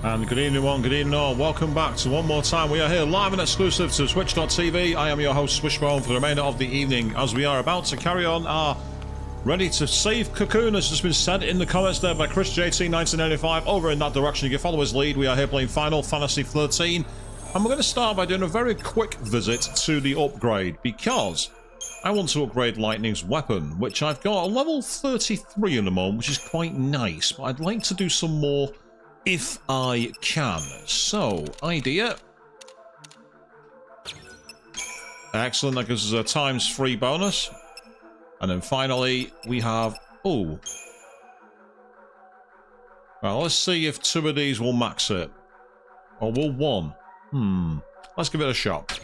And good evening one, good evening all. Welcome back to one more time. We are here live and exclusive to Twitch.tv. I am your host Swishbone for the remainder of the evening as we are about to carry on our Ready to Save Cocoon, as has been said in the comments there by Chris JT 1985. Over in that direction, you can follow his lead. We are here playing Final Fantasy XIII. And we're going to start by doing a very quick visit to the upgrade because I want to upgrade Lightning's weapon, which I've got a level 33 in the moment, which is quite nice. But I'd like to do some more if I can. So, idea. Excellent, that gives us a ×3 bonus. And then finally, we have... Oh. Well, let's see if 2 of these will max it. Or will 1? Let's give it a shot.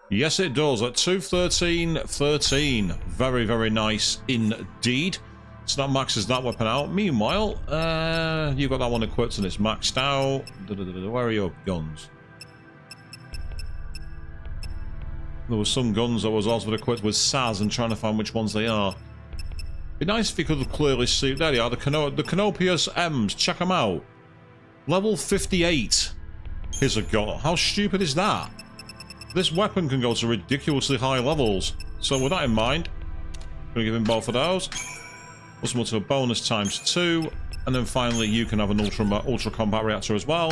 Yes, it does. At 213, 13. Very, very nice indeed. So that maxes that weapon out. Meanwhile, you've got that one equipped and it's maxed out. Where are your guns? There were some guns that was also equipped with SAS and trying to find which ones they are. Be nice if you could clearly see. There they are, the Canopius M's. Check them out. Level 58. Here's a gun. How stupid is that? This weapon can go to ridiculously high levels. So with that in mind, I'm going to give him both of those. Plus one to a bonus ×2, and then finally you can have an ultra combat reactor as well,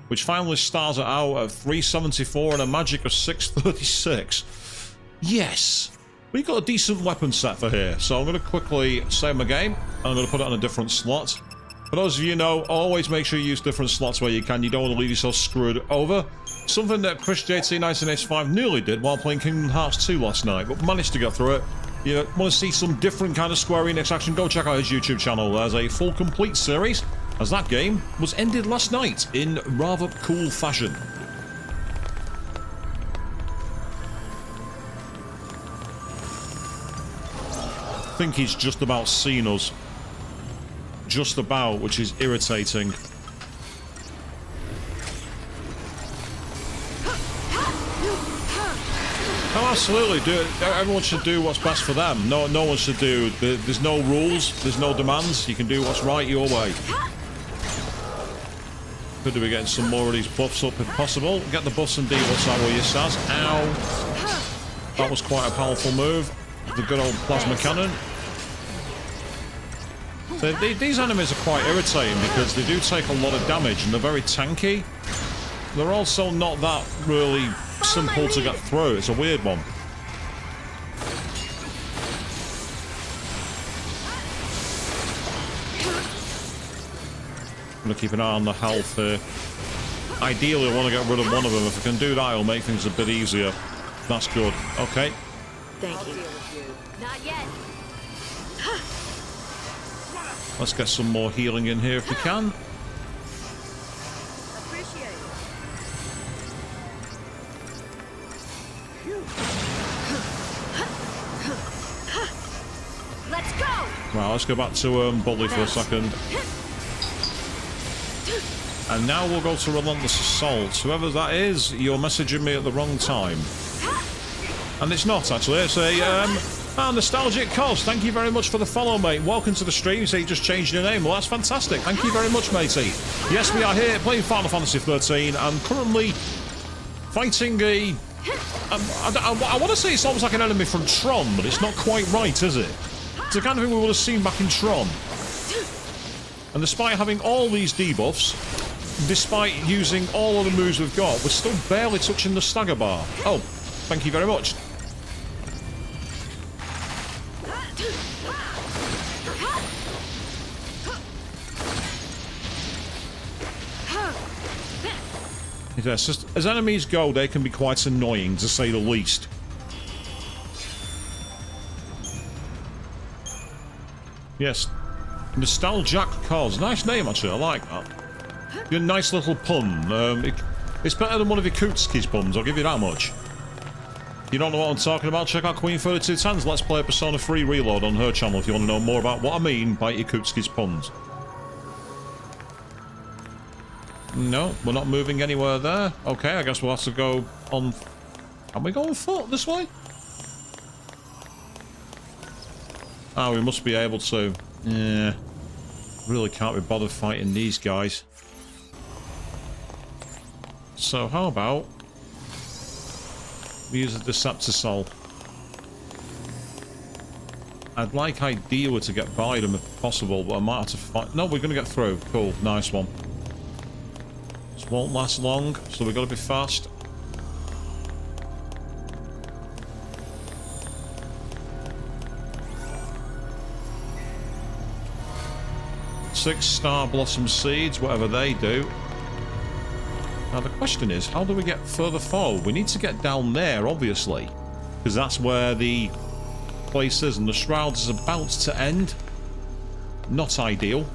which finally stars it out at 374 and a magic of 636. Yes, we got a decent weapon set for here. So I'm going to quickly save my game, and I'm going to put it on a different slot. For those of you who know, always make sure you use different slots where you can. You don't want to leave yourself screwed over. Something that Chris JT 1985 nearly did while playing Kingdom Hearts 2 last night, but managed to get through it. You want to see some different kind of Square Enix action, go check out his YouTube channel. There's a full complete series, as that game was ended last night in rather cool fashion. I think he's just about seen us. Just about, which is irritating. Oh, absolutely. Everyone should do what's best for them. No one should do... There's no rules. There's no demands. You can do what's right your way. Could be getting some more of these buffs up if possible. Get the buffs and debuffs out with your SAS. Ow. That was quite a powerful move. The good old plasma cannon. These enemies are quite irritating because they do take a lot of damage and they're very tanky. They're also not that really simple to get through. It's a weird one. I'm going to keep an eye on the health here. Ideally, I want to get rid of one of them. If I can do that, it'll make things a bit easier. That's good. Okay. Thank you. Not yet. Let's get some more healing in here if we can. Right, let's go back to Bully for a second. And now we'll go to Relentless Assault. Whoever that is, you're messaging me at the wrong time. And it's not, actually. It's a Nostalgic Cos. Thank you very much for the follow, mate. Welcome to the stream. So you just changed your name. Well, that's fantastic. Thank you very much, matey. Yes, we are here playing Final Fantasy XIII. I'm currently fighting a... I want to say it's almost like an enemy from Tron, but it's not quite right, is it? It's the kind of thing we would have seen back in Tron. And despite having all these debuffs, despite using all of the moves we've got, we're still barely touching the stagger bar. Oh, thank you very much. Yes, just, as enemies go, they can be quite annoying, to say the least. Yes, Nostalgic Cos. Nice name, actually. I like that. Your nice little pun. It's better than one of your Kutski's puns, I'll give you that much. You don't know what I'm talking about? Check out Queen 32 Tans. Let's play Persona 3 Reload on her channel if you want to know more about what I mean by Yakutski's puns. No, we're not moving anywhere there. Okay, I guess we'll have to go on... Can we go on foot this way? Ah, we must be able to. Yeah. Really can't be bothered fighting these guys. So how about we use a Decepticol? I'd like ideally to get by them if possible, but I might have to fight. No, we're going to get through. Cool, nice one. This won't last long, so we've got to be fast. Six Star Blossom Seeds, whatever they do. Now the question is, how do we get further forward? We need to get down there, obviously, because that's where the place is, and the shroud is about to end. Not ideal.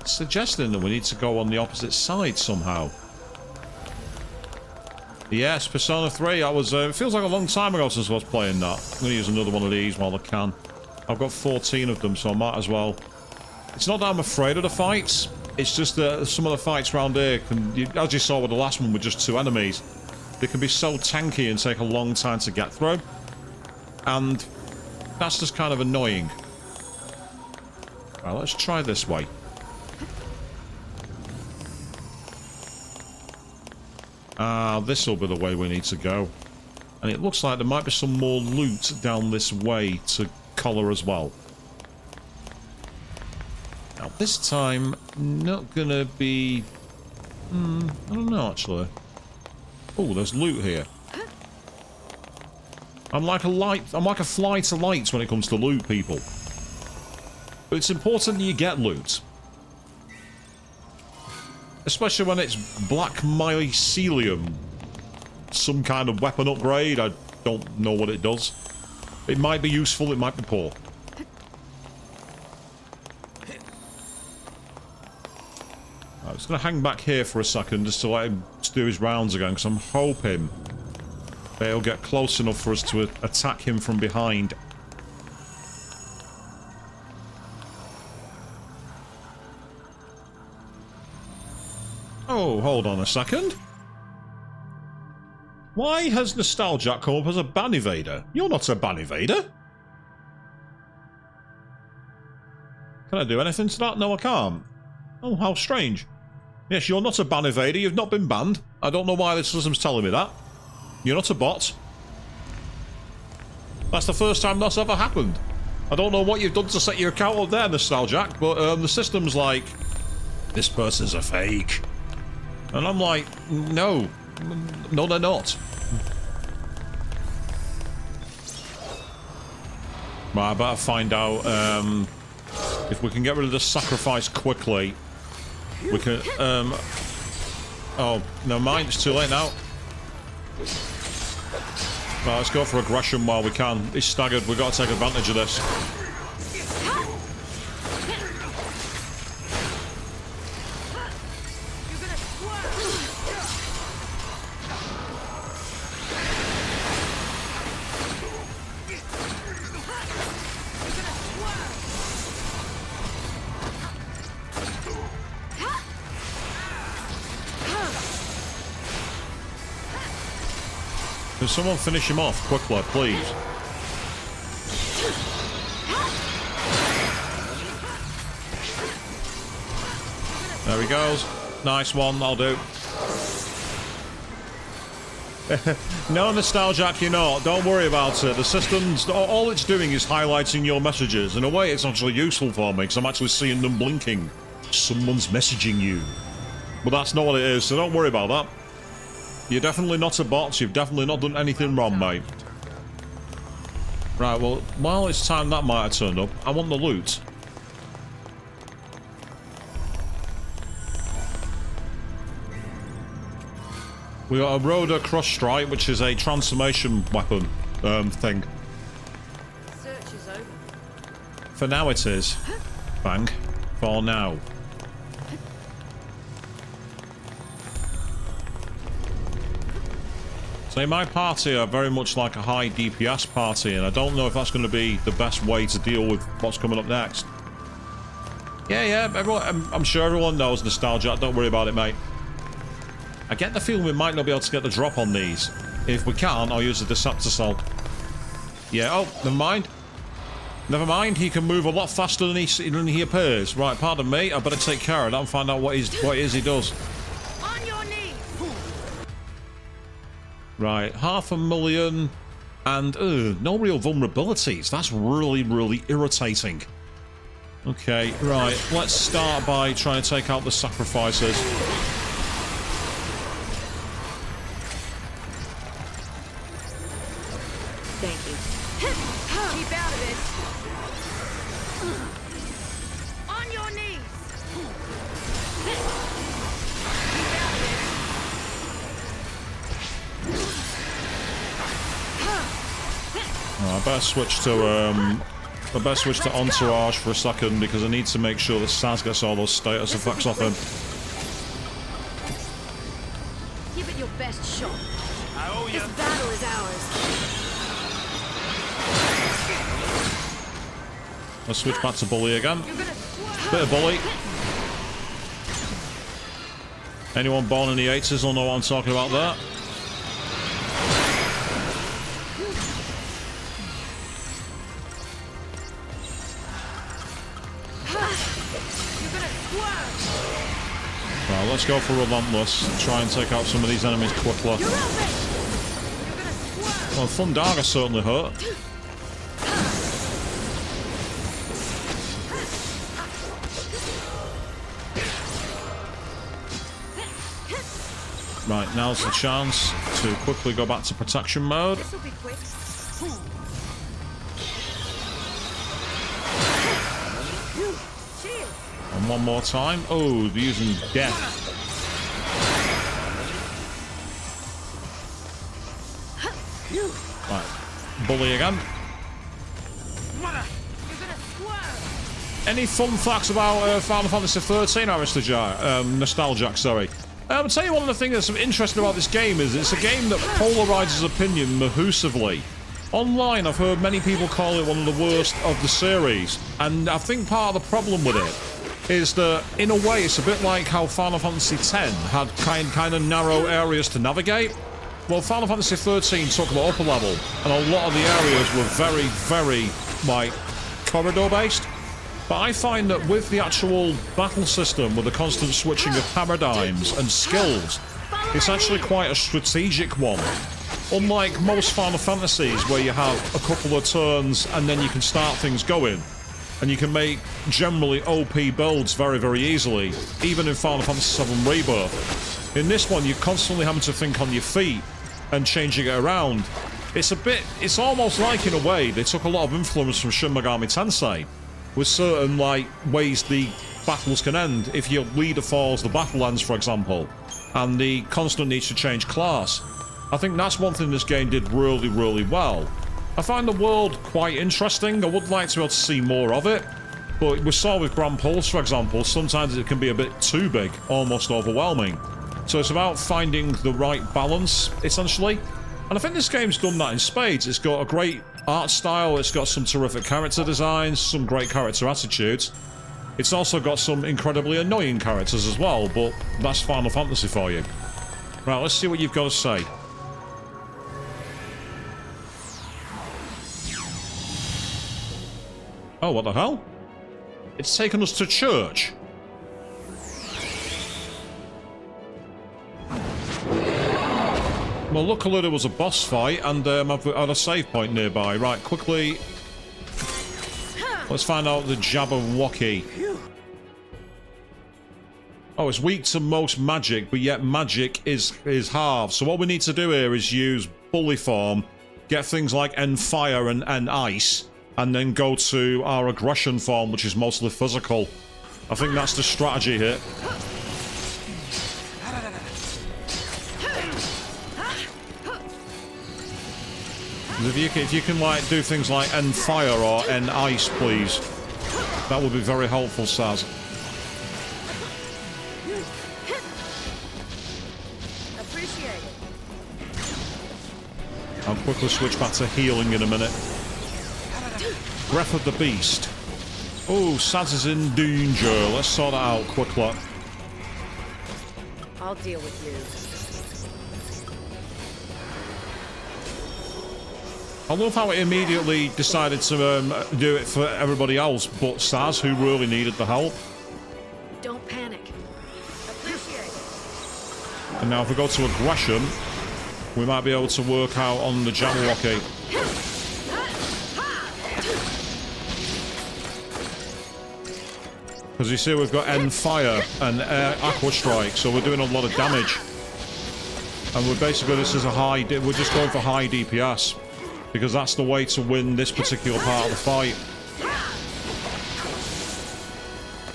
It's suggesting that we need to go on the opposite side somehow. Yes, Persona 3, that was, it feels like a long time ago since I was playing that. I'm going to use another one of these while I can. I've got 14 of them, so I might as well. It's not that I'm afraid of the fights, it's just that some of the fights around here, as you saw with the last one with just 2 enemies, they can be so tanky and take a long time to get through. And that's just kind of annoying. Right, let's try this way. This will be the way we need to go. And it looks like there might be some more loot down this way to collar as well. Now this time, not gonna be... I don't know actually. Oh, there's loot here. I'm like a fly to lights when it comes to loot, people. But it's important that you get loot. Especially when it's black mycelium. Some kind of weapon upgrade. I don't know what it does. It might be useful, it might be poor. I was going to hang back here for a second just to let him do his rounds again, because I'm hoping that he'll get close enough for us to attack him from behind. Oh, hold on a second. Why has Nostalgia come up as a ban evader? You're not a ban evader. Can I do anything to that? No, I can't. Oh, how strange. Yes, you're not a ban evader. You've not been banned. I don't know why this system's telling me that. You're not a bot. That's the first time that's ever happened. I don't know what you've done to set your account up there, Nostalgia, but the system's like, this person's a fake. And I'm like, no. No, they're not. Right, I better find out if we can get rid of the sacrifice quickly. We can, oh, never mind, it's too late now. Right, let's go for aggression while we can. He's staggered, we've got to take advantage of this. Can someone finish him off quickly, please? There he goes. Nice one, that'll do. No, Nostalgia, you're not. Don't worry about it. The system's... all it's doing is highlighting your messages. In a way, it's actually useful for me, because I'm actually seeing them blinking. Someone's messaging you. But that's not what it is, so don't worry about that. You're definitely not a bot. You've definitely not done anything wrong, mate. Right, well, while it's time that might have turned up, I want the loot. We got a Rhoda Cross Strike, which is a transformation weapon thing. Search is over. For now it is. Bang. For now. So my party are very much like a high DPS party, and I don't know if that's going to be the best way to deal with what's coming up next. Yeah, everyone, I'm sure everyone knows Nostalgia. Don't worry about it, mate. I get the feeling we might not be able to get the drop on these. If we can't, I'll use the Decepticol. Yeah, oh, never mind. Never mind, he can move a lot faster than he appears. Right, pardon me, I better take care of that and find out what it is he does. On your knees. Right, 500,000 and no real vulnerabilities. That's really, really irritating. Okay, right, let's start by trying to take out the sacrifices. Thank you. Keep out of it. On your knees. Keep out of it. I better switch to Entourage for a second because I need to make sure that Saz gets all those status effects off him. Give it your best shot. This battle is ours. Let's switch back to Bully again. You're gonna swerve. Bit of Bully. Anyone born in the 80s will know what I'm talking about there. Right, let's go for Relentless and try and take out some of these enemies quickly. Well, Thundaga certainly hurt. Right, now's the chance to quickly go back to protection mode. This'll be quick. Shield. And one more time. Oh, they're using death. Right, Bully again. You're gonna swerve. Any fun facts about Final Fantasy XIII, Nostalgic, sorry. I'll tell you one of the things that's interesting about this game is it's a game that polarizes opinion mahusively. Online, I've heard many people call it one of the worst of the series, and I think part of the problem with it is that, in a way, it's a bit like how Final Fantasy X had kind of narrow areas to navigate. Well, Final Fantasy XIII took the upper level, and a lot of the areas were very, very, like, corridor-based. But I find that with the actual battle system, with the constant switching of paradigms and skills, it's actually quite a strategic one. Unlike most Final Fantasies, where you have a couple of turns and then you can start things going, and you can make generally OP builds very, very easily, even in Final Fantasy VII Rebirth. In this one, you're constantly having to think on your feet and changing it around. It's almost like, in a way, they took a lot of influence from Shin Megami Tensei, with certain, like, ways the battles can end. If your leader falls, the battle ends, for example, and the constant need to change class. I think that's one thing this game did really, really well. I find the world quite interesting. I would like to be able to see more of it, but we saw with Grand Pulse, for example, sometimes it can be a bit too big, almost overwhelming. So it's about finding the right balance, essentially. And I think this game's done that in spades. It's got a great art style, it's got some terrific character designs, some great character attitudes. It's also got some incredibly annoying characters as well, but that's Final Fantasy for you. Right, let's see what you've got to say. Oh, what the hell? It's taken us to church. Well, luckily there was a boss fight, and I've had a save point nearby. Right, quickly. Let's find out the Jabberwocky. Oh, it's weak to most magic, but yet magic is halved. So what we need to do here is use Bully form, get things like End Fire and Ice, and then go to our aggression form, which is mostly physical. I think that's the strategy here. If you can like do things like End Fire or End Ice, please, that would be very helpful, Saz. Appreciate it. I'll quickly switch back to healing in a minute. Breath of the Beast. Oh, Saz is in danger. Let's sort that out quickly. I'll deal with you. I love how it immediately decided to do it for everybody else but Saz, who really needed the help. Don't panic. Appreciate it. And now if we go to aggression, we might be able to work out on the Jabberwocky. Because you see we've got End Fire and Air Aqua Strike, so we're doing a lot of damage. And we're basically, this is a high, we're just going for high DPS. Because that's the way to win this particular part of the fight.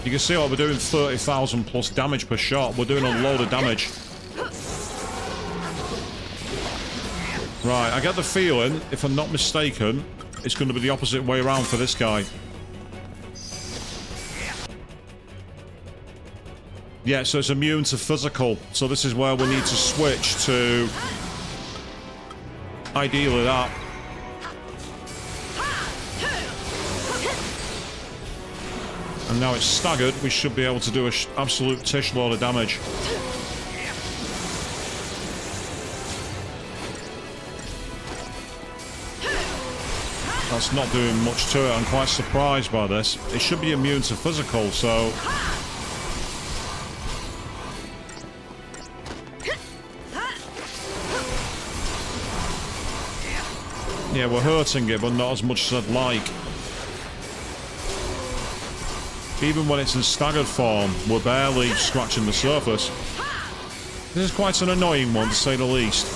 You can see what we're doing, 30,000 plus damage per shot. We're doing a load of damage. Right, I get the feeling, if I'm not mistaken, it's going to be the opposite way around for this guy. Yeah, so it's immune to physical. So this is where we need to switch to... ideally that. And now it's staggered, we should be able to do an absolute tish load of damage. That's not doing much to it, I'm quite surprised by this. It should be immune to physical, so... yeah, we're hurting it, but not as much as I'd like. Even when it's in staggered form, we're barely scratching the surface. This is quite an annoying one, to say the least.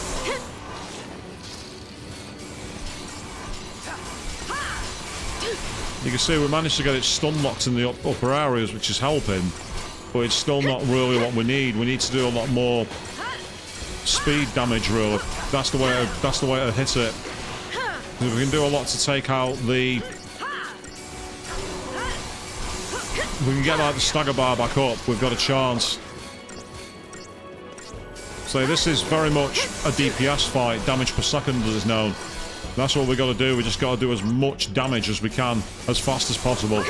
You can see we managed to get it stun locked in the upper areas, which is helping. But it's still not really what we need. We need to do a lot more speed damage, really. That's the way to hit it. If we can do a lot to take out the... we can get like the stagger bar back up, we've got a chance. So this is very much a DPS fight, damage per second as is known. That's what we've got to do, we just got to do as much damage as we can, as fast as possible.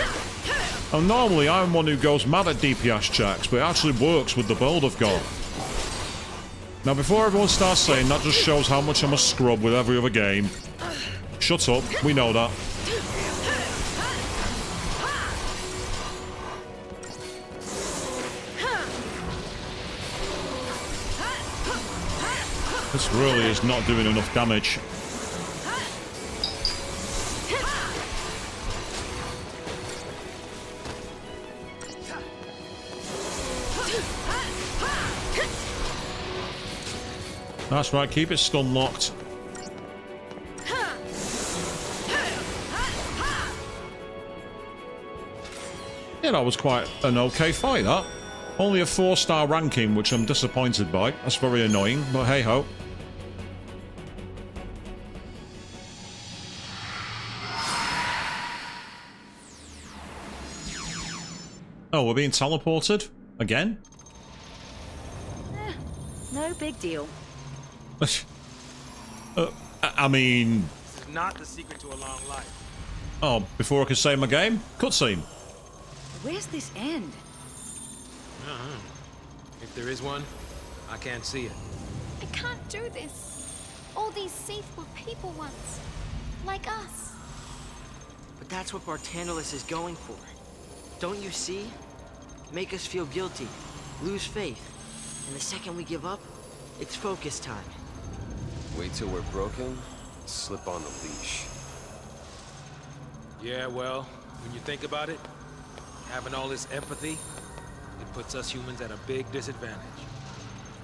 And normally I'm one who goes mad at DPS checks, but it actually works with the build I've got. Now before everyone starts saying that just shows how much I'm a scrub with every other game, shut up, we know that. This really is not doing enough damage. That's right, keep it stun locked. Yeah, that was quite an okay fight, that. Only a 4-star ranking, which I'm disappointed by. That's very annoying, but hey-ho. Oh, we're being teleported? Again? No big deal. I mean... this is not the secret to a long life. Oh, before I could save my game? Cutscene. Where's this end? If there is one, I can't see it. I can't do this. All these Seath were people once. Like us. But that's what Bartandelus is going for. Don't you see? Make us feel guilty, lose faith. And the second we give up, it's focus time. Wait till we're broken, slip on the leash. Yeah, well, when you think about it, having all this empathy, it puts us humans at a big disadvantage.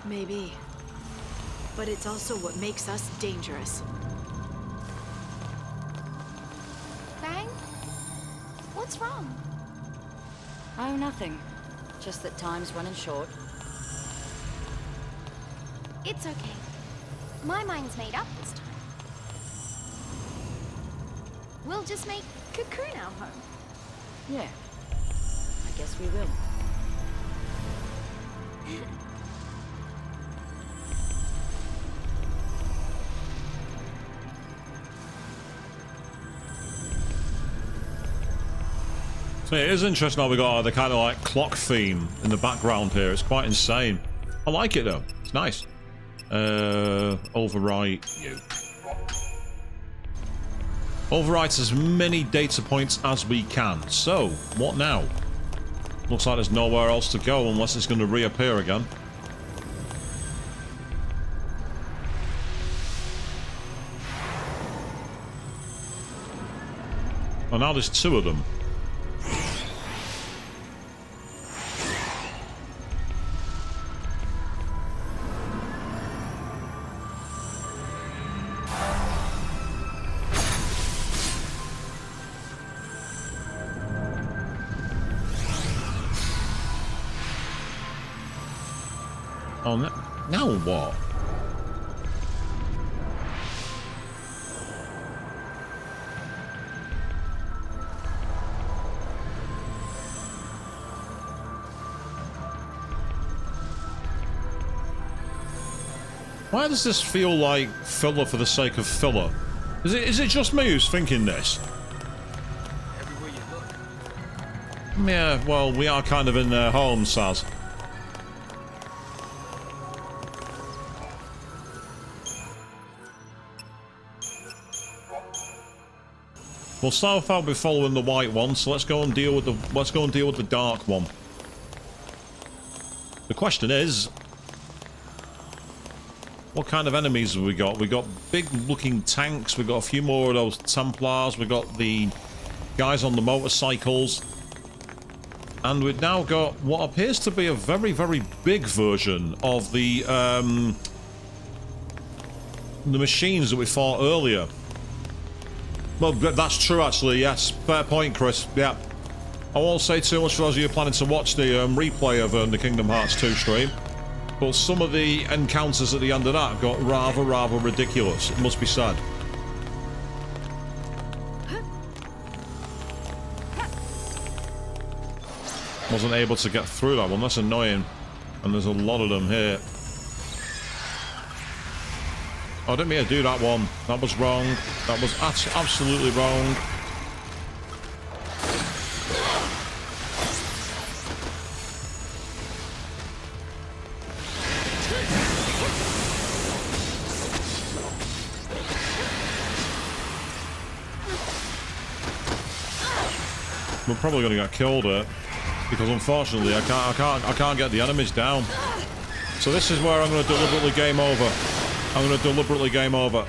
Maybe. But it's also what makes us dangerous. Bang? What's wrong? Oh, nothing. Just that time's running short. It's okay. My mind's made up this time. We'll just make Cocoon our home. Yeah. I guess we will. So it is interesting how we got the kind of like clock theme in the background here. It's quite insane. I like it though. It's nice. Overwrite you. Overwrite as many data points as we can. So, what now? Looks like there's nowhere else to go unless it's going to reappear again. Oh, now there's 2 of them. Oh, now what? Why does this feel like filler for the sake of filler? Is it just me who's thinking this? Everywhere you look. Yeah, well, we are kind of in their home, Saz. Well, so far we're following the white one, so let's go and deal with the dark one. The question is, what kind of enemies have we got? We got big-looking tanks. We got a few more of those Templars. We got the guys on the motorcycles, and we've now got what appears to be a very, very big version of the machines that we fought earlier. Well, that's true, actually, yes. Fair point, Chris. Yeah. I won't say too much for those of you planning to watch the replay of the Kingdom Hearts 2 stream, but some of the encounters at the end of that got rather ridiculous, it must be said. Wasn't able to get through that one, that's annoying. And there's a lot of them here. Oh, I didn't mean to do that one. That was wrong. That was absolutely wrong. We're probably going to get killed here, because unfortunately I can't get the enemies down. So this is where I'm going to deliberately game over. I'm going to deliberately game over.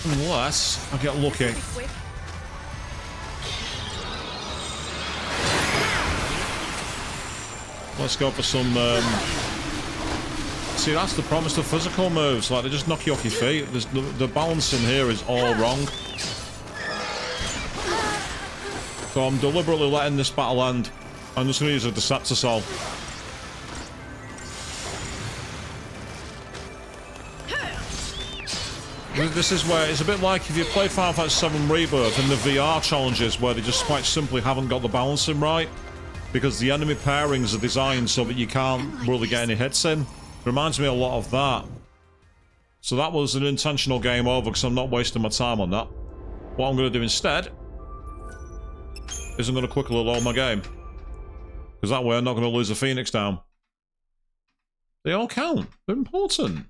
Unless I get lucky. Let's go for some... See, that's the promise of physical moves. Like, they just knock you off your feet. The balancing here is all wrong. So I'm deliberately letting this battle end. I'm just going to use a Decepticol. This is where it's a bit like if you play Final Fantasy VII Rebirth and the VR challenges where they just quite simply haven't got the balancing right because the enemy pairings are designed so that you can't really get any hits in. Reminds me a lot of that. So that was an intentional game over because I'm not wasting my time on that. What I'm going to do instead is I'm going to quickly load my game. Because that way I'm not going to lose a Phoenix down. They all count. They're important.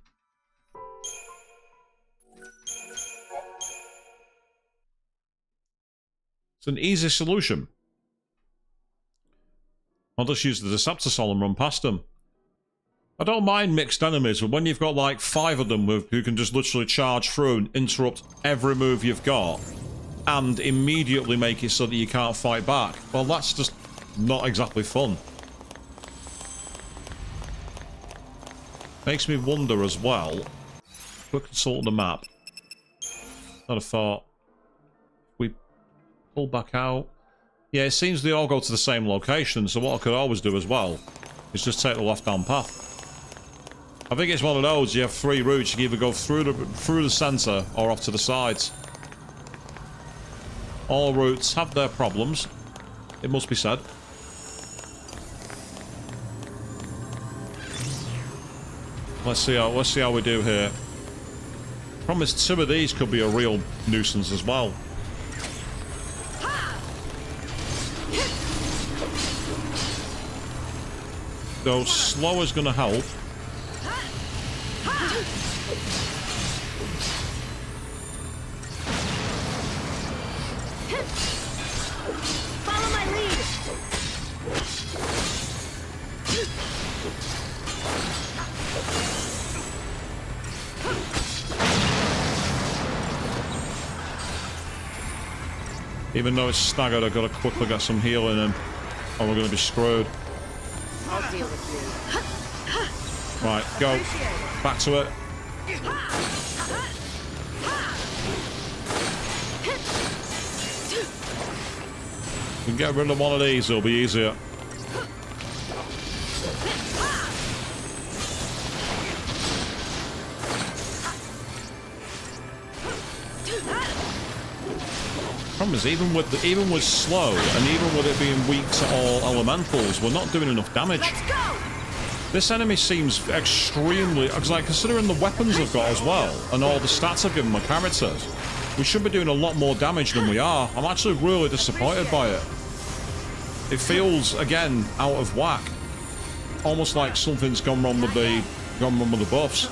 It's an easy solution. I'll just use the Decepticol and run past them. I don't mind mixed enemies, but when you've got like 5 of them who can just literally charge through and interrupt every move you've got and immediately make it so that you can't fight back, well, that's just not exactly fun. Makes me wonder as well. Quick consult the map. Not a thought. We pull back out. Yeah, it seems they all go to the same location, so what I could always do as well is just take the left-hand path. I think it's one of those, you have 3 routes, you can either go through the centre or off to the sides. All routes have their problems, it must be said. Let's see how we do here. Problem is, 2 of these could be a real nuisance as well. So slow is going to help. Follow my lead. Even though it's staggered, I've got to quickly get some healing in, or we're going to be screwed. I'll deal with you. Right, go. Back to it. We can get rid of one of these, it'll be easier. Problem is, even with slow, and even with it being weak to all elementals, we're not doing enough damage. Let's go. This enemy seems extremely... Like, considering the weapons I've got as well, and all the stats I've given my characters, we should be doing a lot more damage than we are. I'm actually really disappointed by it. It feels, again, out of whack. Almost like something's gone wrong with the buffs.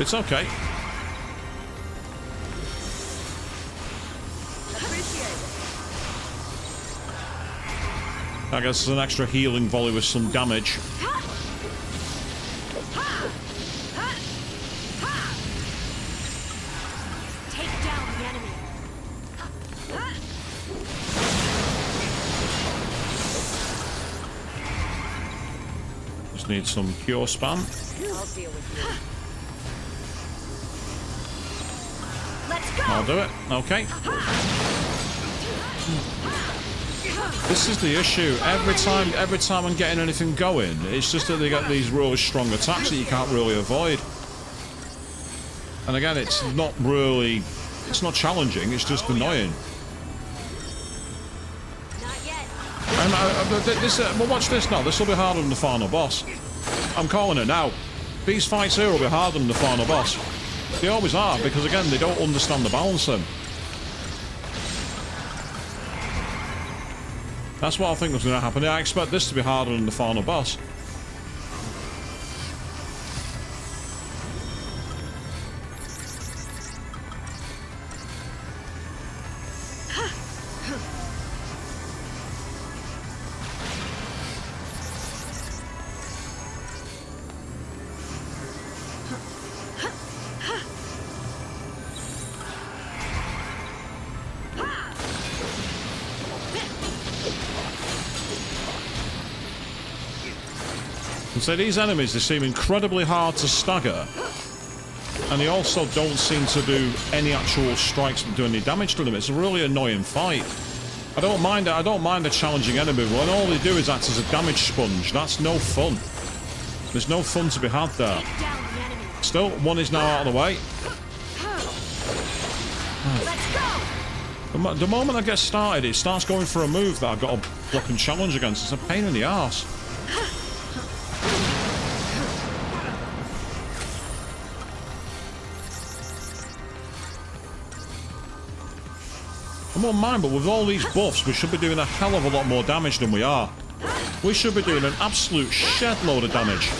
It's okay. I guess it's an extra healing volley with some damage. Take down the enemy. Just need some cure spam. I'll deal with you. Let's go. I'll do it. Okay. This is the issue. Every time I'm getting anything going, it's just that they get these really strong attacks that you can't really avoid. And again, it's not challenging, it's just annoying. Not yet. And well, watch this now. This will be harder than the final boss. I'm calling it now. These fights here will be harder than the final boss. They always are, because again, they don't understand the balancing. That's what I think was going to happen. I expect this to be harder than the final boss. So these enemies, they seem incredibly hard to stagger, and they also don't seem to do any actual strikes that do any damage to them. It's a really annoying fight. I don't mind a challenging enemy, but when all they do is act as a damage sponge, that's no fun. There's no fun to be had there. Take down the enemy. Still, one is now out of the way. Let's go. The moment I get started, it starts going for a move that I've got to block and challenge against. It's a pain in the arse. I won't mind, but with all these buffs, we should be doing a hell of a lot more damage than we are. We should be doing an absolute shed load of damage.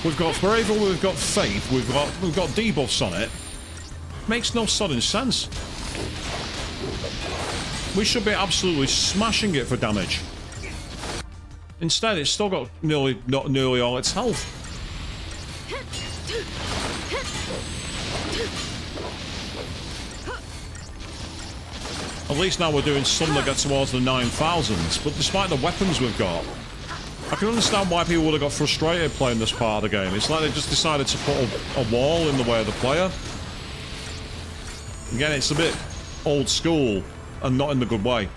We've got Bravery, we've got Faith, we've got debuffs on it. Makes no sudden sense. We should be absolutely smashing it for damage. Instead, it's still got not nearly all its health. At least now we're doing some that get towards the 9,000s, but despite the weapons we've got, I can understand why people would have got frustrated playing this part of the game. It's like they just decided to put a wall in the way of the player. Again, it's a bit old school, and not in the good way.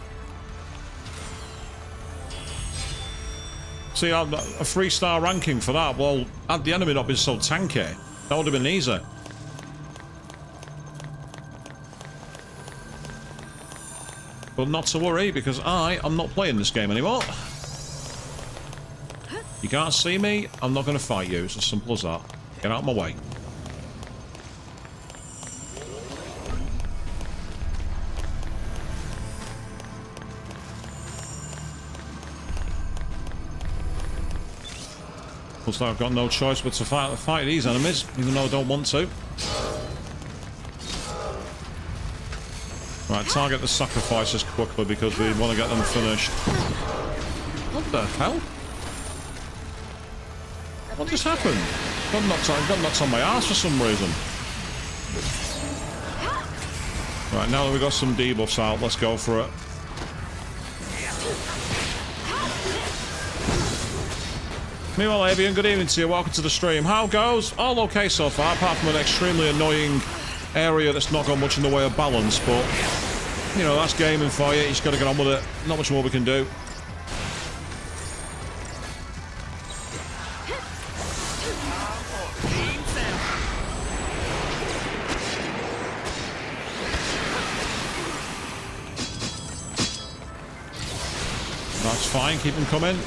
See, a 3-star ranking for that, well, had the enemy not been so tanky, that would have been easy. But not to worry, because I'm not playing this game anymore. You can't see me, I'm not going to fight you. It's as simple as that. Get out of my way. Looks like I've got no choice but to fight these enemies, even though I don't want to. Right, target the sacrifices quickly because we want to get them finished. What the hell? What just happened? I got knocked on my ass for some reason. Right, now that we've got some debuffs out, let's go for it. Meanwhile, Avian, good evening to you. Welcome to the stream. How goes? All okay so far, apart from an extremely annoying area that's not got much in the way of balance, but, you know, that's gaming for you. You just got to get on with it. Not much more we can do. That's fine, keep them coming.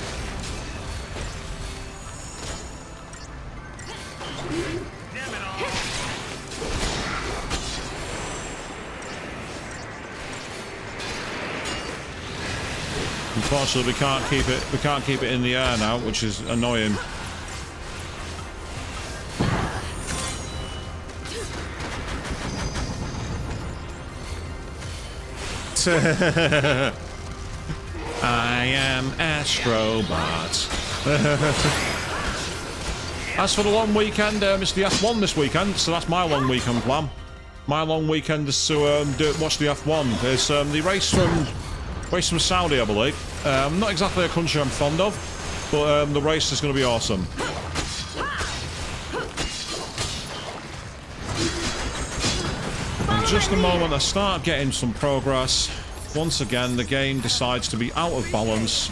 Unfortunately, we can't keep it in the air now, which is annoying. I am Astrobot. As for the long weekend, it's the F1 this weekend, so that's my long weekend plan. My long weekend is to watch the F1. It's the race from Saudi, I believe. Not exactly a country I'm fond of, but the race is going to be awesome. In just the moment I start getting some progress, once again the game decides to be out of balance.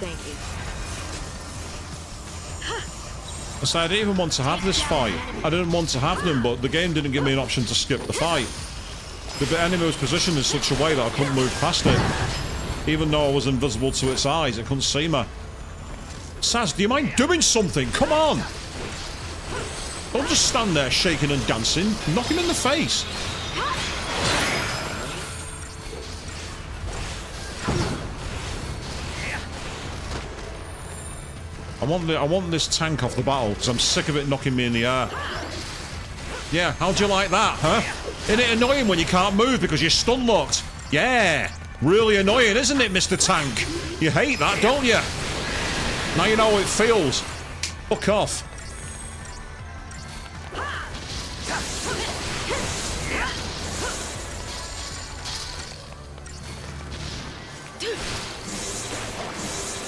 Thank you. So I didn't even want to have this fight. I didn't want to have them, but the game didn't give me an option to skip the fight. The enemy was positioned in such a way that I couldn't move past it. Even though I was invisible to its eyes, it couldn't see me. Saz, do you mind doing something? Come on! Don't just stand there shaking and dancing. Knock him in the face. I want this tank off the battle because I'm sick of it knocking me in the air. Yeah, how'd you like that, huh? Isn't it annoying when you can't move because you're stun locked? Yeah, really annoying, isn't it, Mr. Tank? You hate that, don't you? Now you know how it feels. Fuck off.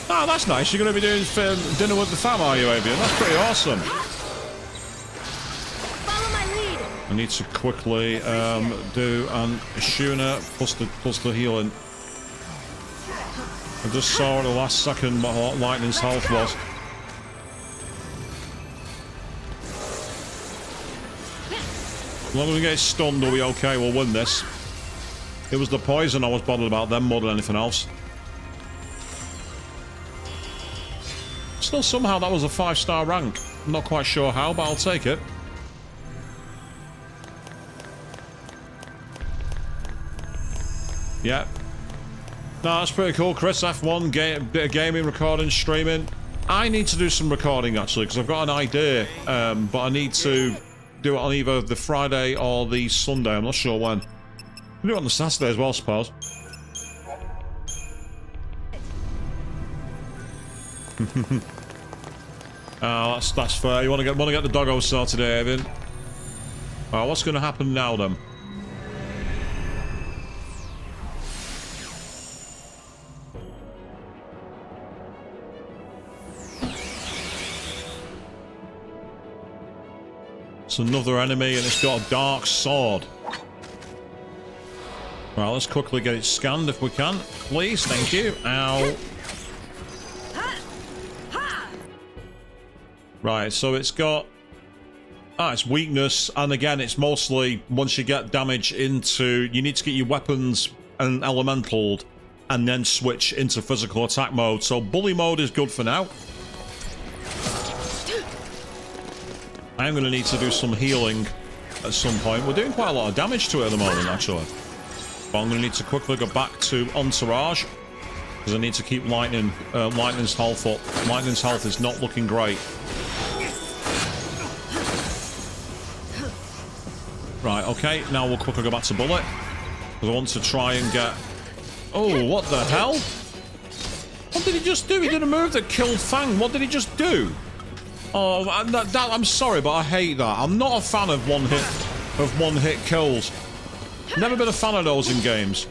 Oh, that's nice. You're going to be doing dinner with the fam, are you, Avian? That's pretty awesome. Follow my lead. I need to quickly do an Ashuna plus the healing. I just saw at the last second what Lightning's health was. As long as we get stunned, we'll be okay. We'll win this. It was the poison I was bothered about, them more than anything else. Still, somehow that was a 5-star rank. I'm not quite sure how, but I'll take it. Yeah. No, that's pretty cool, Chris. F1, bit of gaming, recording, streaming. I need to do some recording, actually, because I've got an idea, but I need to do it on either the Friday or the Sunday. I'm not sure when. I'll do it on the Saturday as well, I suppose. That's fair. You want to get the doggo sorted, Avian. Alright, what's going to happen now then? It's another enemy and it's got a dark sword. Well, let's quickly get it scanned if we can. Please, thank you. Ow. Right, so it's got... it's weakness, and again, it's mostly once you get damage into... You need to get your weapons and elemental, and then switch into physical attack mode. So bully mode is good for now. I'm going to need to do some healing at some point. We're doing quite a lot of damage to it at the moment, actually. But I'm going to need to quickly go back to Entourage. Because I need to keep Lightning's health up. Lightning's health is not looking great. Right, okay. Now we'll quickly go back to Bullet. Because I want to try and get... Oh, what the hell? What did he just do? He did a move that killed Fang. What did he just do? Oh, I'm sorry, but I hate that. I'm not a fan of one-hit kills. Never been a fan of those in games.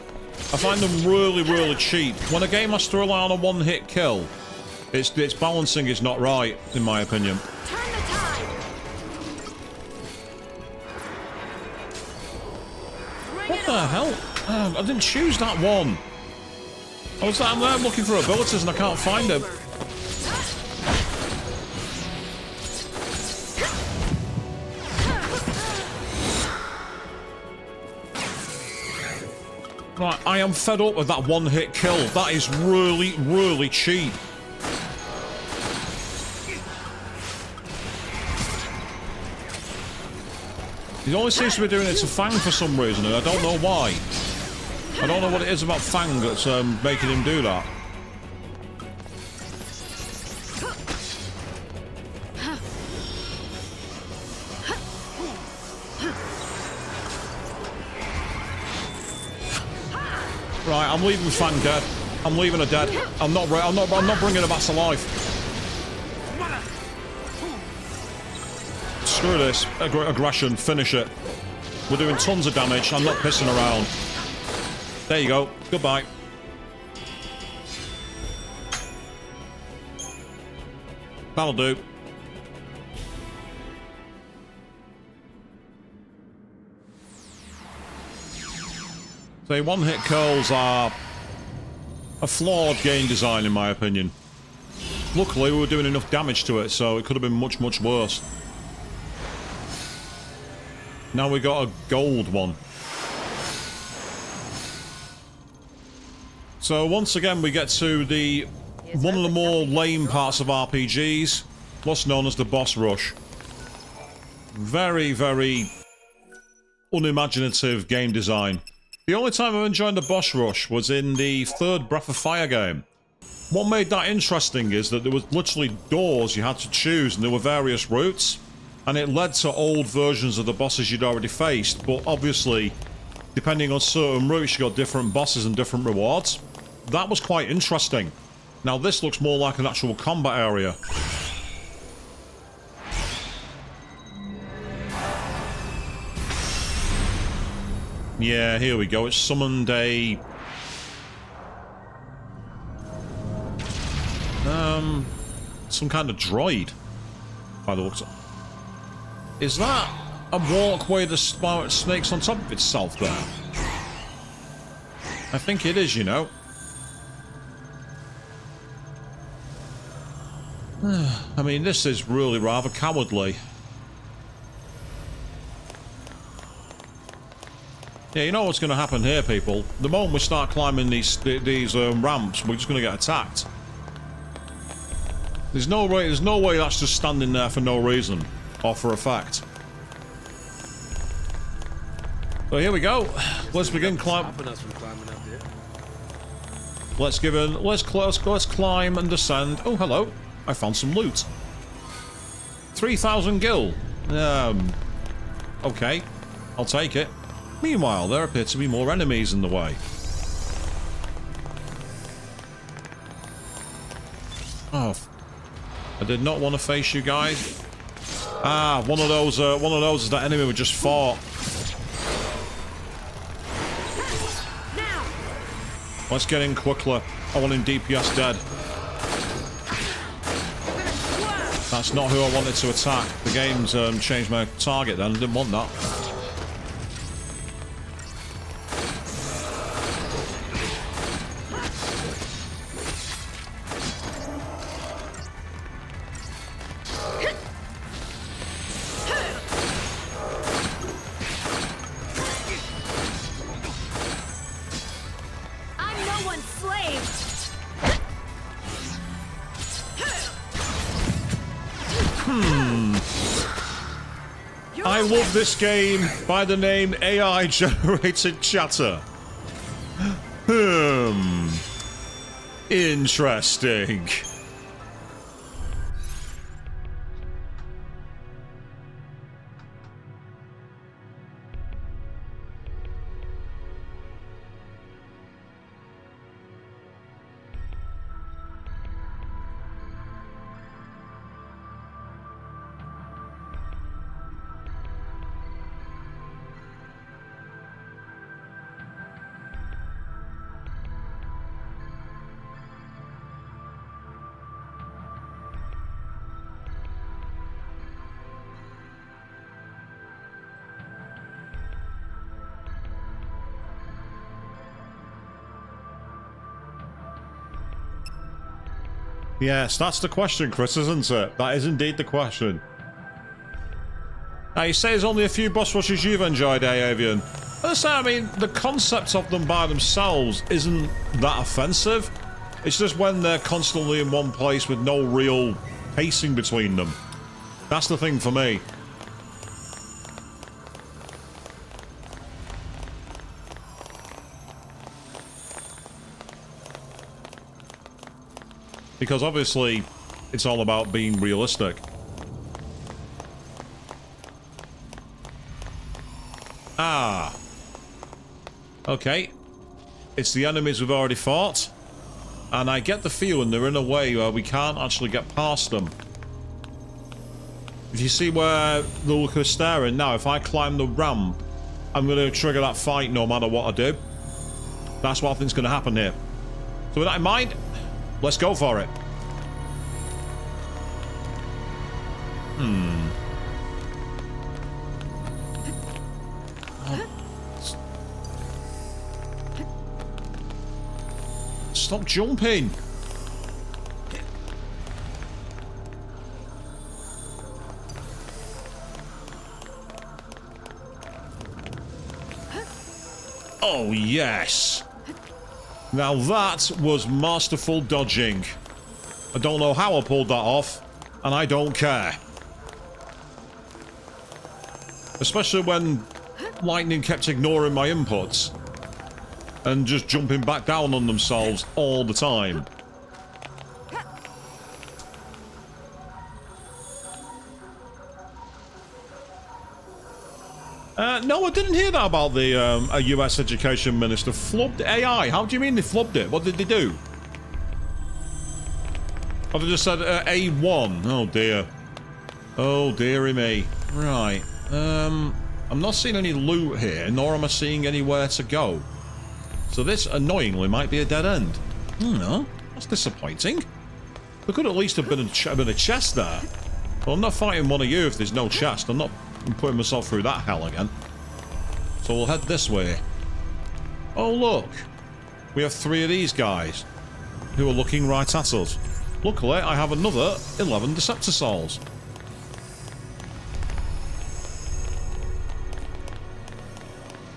I find them really, really cheap. When a game has to rely on a one-hit kill, its balancing is not right, in my opinion. Turn the tide. What the hell? I didn't choose that one. I'm there looking for abilities and I can't find them. Right, I am fed up with that one-hit kill. That is really, really cheap. He always seems to be doing it to Fang for some reason, and I don't know why. I don't know what it is about Fang that's making him do that. Right, I'm leaving Fang dead. I'm leaving her dead. I'm not bringing her back to life. Screw this. Aggression. Finish it. We're doing tons of damage. I'm not pissing around. There you go. Goodbye. That'll do. So one-hit kills are a flawed game design, in my opinion. Luckily, we were doing enough damage to it, so it could have been much, much worse. Now we got a gold one. So once again, we get to one of the more lame parts of RPGs, what's known as the boss rush. Very, very unimaginative game design. The only time I've enjoyed the boss rush was in the third Breath of Fire game. What made that interesting is that there was literally doors you had to choose, and there were various routes, and it led to old versions of the bosses you'd already faced, but obviously, depending on certain routes, you got different bosses and different rewards. That was quite interesting. Now this looks more like an actual combat area. Yeah, here we go. It's summoned a... some kind of droid, by the looks of... Is that a walkway that snakes on top of itself there? I think it is, you know. I mean, this is really rather cowardly. Yeah, you know what's going to happen here, people. The moment we start climbing these ramps, we're just going to get attacked. There's no way that's just standing there for no reason, or for a fact. So here we go. Let's begin climbing. Let's climb and descend. Oh, hello. I found some loot. 3,000 gil. Okay. I'll take it. Meanwhile, there appear to be more enemies in the way. Oh, I did not want to face you guys. Ah, one of those is that enemy we just fought. Let's get in quickly. I want him DPS dead. That's not who I wanted to attack. The game's changed my target then. I didn't want that. I love this game by the name AI Generated Chatter. Interesting. Yes, that's the question, Chris, isn't it? That is indeed the question. Now, you say there's only a few boss rushes you've enjoyed, Avian. I mean, the concept of them by themselves isn't that offensive. It's just when they're constantly in one place with no real pacing between them. That's the thing for me. Because obviously, it's all about being realistic. Ah. Okay. It's the enemies we've already fought. And I get the feeling they're in a way where we can't actually get past them. If you see where the look is staring now, if I climb the ramp, I'm going to trigger that fight no matter what I do. That's what I think's going to happen here. So with that in mind, let's go for it. Stop jumping. Oh, yes. Now that was masterful dodging. I don't know how I pulled that off, and I don't care. Especially when lightning kept ignoring my inputs and just jumping back down on themselves all the time. No, I didn't hear that about the a US education minister flubbed AI. How do you mean they flubbed it? What did they do? Have they just said A1? Oh dear. Oh dearie me. Right. I'm not seeing any loot here, nor am I seeing anywhere to go. So this, annoyingly, might be a dead end. No, that's disappointing. There could at least have been a chest there. Well, I'm not fighting one of you if there's no chest. I'm not putting myself through that hell again. So we'll head this way. Oh, look. We have 3 of these guys who are looking right at us. Luckily, I have another 11 Deceptor Souls.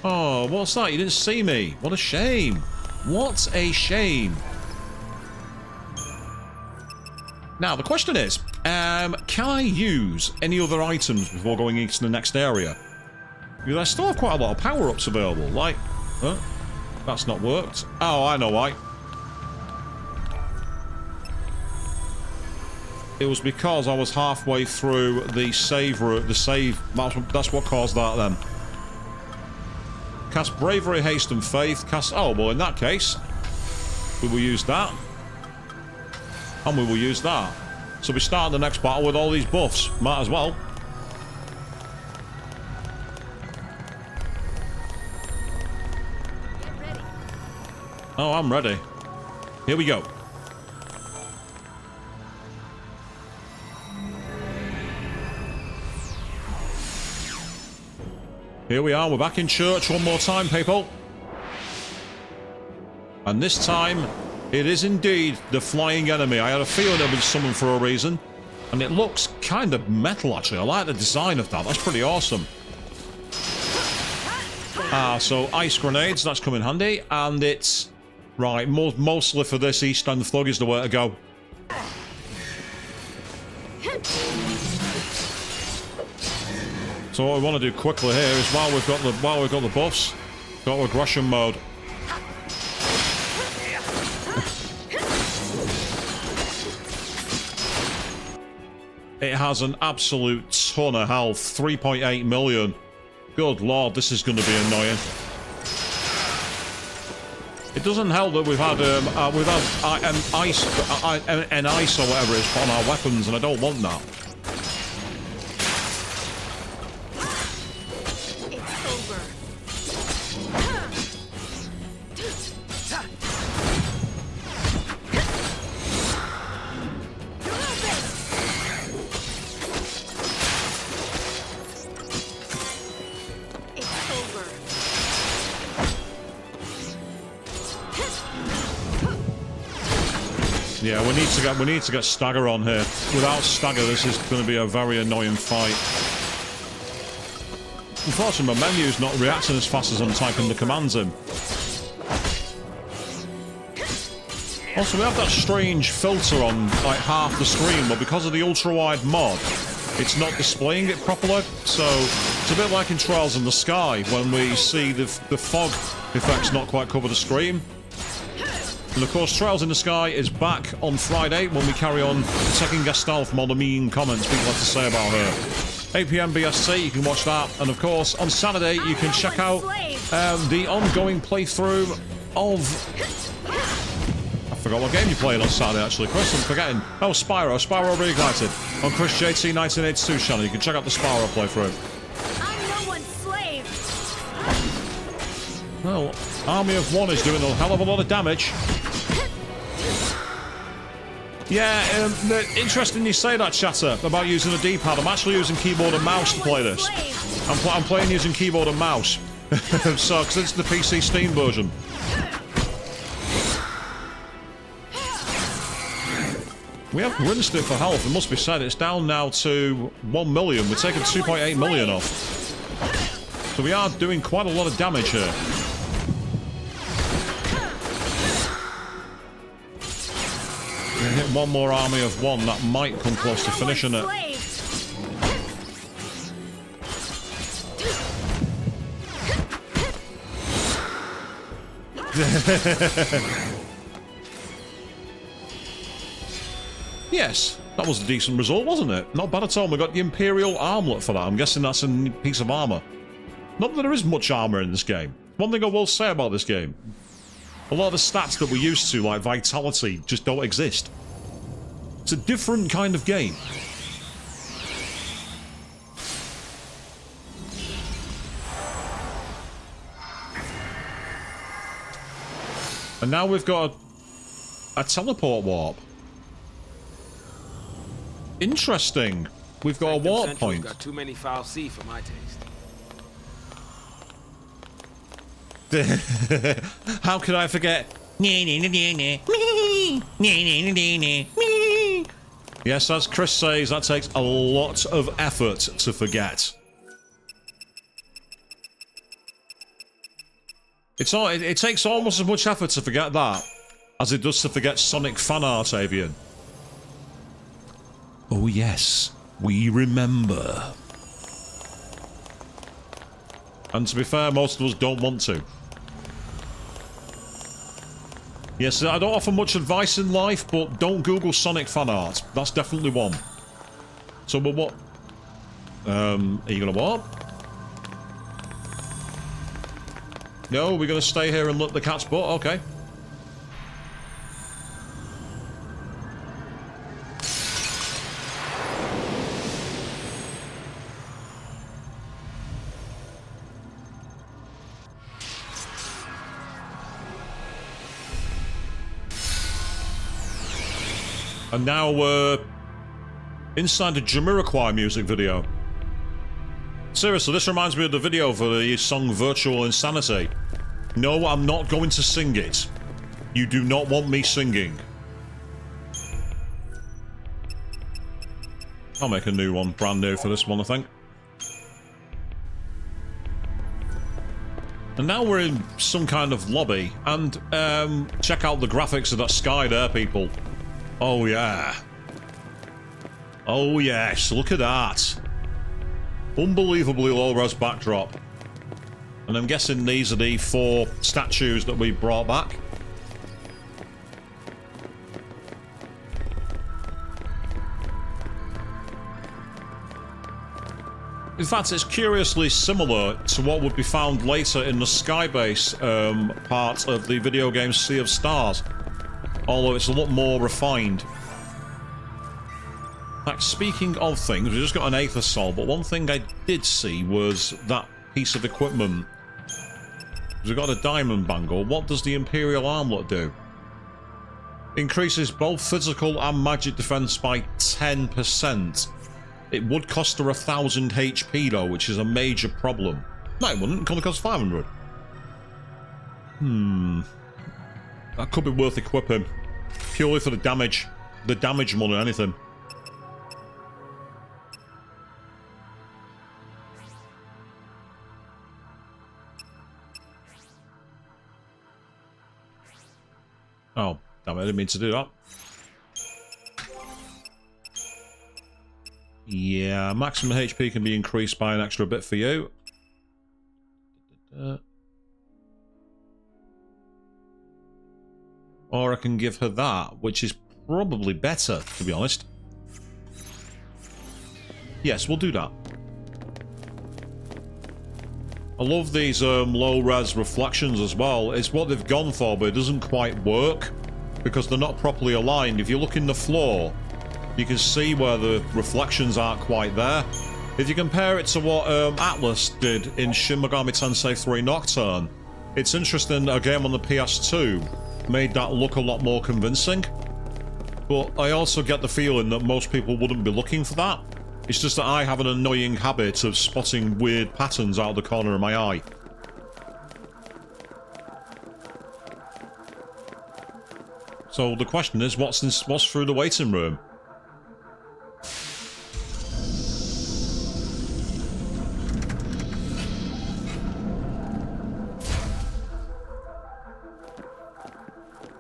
Oh, what's that? You didn't see me. What a shame. What a shame. Now, the question is, can I use any other items before going into the next area? Because I still have quite a lot of power-ups available. Like, huh? That's not worked. Oh, I know why. It was because I was halfway through the save route. The save, that's what caused that then. Cast Bravery, Haste and Faith. Cast... Oh, well, in that case, we will use that. And we will use that. So we start the next battle with all these buffs. Might as well. Get ready. Oh, I'm ready. Here we go. Here we are, we're back in church one more time, people. And this time, it is indeed the flying enemy. I had a feeling it had been summoned for a reason. And it looks kind of metal, actually. I like the design of that. That's pretty awesome. So ice grenades, that's come in handy. And it's... Right, mostly for this East End Thug is the way to go. So what we want to do quickly here is while we've got the buffs, go to aggression mode. It has an absolute ton of health. 3.8 million. Good lord, this is going to be annoying. It doesn't help that we've had an ice or whatever it's on our weapons, and I don't want that. It's over. It's over. Yeah, we need to get Stagger on here. Without Stagger, this is going to be a very annoying fight. Unfortunately, my menu's not reacting as fast as I'm typing the commands in. Also, we have that strange filter on like half the screen, but because of the ultra-wide mod, it's not displaying it properly. So it's a bit like in Trials in the Sky when we see the fog effects not quite cover the screen. And of course, Trials in the Sky is back on Friday when we carry on taking Gestalt from all the mean comments people have to say about her. 8 PM BST, you can watch that. And of course, on Saturday, you can check out the ongoing playthrough of... I forgot what game you're playing on Saturday, actually. Chris, I'm forgetting. Oh, Spyro. Spyro Reignited. On Chris JT 1982 channel. You can check out the Spyro playthrough. I'm no one's slave. Well, Army of One is doing a hell of a lot of damage. Yeah, interesting you say that, chatter, about using a D-pad. I'm actually using keyboard and mouse to play this. I'm playing using keyboard and mouse. So, because it's the PC Steam version. We have rinsed it for health, it must be said. It's down now to 1 million. We're taking 2.8 million off. So we are doing quite a lot of damage here. We hit one more Army of One. That might come close to finishing it. Yes, that was a decent result, wasn't it? Not bad at all. We got the Imperial Armlet for that. I'm guessing that's a piece of armor. Not that there is much armor in this game. One thing I will say about this game, a lot of the stats that we're used to, like Vitality, just don't exist. It's a different kind of game. And now we've got a teleport warp. Interesting. We've got a warp point. Got too many foul C for my taste. How could I forget? Yes, as Chris says, that takes a lot of effort to forget. It takes almost as much effort to forget that as it does to forget Sonic fan art, Avian. Oh yes, we remember. And to be fair, most of us don't want to. Yes, I don't offer much advice in life, but don't Google Sonic fan art. That's definitely one. So, but what? Are you gonna warp? No, we're gonna stay here and lick the cat's butt? Okay. And now we're inside a Jamiroquai music video. Seriously, this reminds me of the video for the song Virtual Insanity. No, I'm not going to sing it. You do not want me singing. I'll make a new one, brand new for this one, I think. And now we're in some kind of lobby, and check out the graphics of that sky there, people. Oh yeah. Oh yes, look at that. Unbelievably low-res backdrop. And I'm guessing these are the 4 statues that we brought back. In fact, it's curiously similar to what would be found later in the Skybase part of the video game Sea of Stars, although it's a lot more refined. In fact, speaking of things, we just got an Aether Soul, but one thing I did see was that piece of equipment. We've got a diamond bangle. What does the Imperial Armlet do? Increases both physical and magic defense by 10%. It would cost her 1,000 HP though, which is a major problem. No, it wouldn't. It could only cost 500. That could be worth equipping. Purely for the damage. The damage more than anything. Oh, damn it, I didn't mean to do that. Yeah, maximum HP can be increased by an extra bit for you. Or I can give her that, which is probably better, to be honest. Yes, we'll do that. I love these low-res reflections as well. It's what they've gone for, but it doesn't quite work because they're not properly aligned. If you look in the floor, you can see where the reflections aren't quite there. If you compare it to what Atlas did in Shin Megami Tensei 3 Nocturne, it's interesting a game on the PS2 made that look a lot more convincing. But I also get the feeling that most people wouldn't be looking for that. It's just that I have an annoying habit of spotting weird patterns out of the corner of my eye. So the question is, what's through the waiting room?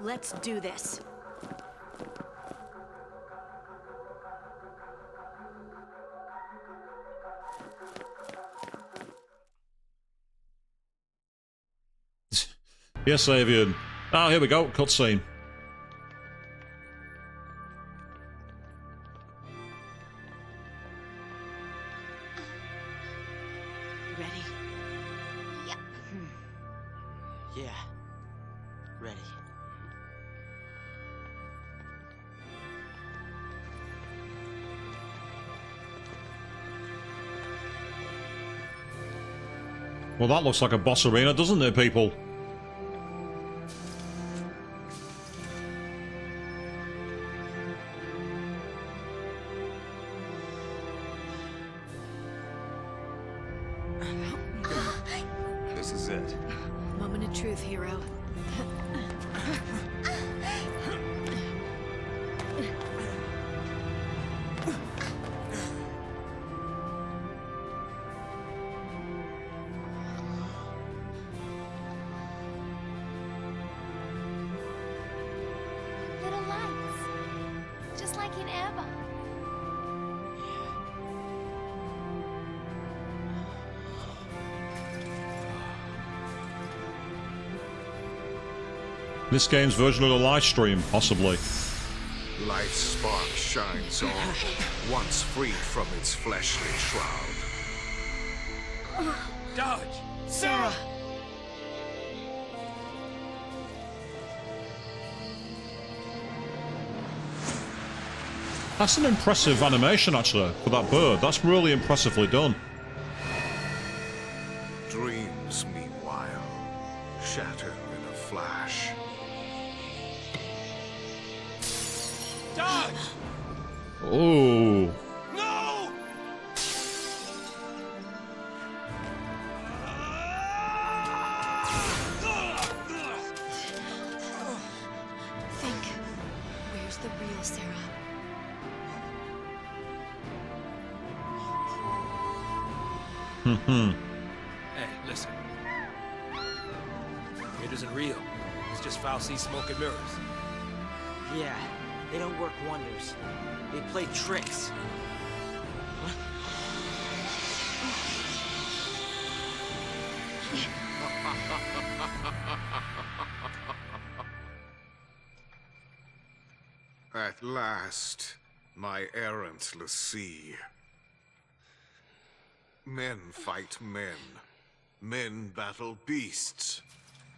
Let's do this. Yes, Avian. Ah, here we go. Cutscene. Ready? Yep. Yeah. Ready. Well, that looks like a boss arena, doesn't it, people? This is it. Moment of truth, hero. Little lights. Just like in Eva. This game's version of the live stream, possibly. Life's spark shines on, once freed from its fleshly shroud. Dodge! Sarah! That's an impressive animation, actually, for that bird. That's really impressively done. Dreams, meanwhile, shatter in a flash. Dodge! Oh. No! Think. Where's the real Sarah? Hey, listen. It isn't real. It's just Fauci smoke and mirrors. Yeah, they don't work wonders. They play tricks. What? At last, my errant l'Cie. Men fight men. Men battle beasts.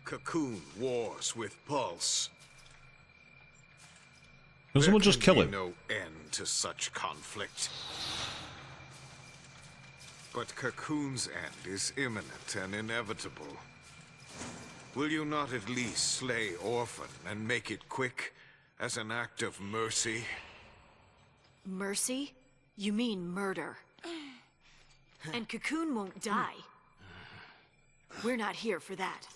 Cocoon wars with Pulse. Can someone just kill him? No end to such conflict. But Cocoon's end is imminent and inevitable. Will you not at least slay Orphan and make it quick as an act of mercy? Mercy? You mean murder. And Cocoon won't die. We're not here for that.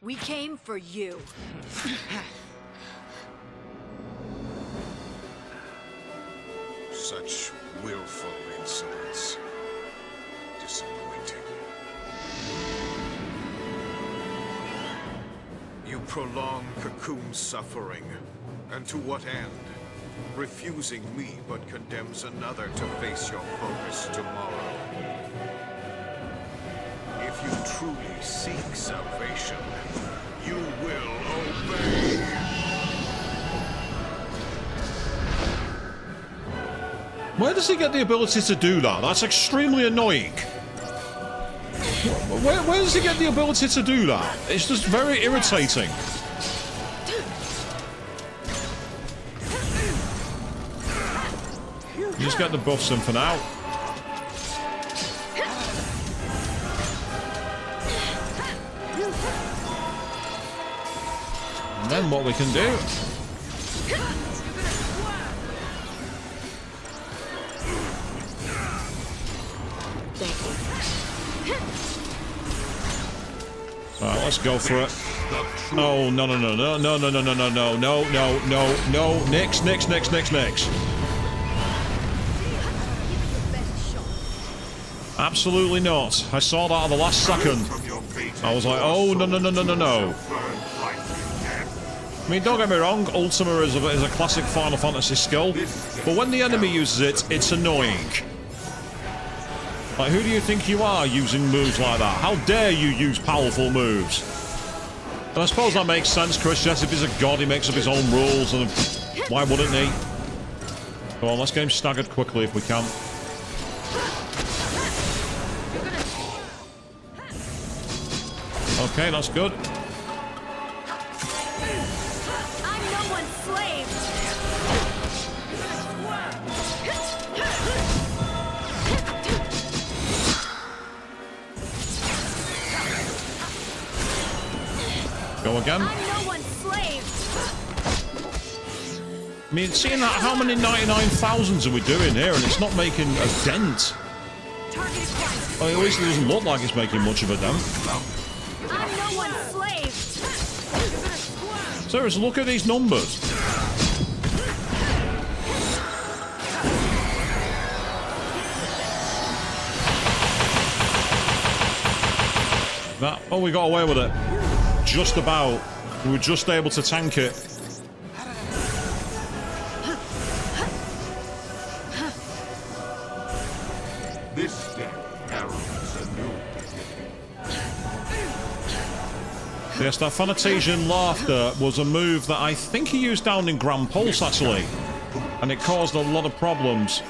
We came for you. Such willful insolence. Disappointing. You prolong Cocoon's suffering. And to what end? Refusing me but condemns another to face your focus tomorrow. If you truly seek salvation, you will obey. Where does he get the ability to do that? That's extremely annoying. Where does he get the ability to do that? It's just very irritating. You just get the buffs in for now. And then what we can do. Alright, let's go for it. Oh, no, no, no, no, no, no, no, no, no, no, no, no, no, no, Nix. Absolutely not. I saw that at the last second. I was like, oh, no, no, no, no, no, no. I mean, don't get me wrong, Ultima is a classic Final Fantasy skill, but when the enemy uses it, it's annoying. Like, who do you think you are using moves like that? How dare you use powerful moves? And I suppose that makes sense, Chris. Yes, if he's a god, he makes up his own rules, and why wouldn't he? Come on, let's get him staggered quickly if we can. Okay, that's good. I'm no one's slave. Go again. I'm no one's slave. I mean, seeing that, how many 99,000s are we doing here, and it's not making a dent. Well, at least it doesn't look like it's making much of a dent. I'm no one's slave. Seriously, look at these numbers. That, oh, we got away with it. Just about. We were just able to tank it. This day heralds a new Yes, that Fanatasian laughter was a move that I think he used down in Grand Pulse, actually. And it caused a lot of problems.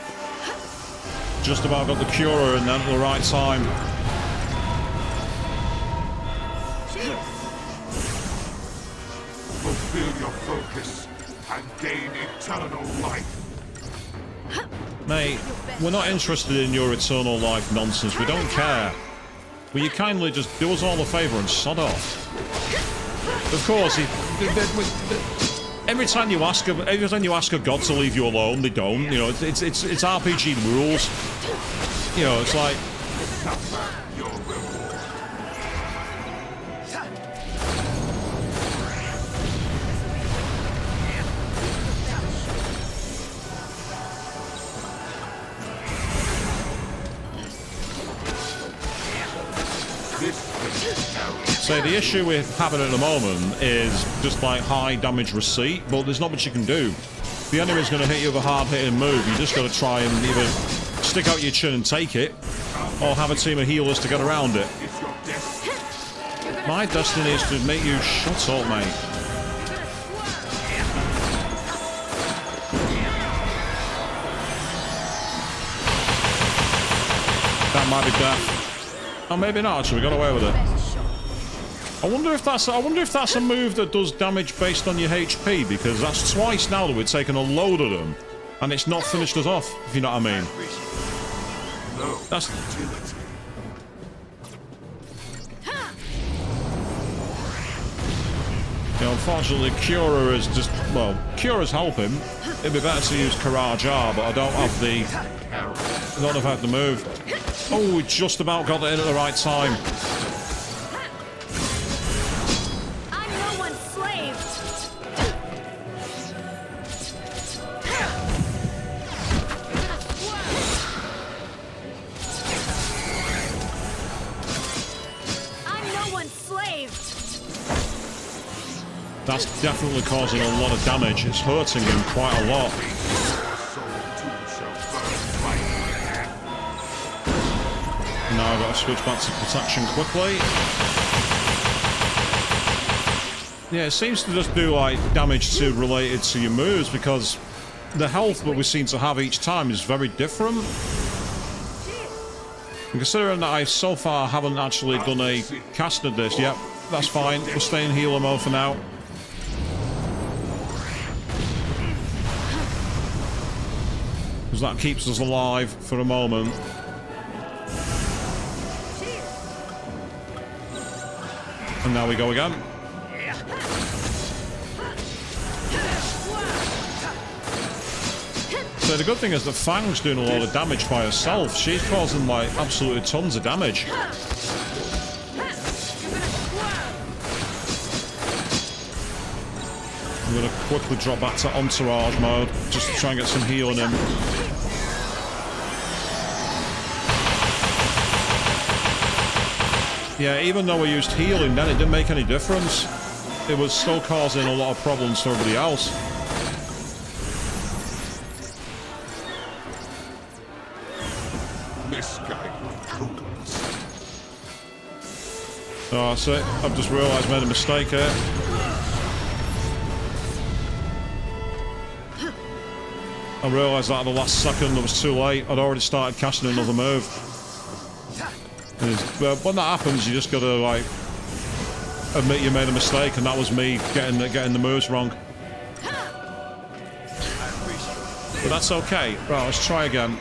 Just about got the cure in at the right time. Fulfill your focus and gain eternal life. Mate, we're not interested in your eternal life nonsense. We don't care. Will you kindly just do us all a favour and sod off? Of course, every time you ask a god to leave you alone, they don't. You know, it's RPG rules. You know, it's like. So the issue with having it at the moment is just like high damage receipt, but there's not much you can do. The enemy's going to hit you with a hard-hitting move. You just got to try and either stick out your chin and take it, or have a team of healers to get around it. My destiny is to make you shut up, mate. that might be death. Oh, maybe not. Actually, we got away with it. I wonder if that's a move that does damage based on your HP, because that's twice now that we've taken a load of them, and it's not finished us off. If you know what I mean. That's. You know, unfortunately, Cura is just, well, Cura's helping. It'd be better to use Courage R, but I don't have the move. Oh, we just about got it in at the right time. I'm no one's slave. I'm no one's slave. That's definitely causing a lot of damage. It's hurting him quite a lot. Now I've got to switch back to protection quickly. Yeah, it seems to just do like damage to related to your moves, because the health that we seem to have each time is very different. And considering that I so far haven't actually done a cast of this, yep, that's fine. We'll stay in healer mode for now. Because that keeps us alive for a moment. And now we go again. So the good thing is that Fang's doing a lot of damage by herself. She's causing like absolutely tons of damage. I'm going to quickly drop back to Entourage mode just to try and get some healing in. Yeah, even though we used healing then, it didn't make any difference. It was still causing a lot of problems to everybody else. Oh, that's it. I've just realised I made a mistake here. I realised that at the last second, it was too late. I'd already started casting another move. But when that happens, you just gotta like admit you made a mistake, and that was me getting the moves wrong. But that's okay. Right, let's try again.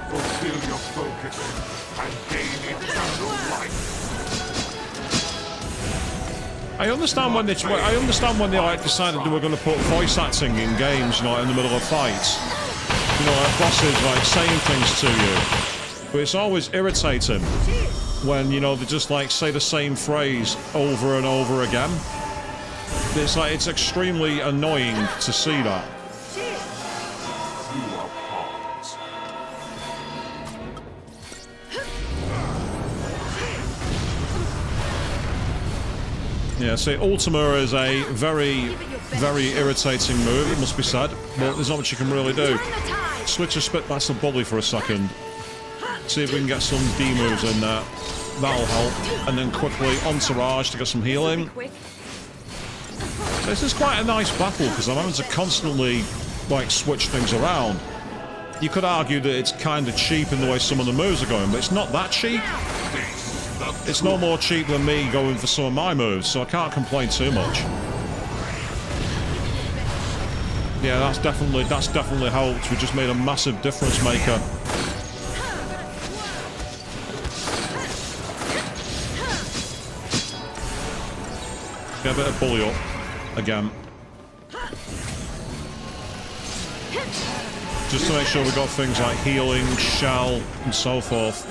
Fulfill your focus and gain eternal life. I understand when they like decided they were going to put voice acting in games, you know, in the middle of fights. You know, like bosses like saying things to you. But it's always irritating when, you know, they just like say the same phrase over and over again. It's like, it's extremely annoying to see that. Yeah, see, Ultima is a very, very irritating move, it must be said, but there's not much you can really do. Switch a spit back to Bully for a second. See if we can get some D moves in there. That'll help. And then quickly Entourage to get some healing. This is quite a nice battle, because I'm having to constantly, like, switch things around. You could argue that it's kind of cheap in the way some of the moves are going, but it's not that cheap. It's no more cheap than me going for some of my moves, so I can't complain too much. Yeah, that's definitely helped. We just made a massive difference maker. Get a bit of Bully up again. Just to make sure we got things like healing, shell, and so forth.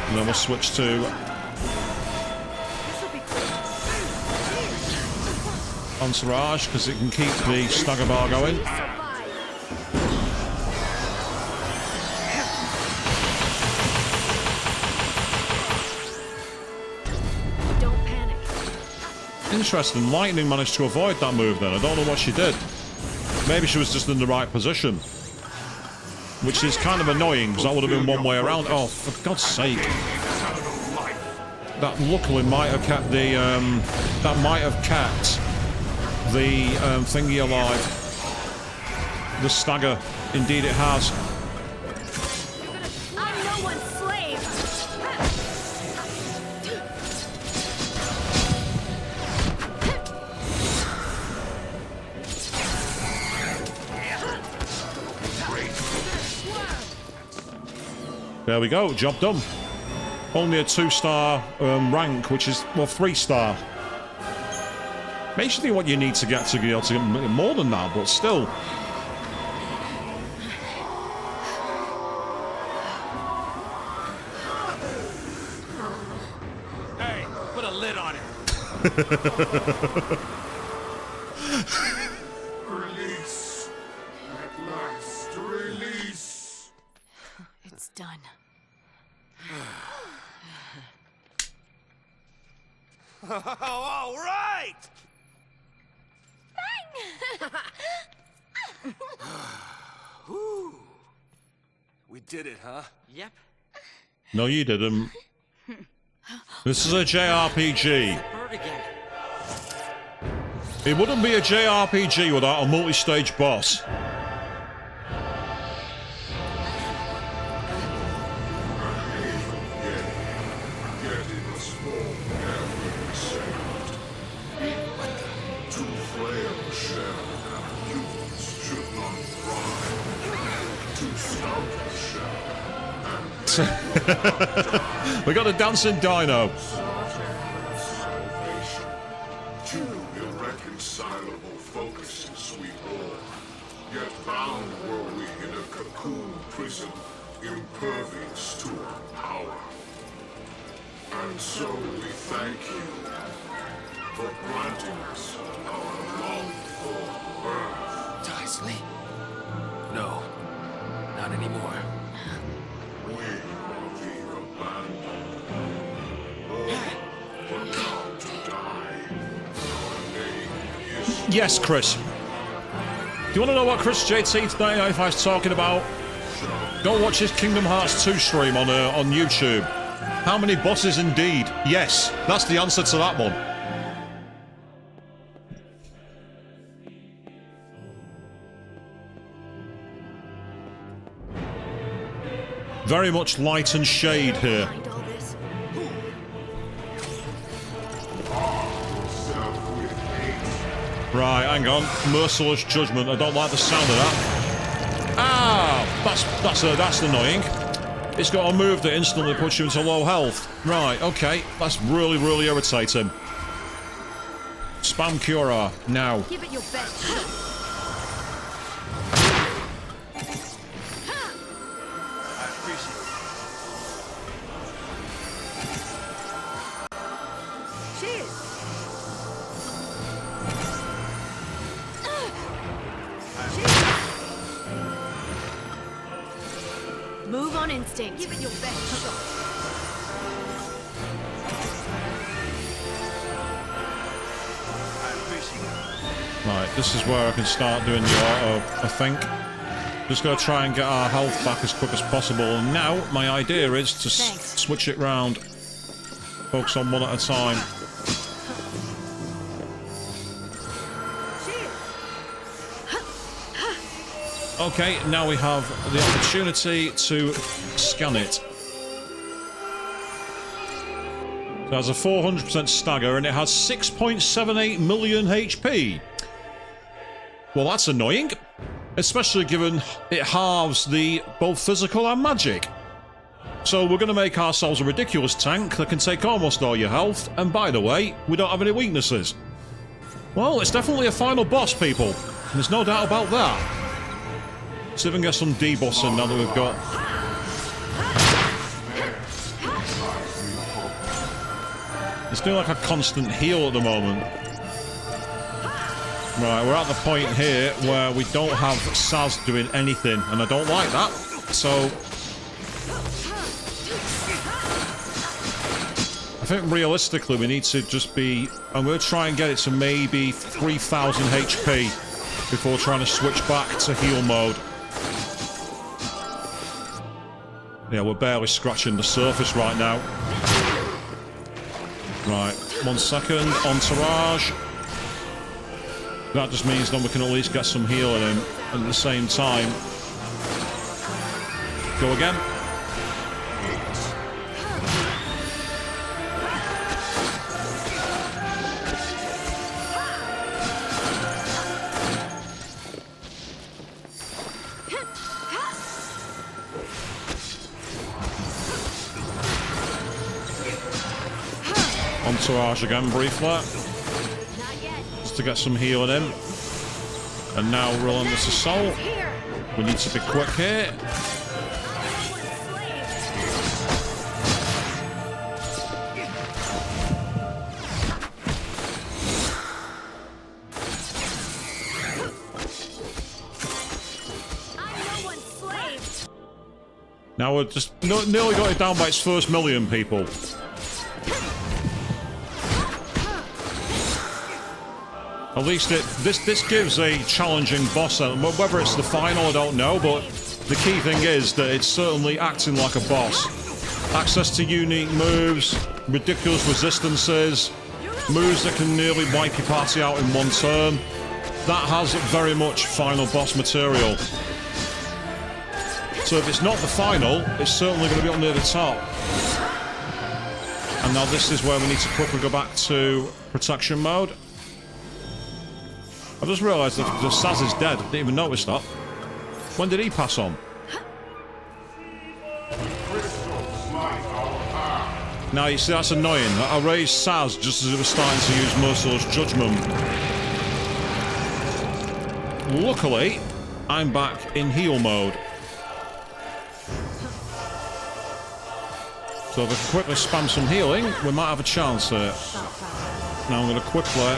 And then we'll switch to Entourage, because it can keep the stagger bar going. Don't panic. Interesting, Lightning managed to avoid that move then. I don't know what she did. Maybe she was just in the right position. Which is kind of annoying, because that would have been one way around. Oh, for God's sake. That luckily might have kept the, that might have kept the thingy alive. The stagger. Indeed it has. I'm no one's slave. There we go, job done. Only a 2-star rank, which is, well, 3-star. Makes you think what you need to get to be able to get more than that, but still. Hey, put a lid on it. Release. At last, release. It's done. All right! Whew. We did it, huh? Yep. No, you didn't. This is a JRPG. Bird again. It wouldn't be a JRPG without a multi-stage boss. We got a dancing dino. Two irreconcilable focuses we bore, yet bound were we in a cocoon prison, impervious to our power. And so we thank you for granting us our longed-for birth. Nicely. No, not anymore. We are the abandoned. All were bound to die. Our name is... Yes, Chris. Do you want to know what Chris JT995 is talking about? Go watch his Kingdom Hearts 2 stream on YouTube. How many bosses indeed? Yes, that's the answer to that one. Very much light and shade here. Behind all this? Right, hang on. Merciless judgment. I don't like the sound of that. Ah, that's annoying. It's got a move that instantly puts you into low health. Right, okay. That's really, really irritating. Spam Cura now. Give it your best shot. I appreciate it. Cheers. Move on instinct. Give it your best shot. I appreciate it. Right, this is where I can start doing the auto, I think. Just gotta try and get our health back as quick as possible. And now, my idea is to switch it round. Focus on one at a time. Okay, now we have the opportunity to scan it. It has a 400% stagger and it has 6.78 million HP. Well, that's annoying. Especially given it halves the both physical and magic. So we're going to make ourselves a ridiculous tank that can take almost all your health. And by the way, we don't have any weaknesses. Well, it's definitely a final boss, people. There's no doubt about that. Let's see if we can get some debuffs now that we've got... It's doing like a constant heal at the moment. Right, we're at the point here where we don't have Saz doing anything, and I don't like that. So... I think realistically we need to just be... I'm going to try and get it to maybe 3,000 HP before trying to switch back to heal mode. Yeah, we're barely scratching the surface right now. Right, 1 second, entourage. That just means then we can at least get some healing in at the same time. Go again. entourage again briefly. Not yet. Just to get some healing in. And now rolling this assault. Here. We need to be quick here. Now we're just nearly got it down by its first million people. At least this gives a challenging boss. Whether it's the final, I don't know, but the key thing is that it's certainly acting like a boss. Access to unique moves, ridiculous resistances, moves that can nearly wipe your party out in one turn. That has very much final boss material. So if it's not the final, it's certainly going to be up near the top. And now this is where we need to quickly go back to protection mode. I just realised that Saz is dead. I didn't even notice that. When did he pass on? Now, you see, that's annoying. I raised Saz just as it was starting to use Merciless Judgment. Luckily, I'm back in heal mode. So if I can quickly spam some healing, we might have a chance here. Now I'm going to quickly...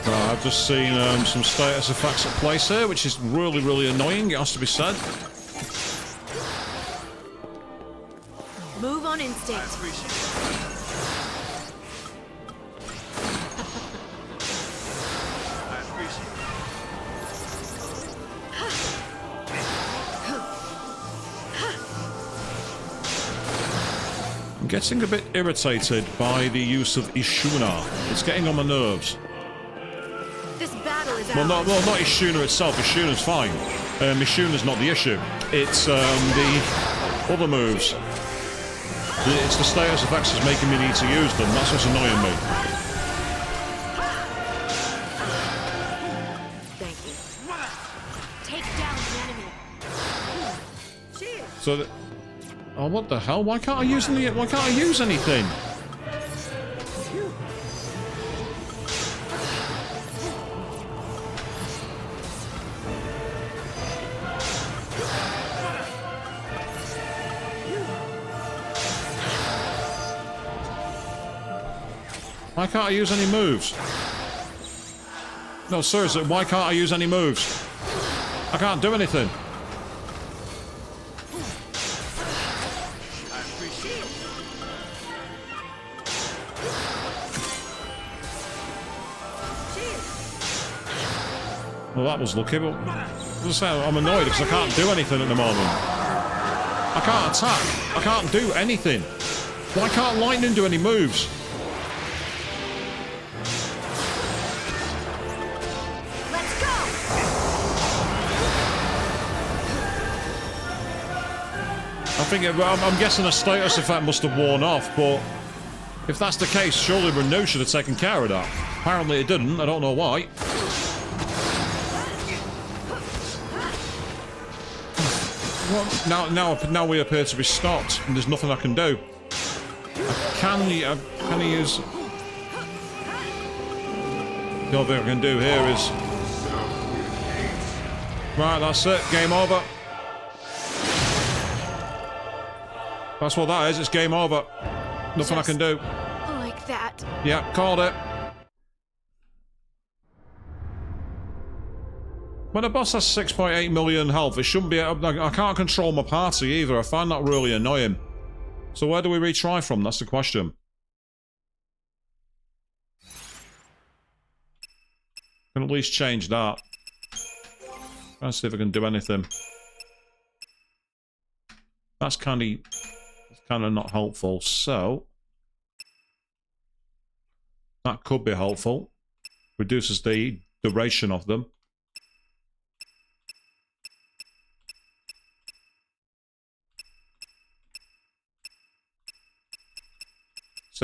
I've just seen some status effects at place here, which is really, really annoying, it has to be said. Move on instinct. I'm getting a bit irritated by the use of Ishuna. It's getting on my nerves. This battle is Well, not Ishuna itself. Ishuna's fine. Ishuna's not the issue. It's the other moves. It's the status effects that's making me need to use them. That's what's annoying me. Thank you. Take down the enemy. So, oh, what the hell? Why can't I use any? Why can't I use anything? Why can't I use any moves? No, seriously, why can't I use any moves? I can't do anything. Well, that was lucky, but as I say, I'm annoyed because I can't do anything at the moment. I can't attack. I can't do anything. Why can't Lightning do any moves? I'm guessing a status effect must have worn off, but if that's the case, surely Renew should have taken care of that. Apparently it didn't, I don't know why. Well, now we appear to be stopped, and there's nothing I can do. Can I use... The only thing I can do here is... Right, that's it, game over. That's what that is, it's game over. Nothing I can do. Like that. Yeah, called it. When a boss has 6.8 million health, it shouldn't be... I can't control my party either, I find that really annoying. So where do we retry from? That's the question. Can at least change that. Let's see if I can do anything. That's kind of not helpful, so that could be helpful. Reduces the duration of them.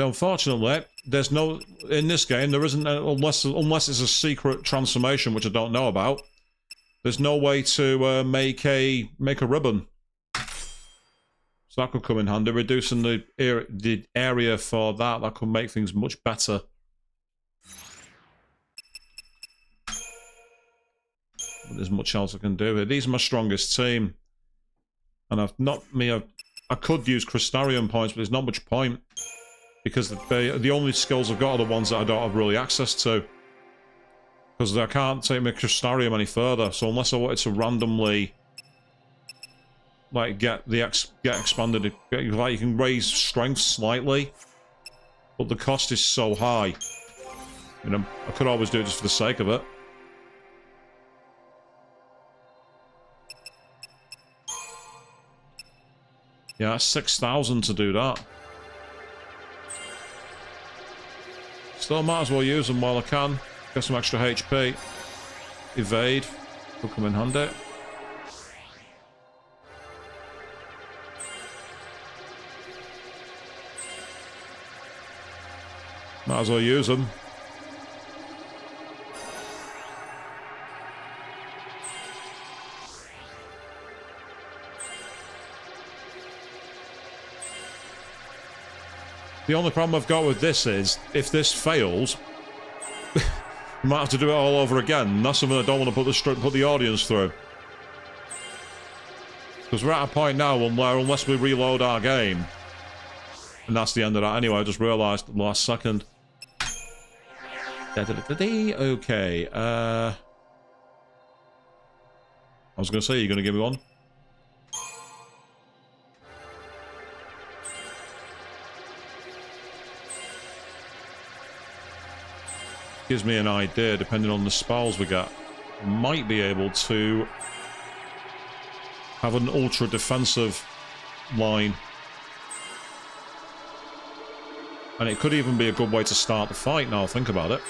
So unfortunately, there's no in this game. There isn't unless it's a secret transformation, which I don't know about. There's no way to make a ribbon. So that could come in handy. Reducing the area for that could make things much better. But there's much else I can do here. These are my strongest team, and I could use Crystarium points, but there's not much point because the only skills I've got are the ones that I don't have really access to. Because I can't take my Crystarium any further. So unless I wanted to randomly, like, get expanded, like you can raise strength slightly, but the cost is so high. You know, I could always do it just for the sake of it. Yeah, that's 6,000 to do that. Still might as well use them while I can. Get some extra HP. Evade. Will come in handy. Might as well use them. The only problem I've got with this is, if this fails, we might have to do it all over again. And that's something I don't want to put the audience through. Because we're at a point now where unless we reload our game, and that's the end of that anyway, I just realised the last second. Okay, I was going to say, you're going to give me one? Gives me an idea, depending on the spells we get. Might be able to have an ultra defensive line. And it could even be a good way to start the fight now, think about it.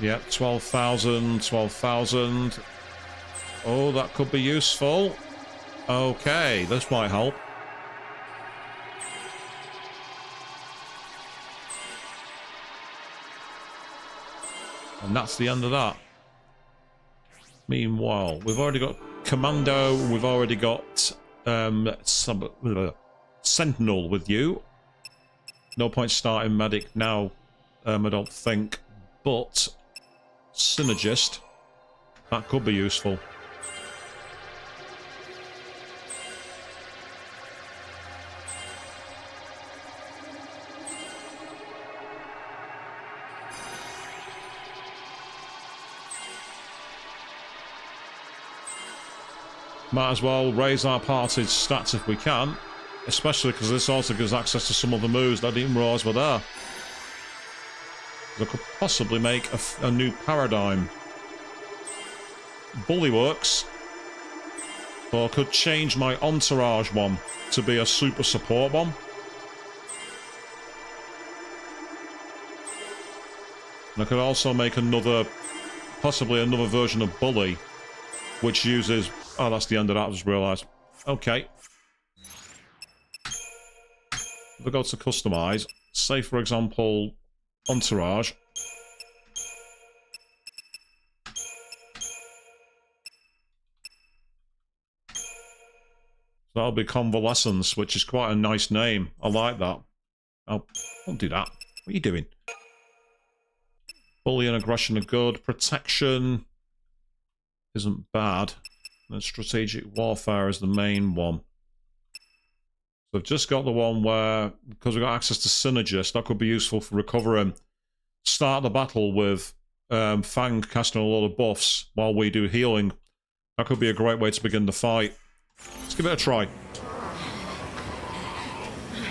Yep, 12,000, 12,000. Oh, that could be useful. Okay, this might help. And that's the end of that. Meanwhile, we've already got Commando, we've already got Sentinel with you. No point starting Medic now, I don't think. But Synergist, that could be useful. Might as well raise our party's stats if we can, especially because this also gives access to some of the moves that I didn't realise were there. I could possibly make a new paradigm. Bully works, or I could change my Entourage one to be a super support one. And I could also make possibly another version of Bully, which uses... Oh, that's the end of that, I just realised. Okay. If I go to customise, say for example, Entourage. So that'll be Convalescence, which is quite a nice name. I like that. Oh, don't do that. What are you doing? Bully and aggression are good. Protection isn't bad. And strategic warfare is the main one. So I've just got the one where, because we've got access to Synergist, that could be useful for recovering. Start the battle with Fang casting a lot of buffs while we do healing. That could be a great way to begin the fight. Let's give it a try.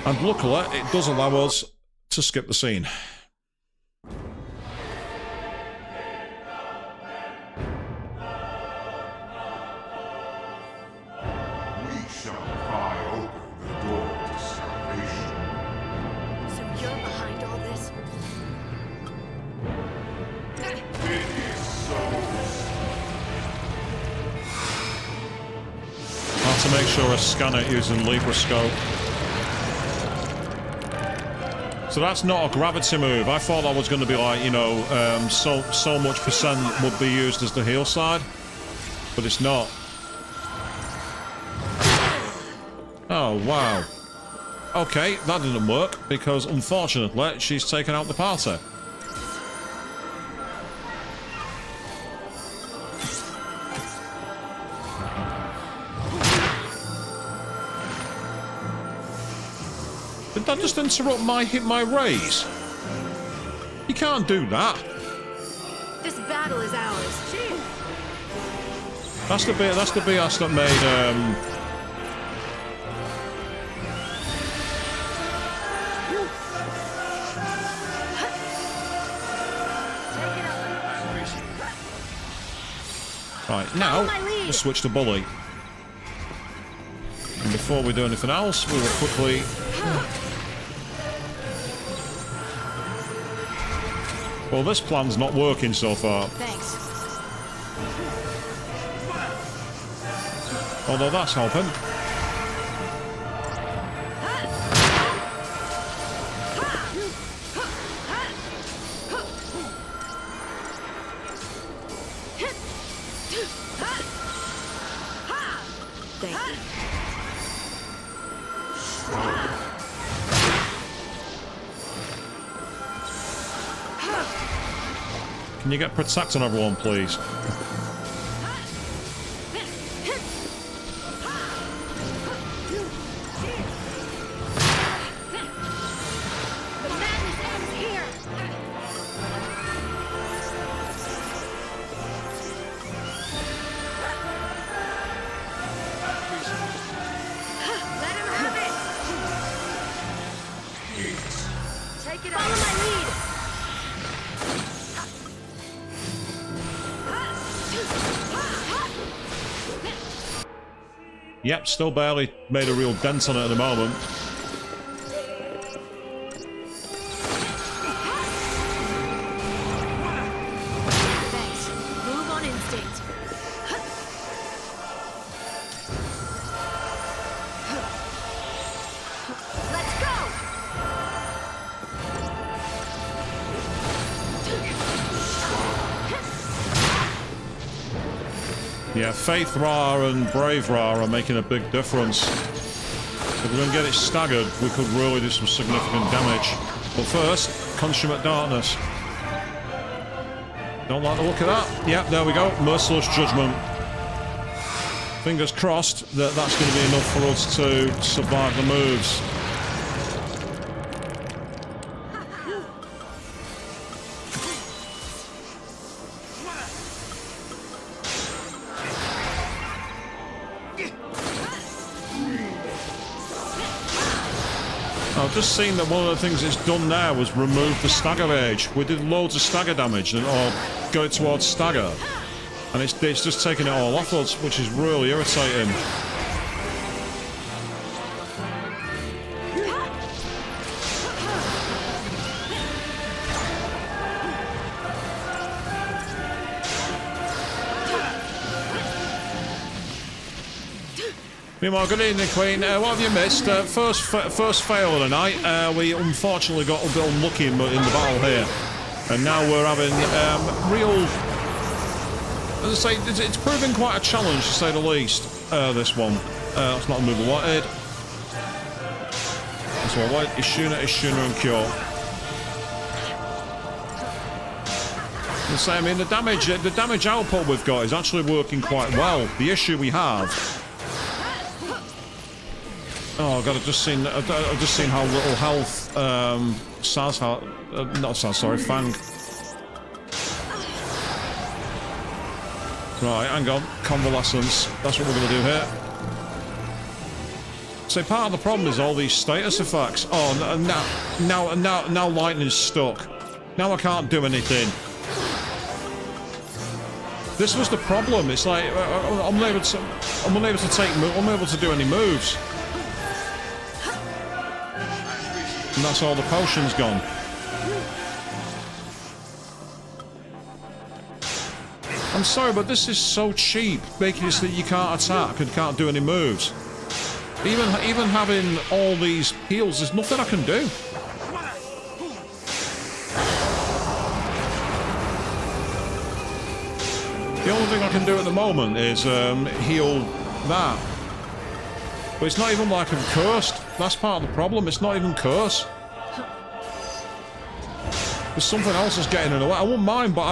And luckily, it does allow us to skip the scene. had to make sure I scan it using Libroscope. So that's not a gravity move. I thought that was going to be like, you know, so much percent would be used as the heal side, but it's not. Oh, wow. Okay, that didn't work, because unfortunately, she's taken out the party. Did that just interrupt my raise? You can't do that. This battle is ours. That's the BS that made Right, now we'll switch to Bully. And before we do anything else, we will quickly well, this plan's not working so far. Thanks. Although that's helping. Thank you. Can you get protect on everyone, please? The madness ends here. Let him have it. Take it. Follow my lead. Yep, still barely made a real dent on it at the moment. Thanks. Move on instinct. Let's go. Yeah, Faith Ra and Brave Ra are making a big difference. If we're going to get it staggered, we could really do some significant damage. But first, Consummate Darkness. Don't like the look of that. Yep, there we go. Merciless Judgment. Fingers crossed that that's going to be enough for us to survive the moves. I've just seen that one of the things it's done now was remove the stagger rage. We did loads of stagger damage or go towards stagger, and it's just taking it all off us, which is really irritating. Meanwhile, good evening, Queen. What have you missed? First fail of the night. We unfortunately got a bit unlucky in the battle here, and now we're having real. As I say, it's proving quite a challenge to say the least. This one. That's not the move I wanted. That's what I wanted. Ishuna, and Cure. I mean, the damage output we've got is actually working quite well. The issue we have. Oh god! I've just seen how little health Saz had. Not Saz, sorry, Fang. Right, hang on. Convalescence. That's what we're going to do here. So part of the problem is all these status effects. Oh, now lightning's stuck. Now I can't do anything. This was the problem. It's like I'm unable to do any moves. And that's all the potions gone. I'm sorry, but this is so cheap, making it so that you can't attack and can't do any moves. Even having all these heals, there's nothing I can do. The only thing I can do at the moment is heal that. But it's not even like I'm cursed. That's part of the problem. It's not even cursed. There's something else that's getting in the way. I won't mind, but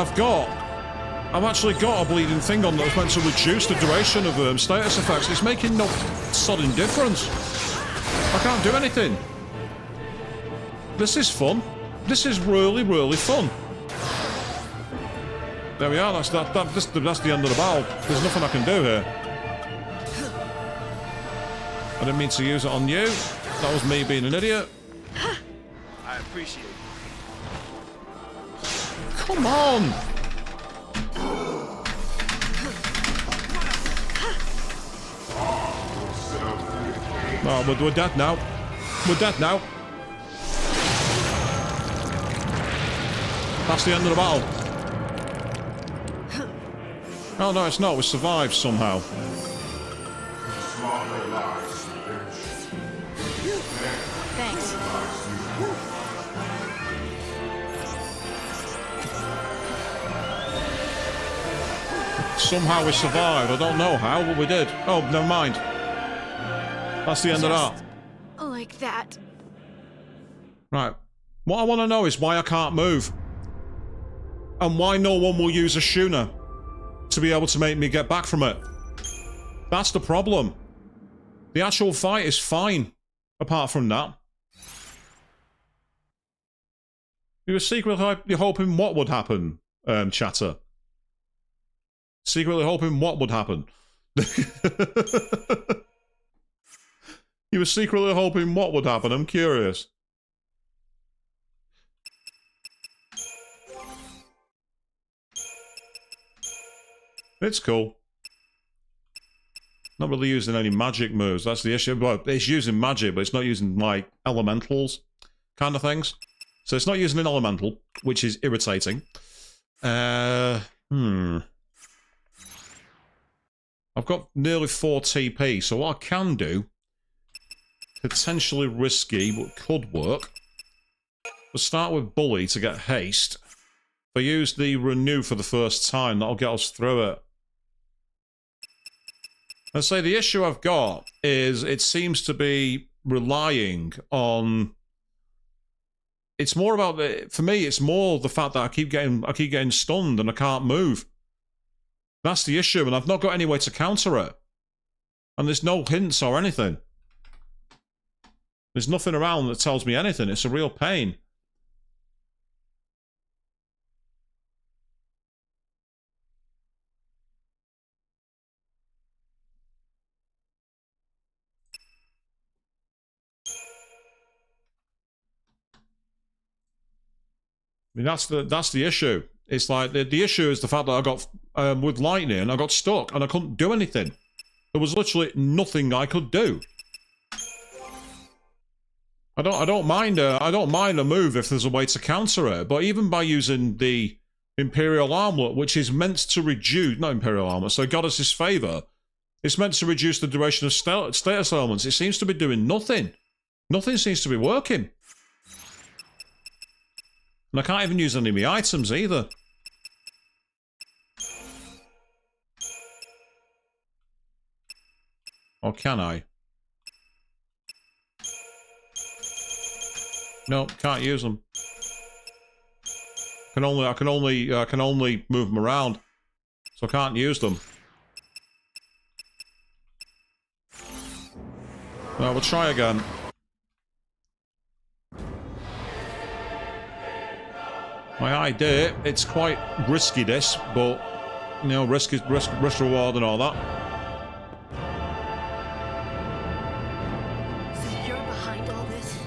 I've actually got a bleeding thing on that's meant to reduce the duration of status effects. It's making no sudden difference. I can't do anything. This is fun. This is really, really fun. There we are. That's the end of the battle. There's nothing I can do here. I didn't mean to use it on you. That was me being an idiot. I appreciate it. Come on! Oh, we're dead now. We're dead now. That's the end of the battle. Oh no, it's not. We survived somehow. Thanks. Somehow we survived. I don't know how, but we did. Oh, never mind. That's the end of that. Like that. Right. What I want to know is why I can't move. And why no one will use a schooner to be able to make me get back from it. That's the problem. The actual fight is fine, apart from that. You were secretly hoping what would happen, chatter? Secretly hoping what would happen? You were secretly hoping what would happen? I'm curious. It's cool. Not really using any magic moves. That's the issue. Well, it's using magic, but it's not using, like, elementals kind of things. So it's not using an elemental, which is irritating. I've got nearly 4 TP, so what I can do, potentially risky, but could work. We'll start with Bully to get haste. If I use the Renew for the first time, that'll get us through it. I'd say the issue I've got is it seems to be relying on... It's more about the... For me, it's more the fact that I keep getting stunned and I can't move. That's the issue, and I've not got any way to counter it. And there's no hints or anything. There's nothing around that tells me anything. It's a real pain. I mean, that's the issue. It's like the issue is the fact that I got with lightning, I got stuck and I couldn't do anything. There was literally nothing I could do. I don't mind a move if there's a way to counter it, but even by using the Imperial Armlet, which is meant to reduce, not Imperial Armlet, so Goddess's Favor, it's meant to reduce the duration of status elements. It seems to be doing nothing. Nothing seems to be working. And I can't even use any of my items either. Or can I? No, can't use them. I can only move them around, so I can't use them. Well, we'll try again. My idea, it's quite risky this, but you know, risk reward and all that. So you're behind all this?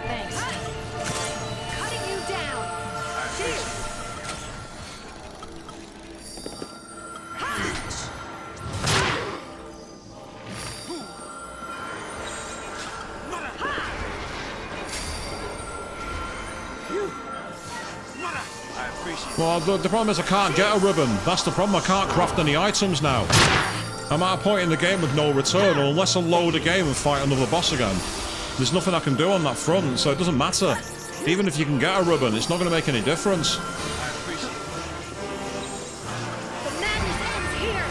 Thanks. Cutting you down. Cheers. Well, the problem is I can't get a ribbon. That's the problem. I can't craft any items now. I'm at a point in the game with no return, unless I load a game and fight another boss again. There's nothing I can do on that front, so it doesn't matter. Even if you can get a ribbon, it's not going to make any difference. The madness ends here.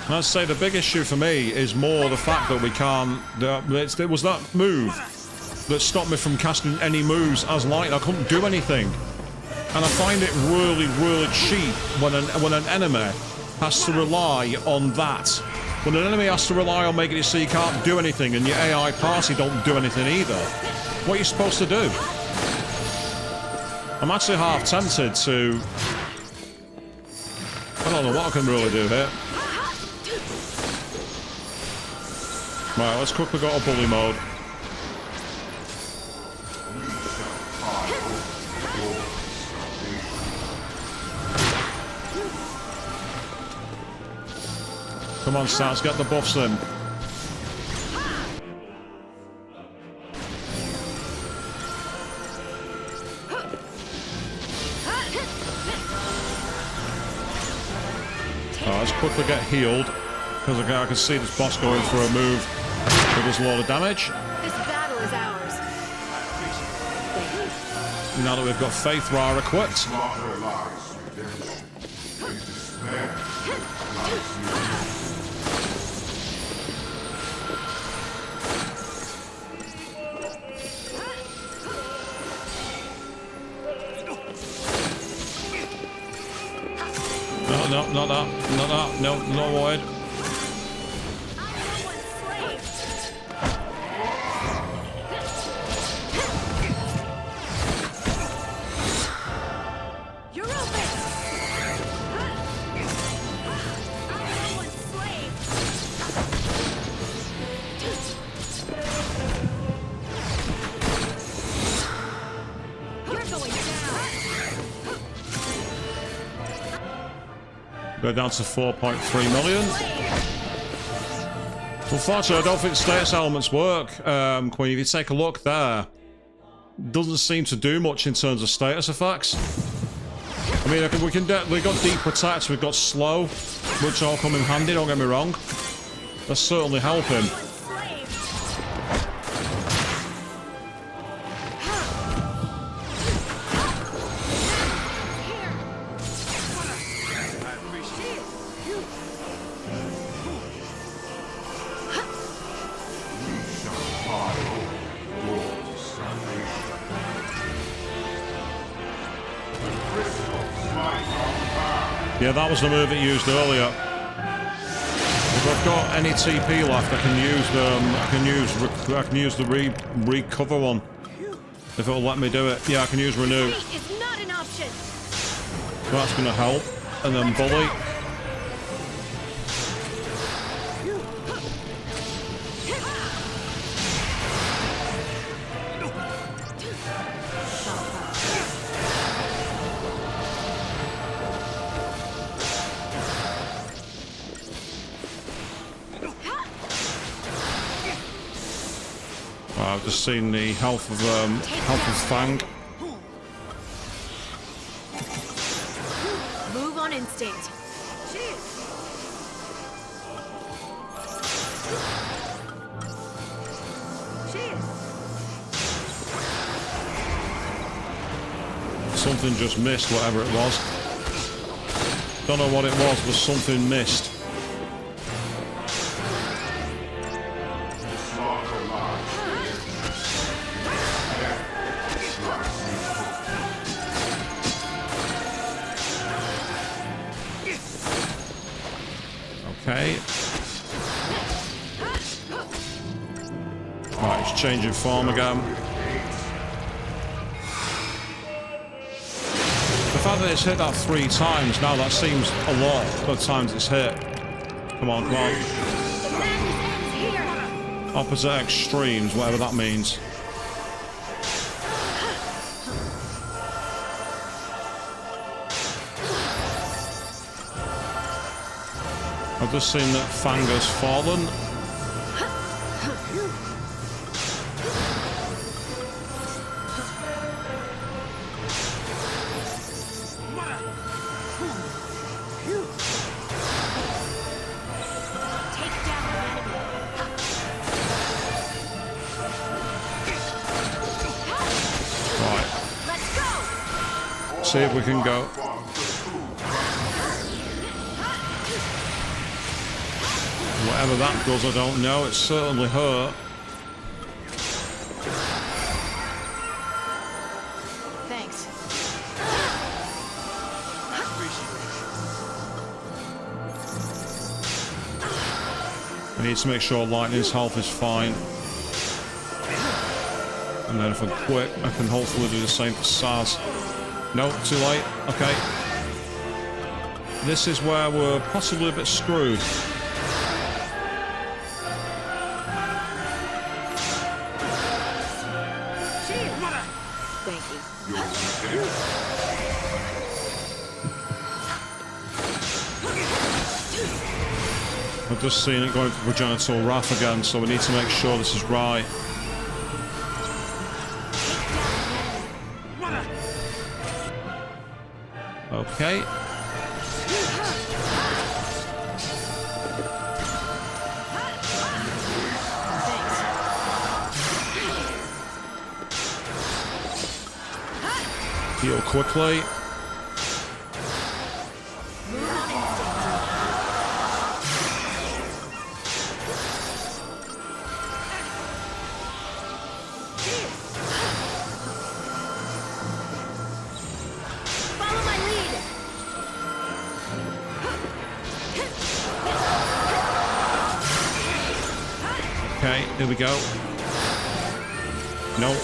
And I'd say the big issue for me is more the fact that we can't... It was that move that stopped me from casting any moves as light. I couldn't do anything. And I find it really, really cheap when an enemy has to rely on that. When an enemy has to rely on making it so you can't do anything and your AI party don't do anything either. What are you supposed to do? I'm actually half tempted to... I don't know what I can really do here. Right, let's quickly go to bully mode. Come on, Stats, get the buffs in. Let's quickly get healed, because I can see this boss going for a move that does a lot of damage. This battle is ours. Now that we've got Faith Ra equipped. Slaughter lies redemption. In despair lies No, not that, no wide. You're open! You're going down! Go down to 4.3 million. Unfortunately, I don't think status elements work, Queen. If you take a look there, doesn't seem to do much in terms of status effects. I mean, we got deep protect, we've got slow, which all come in handy, don't get me wrong. That's certainly helping. Yeah, that was the move it used earlier. If I've got any TP left, I can use the recover one. If it'll let me do it. Yeah, I can use renew. It's not an option. So that's gonna help. And then bully. I've just seen the health of Fang. Move on instinct. Something just missed, whatever it was. Don't know what it was, but something missed. Okay. Right, it's changing form again. The fact that it's hit that 3 times now, that seems a lot of times it's hit. Come on, come on. Opposite extremes, whatever that means. I've just seen that Fang has fallen. Take down the enemy. Right. Let's go! See if we can go. Whatever that does, I don't know. It certainly hurt. Thanks. We need to make sure Lightning's health is fine. And then if I'm quick, I can hopefully do the same for Saz. No, too late. Okay. This is where we're possibly a bit screwed. Thank you. I've just seen it going for Progenital Wrath again, so we need to make sure this is right. Okay. Heal quickly. Follow my lead. Okay, here we go. Nope.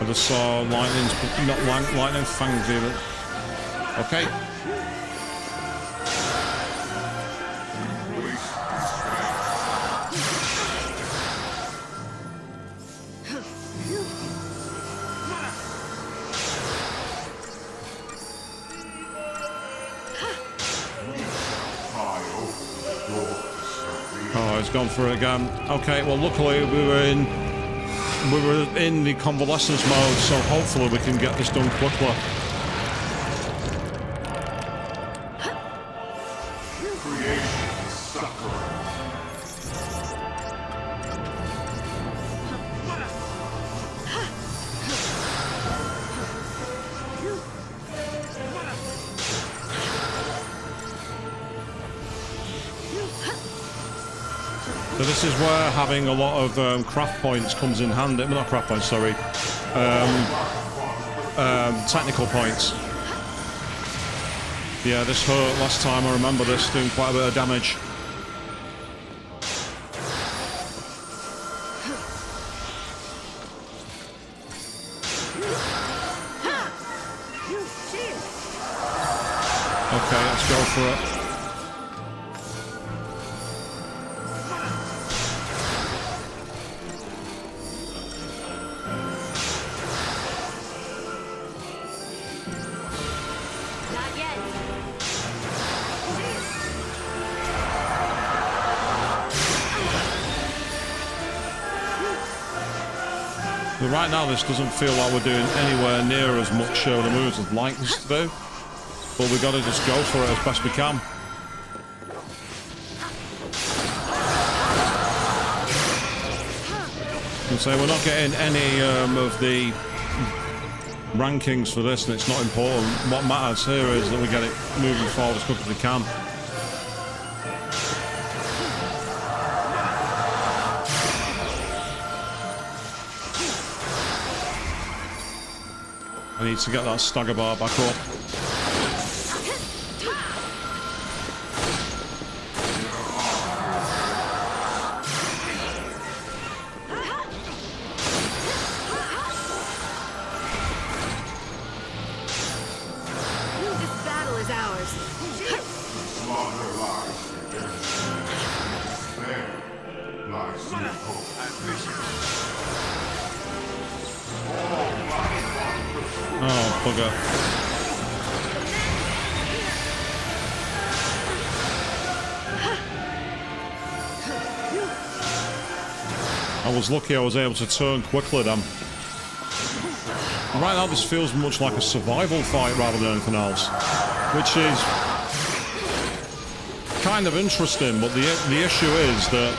I just saw Lightning's, not Lightning Fang's even. Okay. Oh, he's gone for it again. Okay, well, luckily we were in the convalescence mode, so hopefully we can get this done quickly. So this is where having a lot of craft points comes in handy. Well, not craft points, sorry. Technical points. Yeah, this hurt last time. I remember this doing quite a bit of damage. Okay, let's go for it. Not yet. But right now, this doesn't feel like we're doing anywhere near as much the moves as like us to do. But we got to just go for it as best we can. And so we're not getting any of the rankings for this, and it's not important. What matters here is that we get it moving forward as quick as we can. I need to get that stagger bar back up. This battle is ours. Slaughter lies redemption. Despair lies new hope. Oh, bugger. I was lucky I was able to turn quickly then. Right now this feels much like a survival fight rather than anything else, which is kind of interesting, but the issue is that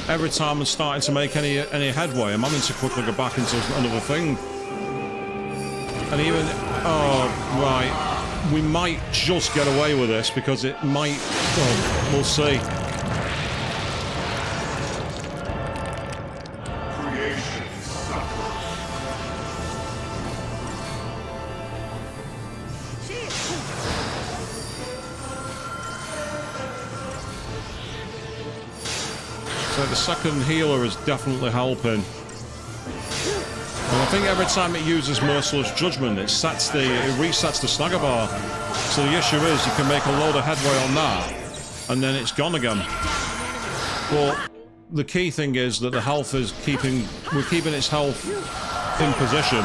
every time I'm starting to make any headway, I'm having to quickly go back into another thing. And even... oh, right. We might just get away with this, because it might... oh, we'll see. Creation suffers. So the second healer is definitely helping. And I think every time it uses Merciless Judgment, it resets the stagger bar. So the issue is you can make a load of headway on that, and then it's gone again. But the key thing is that the health is we're keeping its health in position.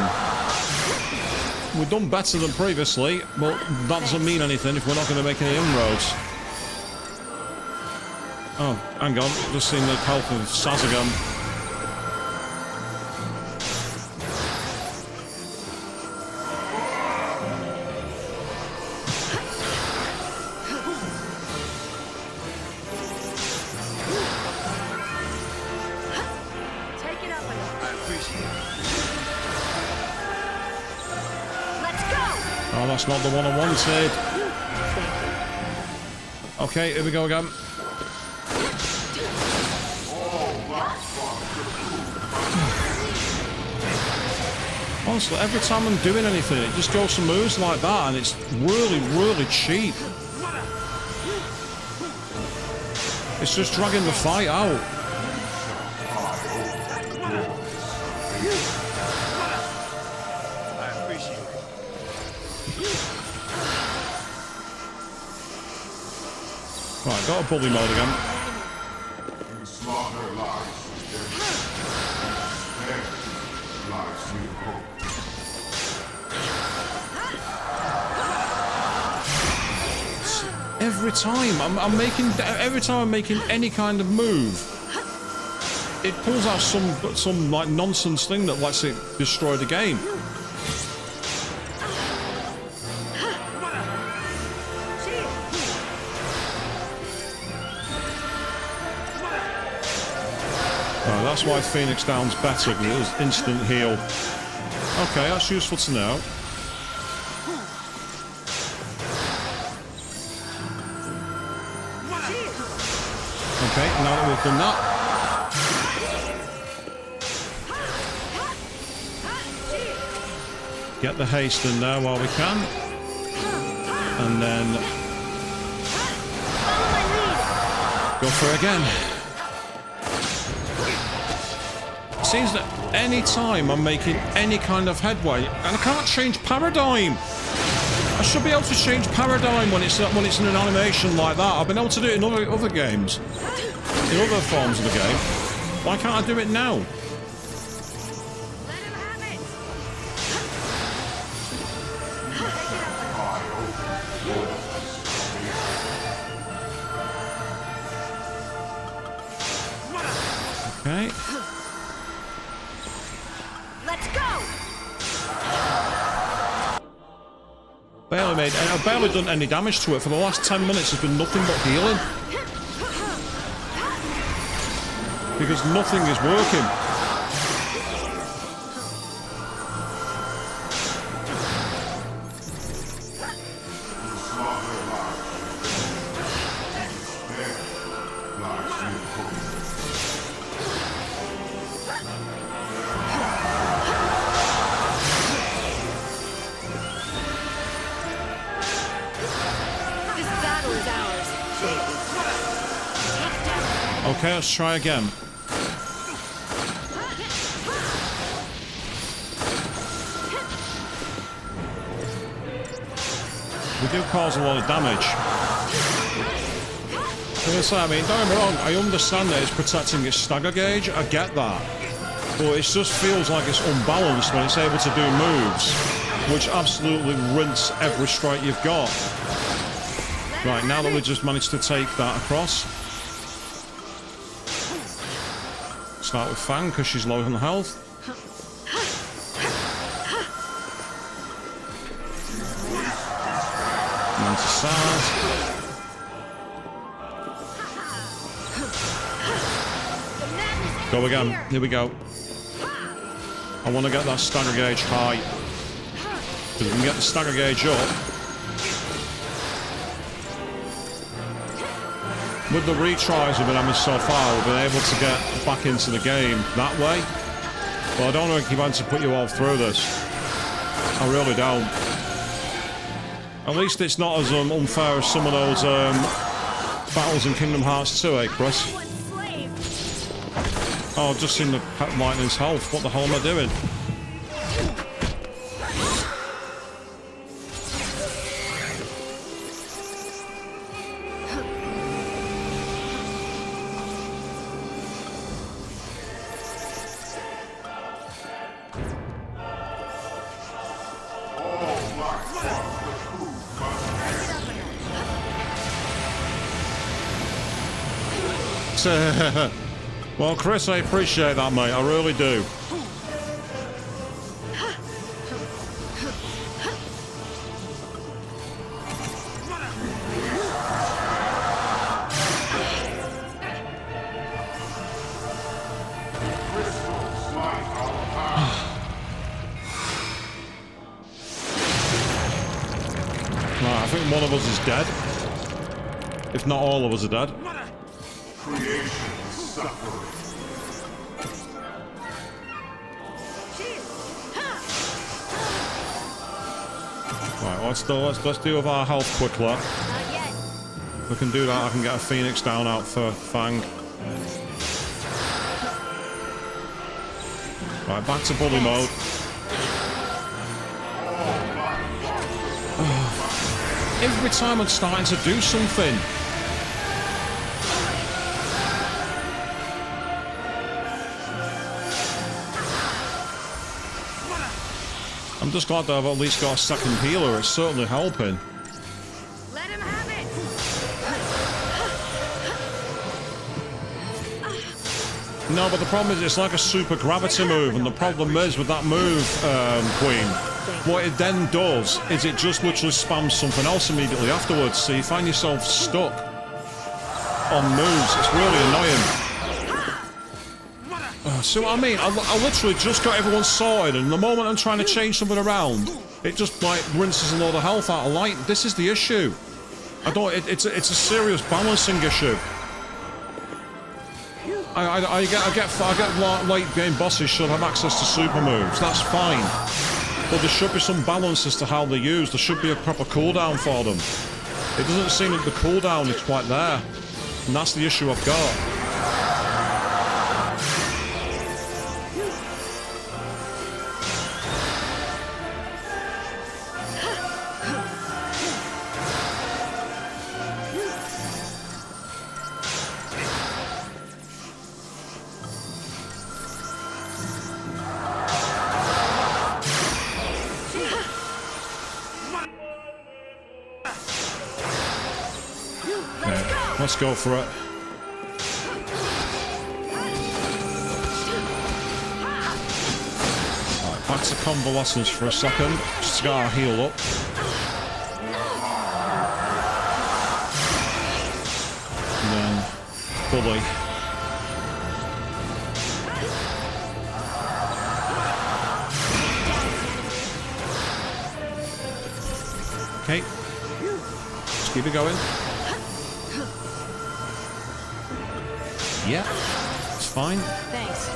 We've done better than previously, but that doesn't mean anything if we're not going to make any inroads. Oh, hang on, just seen the health of Saz again. Oh, that's not the one I wanted. Okay, here we go again. Honestly, every time I'm doing anything, it just goes to moves like that, and it's really, really cheap. It's just dragging the fight out. Right, got a bully mode again. In slaughter lies redemption. There lies new hope. Every time I'm making any kind of move, it pulls out some like nonsense thing that lets it destroy the game. Oh, that's why Phoenix Down's better, because it was instant heal. Okay, that's useful to know. Okay, now that we've done that. Get the haste in there while we can. And then go for it again. It seems that any time I'm making any kind of headway, and I can't change paradigm. I should be able to change paradigm when it's in an animation like that. I've been able to do it in other games, in other forms of the game. Why can't I do it now? Okay. Let's go. I've barely done any damage to it. For the last 10 minutes, there's been nothing but healing. Because nothing is working. Okay, let's try again. We do cause a lot of damage. I mean, don't get me wrong, I understand that it's protecting its stagger gauge, I get that. But it just feels like it's unbalanced when it's able to do moves, which absolutely rinse every strike you've got. Right, now that we just managed to take that across. Start with Fang because she's low on health. And then to Saz. Go again. Here we go. I want to get that stagger gauge high. Because we can get the stagger gauge up. With the retries we've been having so far, we've been able to get back into the game that way. But I don't know if you want to put you all through this. I really don't. At least it's not as unfair as some of those battles in Kingdom Hearts 2, eh, Chris? Oh, I've just seen the Pet Lightning's health. What the hell am I doing? Well, Chris, I appreciate that, mate. I really do. Right, I think one of us is dead. If not all of us are dead. Right, let's deal with our health quickly. If we can do that, I can get a Phoenix down out for Fang. Right, back to bully mode. Every time I'm starting to do something. I'm just glad that I've at least got a second healer. It's certainly helping. Let him have it. No, but the problem is it's like a super gravity move, and the problem is with that move, Queen, what it then does is it just literally spams something else immediately afterwards, so you find yourself stuck on moves. It's really annoying. See what I mean? I literally just got everyone sorted, and the moment I'm trying to change something around, it just like rinses a load of health out of light. This is the issue. It's a serious balancing issue. I get late game bosses should have access to super moves. That's fine, but there should be some balance as to how they're used. There should be a proper cooldown for them. It doesn't seem that the cooldown is quite there, and that's the issue I've got. Let's go for it. Right, back to convalescence for a second. Just to get our heal up. And then bully. Okay. Just keep it going. Yeah, it's fine. Thanks.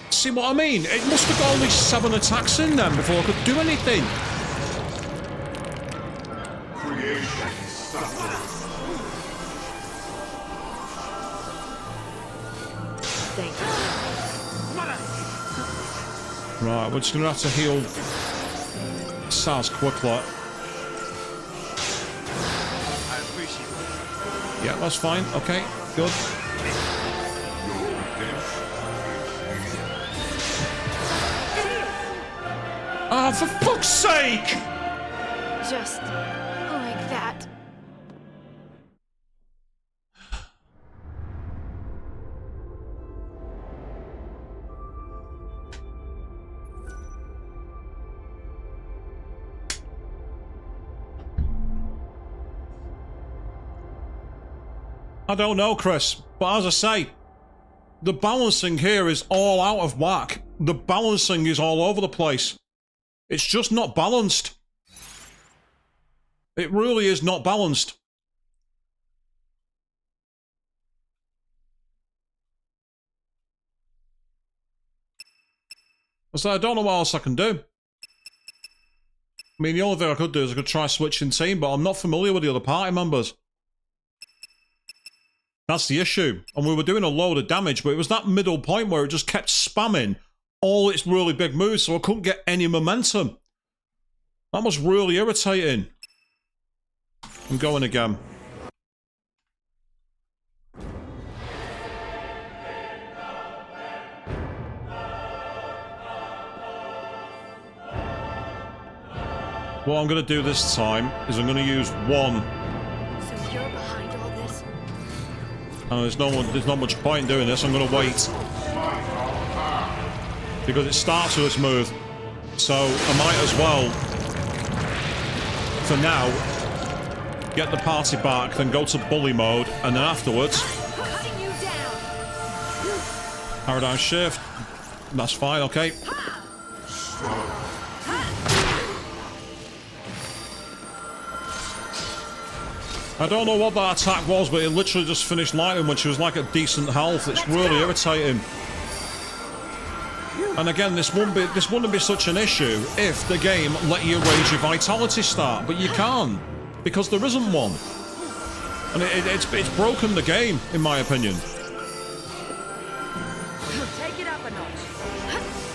See what I mean? It must have got only 7 attacks in them before I could do anything. Thank you. Right, we're just going to have to heal Saz quickly. I appreciate it. Yeah, that's fine. Okay, good. for fuck's sake! Just like that. I don't know, Chris, but as I say, the balancing here is all out of whack. The balancing is all over the place. It's just not balanced. It really is not balanced. So I don't know what else I can do. I mean, the only thing I could do is I could try switching team, but I'm not familiar with the other party members. That's the issue. And we were doing a load of damage, but it was that middle point where it just kept spamming all its really big moves, so I couldn't get any momentum. That was really irritating. I'm going again. What I'm going to do this time is I'm going to use one. So you're behind all this? And there's not much point in doing this. I'm going to wait. Because it starts with this move. So I might as well, for now, get the party back, then go to bully mode, and then afterwards, Cutting you down. paradigm shift. That's fine, okay. I don't know what that attack was, but it literally just finished lightning when she was like at decent health. It's really irritating. And again, this wouldn't be such an issue if the game let you raise your vitality stat, but you can't, because there isn't one. And it's broken the game, in my opinion. Take it up a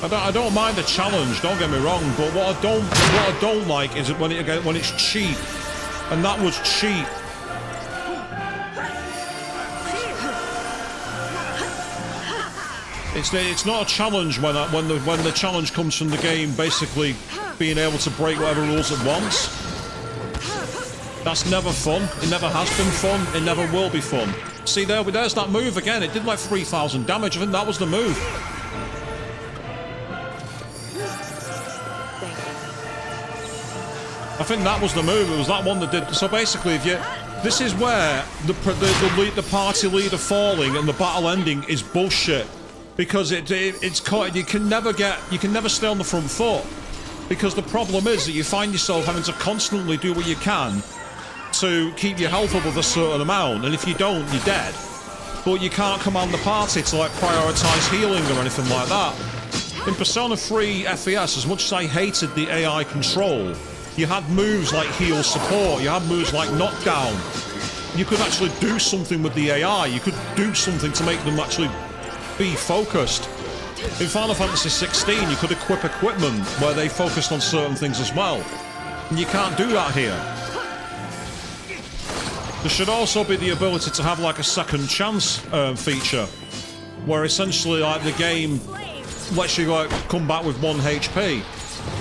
notch. I don't mind the challenge, don't get me wrong, but what I don't like is when it's cheap, and that was cheap. It's not a challenge when the challenge comes from the game basically being able to break whatever rules it wants. That's never fun. It never has been fun. It never will be fun. See, there's that move again. It did like 3,000 damage. I think that was the move. I think that was the move. It was that one that did. So basically, this is where the party leader falling and the battle ending is bullshit. Because it's caught, you can never stay on the front foot, because the problem is that you find yourself having to constantly do what you can to keep your health up with a certain amount, and if you don't, you're dead. But you can't command the party to like prioritize healing or anything like that. In Persona 3 FES, as much as I hated the AI control, you had moves like heal support, you had moves like knockdown. You could actually do something with the AI. You could do something to make them actually be focused. In Final Fantasy 16, you could equip equipment where they focused on certain things as well. And you can't do that here. There should also be the ability to have like a second chance feature, where essentially like the game lets you like come back with 1 HP.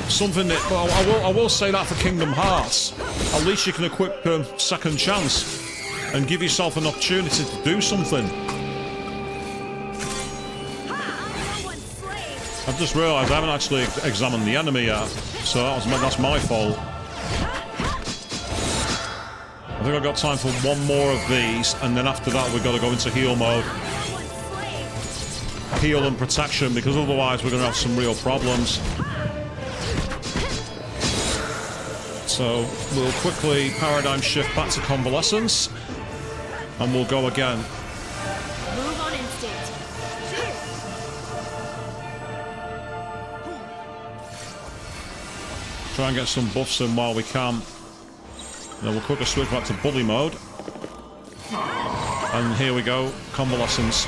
Something that, well, I will say that for Kingdom Hearts. At least you can equip second chance and give yourself an opportunity to do something. I've just realised I haven't actually examined the enemy yet, so that's my fault. I think I've got time for one more of these, and then after that we've got to go into heal mode. Heal and protection, because otherwise we're going to have some real problems. So we'll quickly paradigm shift back to convalescence, and we'll go again. Move on instinct. Try and get some buffs in while we can. Then we'll quickly switch back to bully mode. And here we go, convalescence.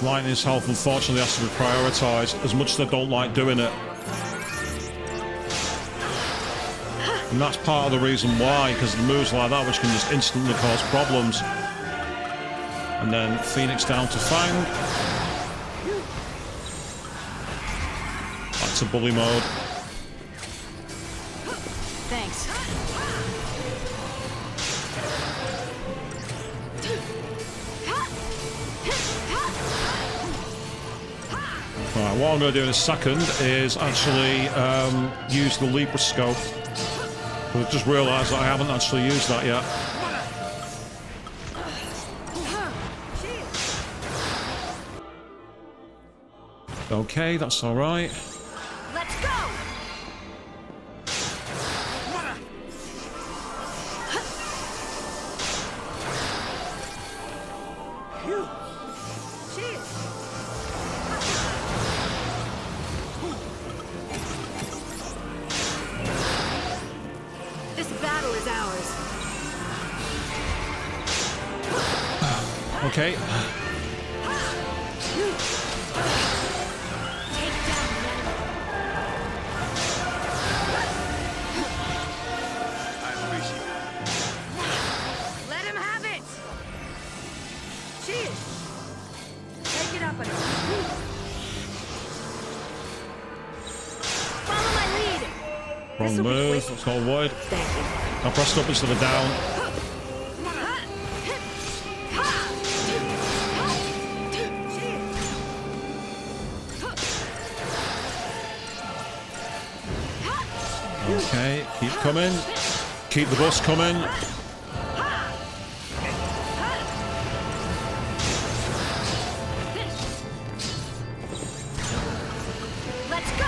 Lightning's health, unfortunately, has to be prioritised, as much as I don't like doing it. And that's part of the reason why, because the moves like that, which can just instantly cause problems. And then Phoenix down to Fang. Back to bully mode. Thanks. Right, what I'm going to do in a second is actually use the Libra scope. I just realised that I haven't actually used that yet. Okay, that's all right. Let's go. This battle is ours. Okay. Take down the enemy. I appreciate it. Let him have it. Cheers. Take it up a notch. Follow my lead. Wrong This'll be move. quick. Let's not avoid. Thank you. I pressed up instead of down. Okay, keep coming. Keep the bus coming. Let's go.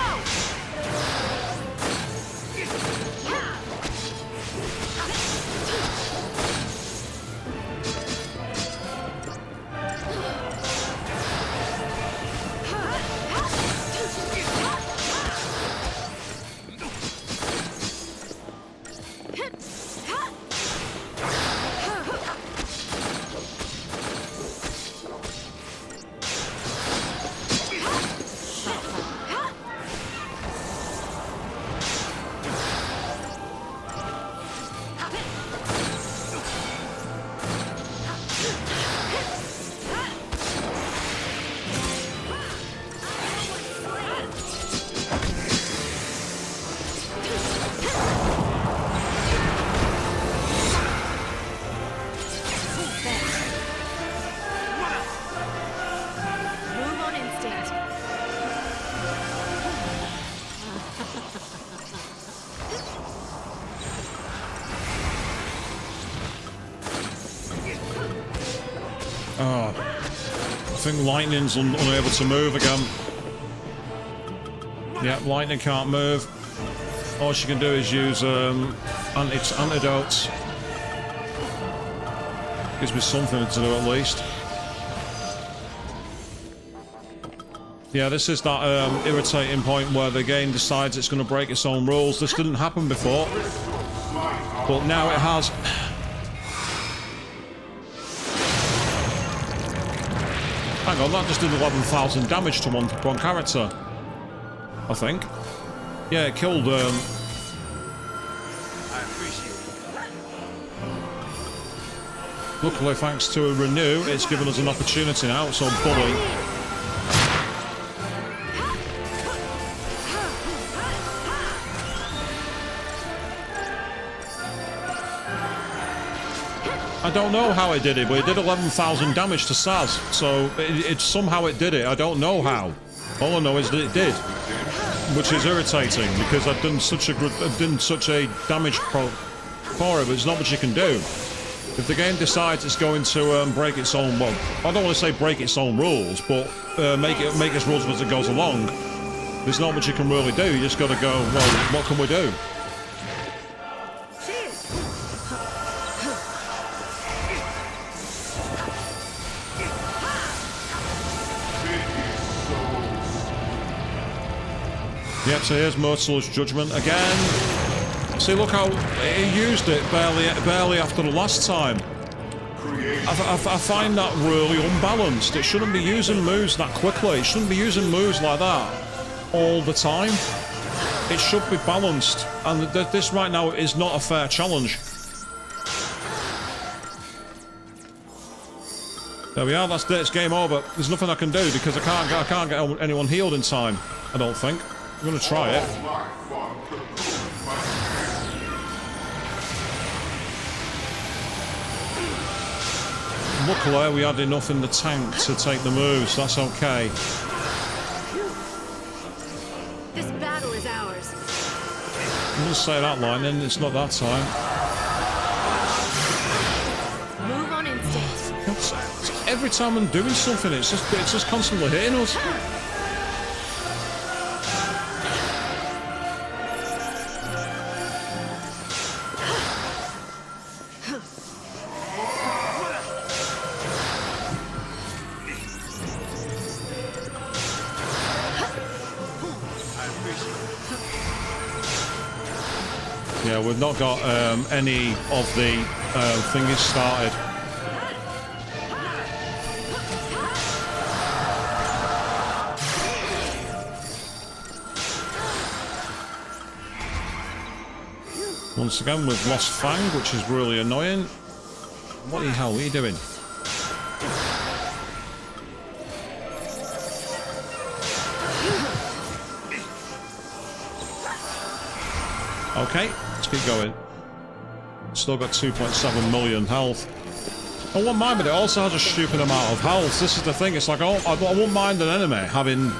Move on instinct. Oh, I think Lightning's unable to move again. Yeah, Lightning can't move. All she can do is use antidotes. Gives me something to do at least. Yeah, this is that irritating point where the game decides it's going to break its own rules. This didn't happen before, but now it has. Hang on, that just did 11,000 damage to one character, I think. Yeah, it killed. I appreciate it. Luckily, thanks to a renew, it's given us an opportunity now. So, bully. I don't know how it did it, but it did 11,000 damage to Saz. So it somehow it did it. I don't know how. All I know is that it did, which is irritating because I've done such a damage for it, but there's not much you can do. If the game decides it's going to break its own, well, I don't want to say break its own rules, but make its rules as it goes along. There's not much you can really do. You just got to go. Well, what can we do? Yep, so here's Myrtle's Judgment again. See, look how he used it barely after the last time. I find that really unbalanced. It shouldn't be using moves that quickly. It shouldn't be using moves like that all the time. It should be balanced. And this right now is not a fair challenge. There we are. That's it. It's game over. There's nothing I can do because I can't get anyone healed in time. I don't think. I'm gonna try it. Luckily, we had enough in the tank to take the moves. That's okay. This battle is ours. I'm gonna say that line, then it's not that time. Move on instinct. Every time I'm doing something, it's just constantly hitting us. Yeah, we've not got any of the thingies started. Once again, we've lost Fang, which is really annoying. What the hell are you doing? Okay, let's keep going. Still got 2.7 million health. I won't mind, but it also has a stupid amount of health. This is the thing, it's like, I won't mind an enemy having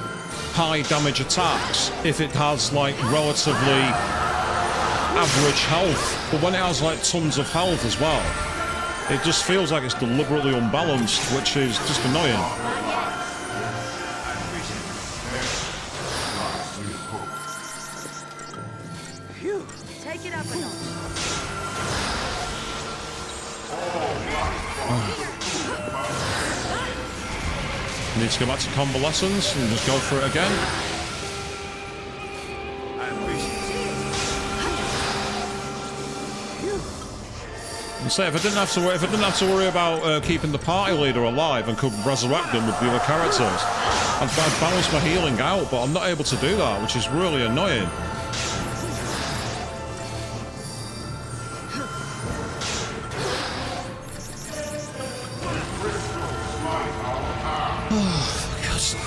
high damage attacks if it has, like, relatively average health. But when it has, like, tons of health as well, it just feels like it's deliberately unbalanced, which is just annoying. Take it up a notch. Need to go back to convalescence and just go for it again. And say, if I didn't have to worry about keeping the party leader alive and could resurrect them with the other characters, I'd balance my healing out, but I'm not able to do that, which is really annoying.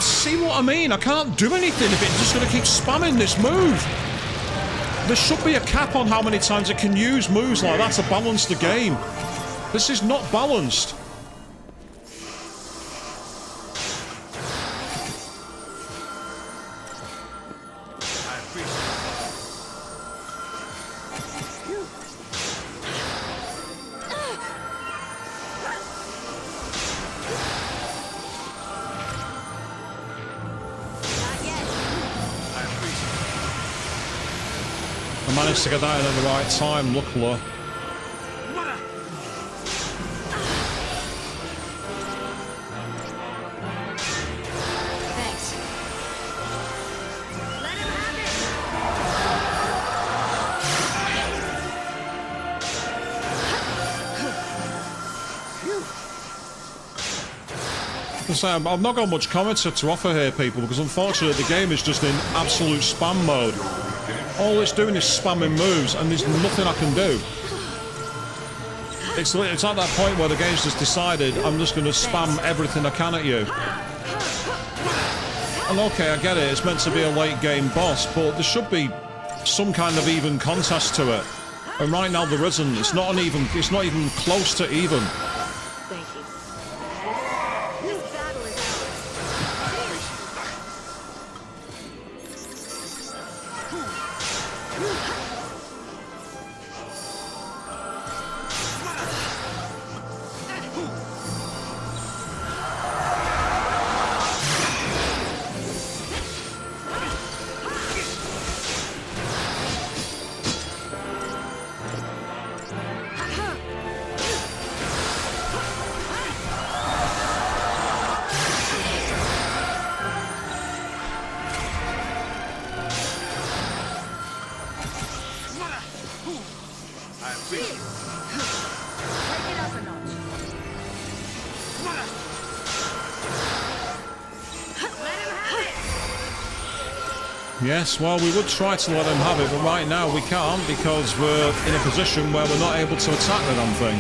See what I mean? I can't do anything if it's just going to keep spamming this move. There should be a cap on how many times it can use moves like that to balance the game. This is not balanced. I managed to get that in at the right time, luckily. Thanks. Let him have I've not got much commentary to offer here, people, because unfortunately the game is just in absolute spam mode. All it's doing is spamming moves, and there's nothing I can do. It's at that point where the game's just decided I'm just going to spam everything I can at you. And okay, I get it, it's meant to be a late game boss, but there should be some kind of even contest to it. And right now there isn't. It's not even close to even. Thank you. This battle is ours. Yes, well, we would try to let them have it, but right now we can't because we're in a position where we're not able to attack the damn thing.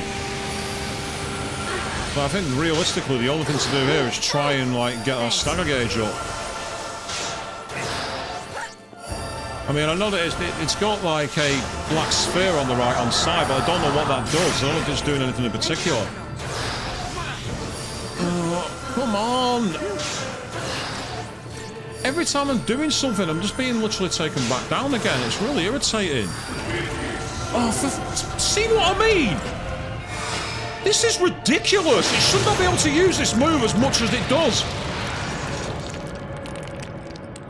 So I think realistically the only thing to do here is try and like get our stagger gauge up. I mean, I know that it's got like a black sphere on the right hand side, but I don't know what that does. I don't know if it's doing anything in particular. Oh, come on! Every time I'm doing something, I'm just being literally taken back down again. It's really irritating. Oh, see what I mean? This is ridiculous. It should not be able to use this move as much as it does.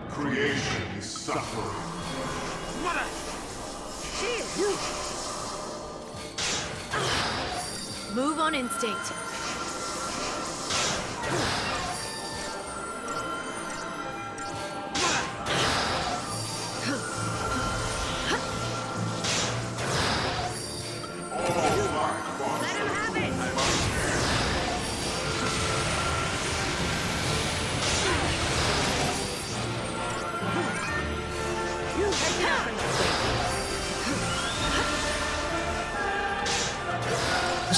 Creation is suffering. Move on instinct.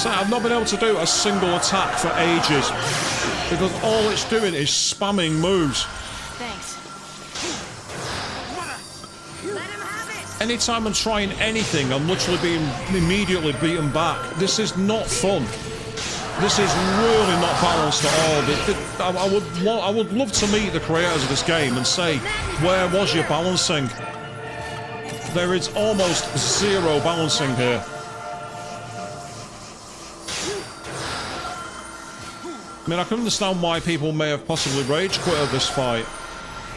I've not been able to do a single attack for ages because all it's doing is spamming moves. Thanks. Anytime I'm trying anything, I'm literally being immediately beaten back. This is not fun. This is really not balanced at all. I would love to meet the creators of this game and say, where was your balancing? There is almost zero balancing here. I mean, I can understand why people may have possibly rage quitted this fight.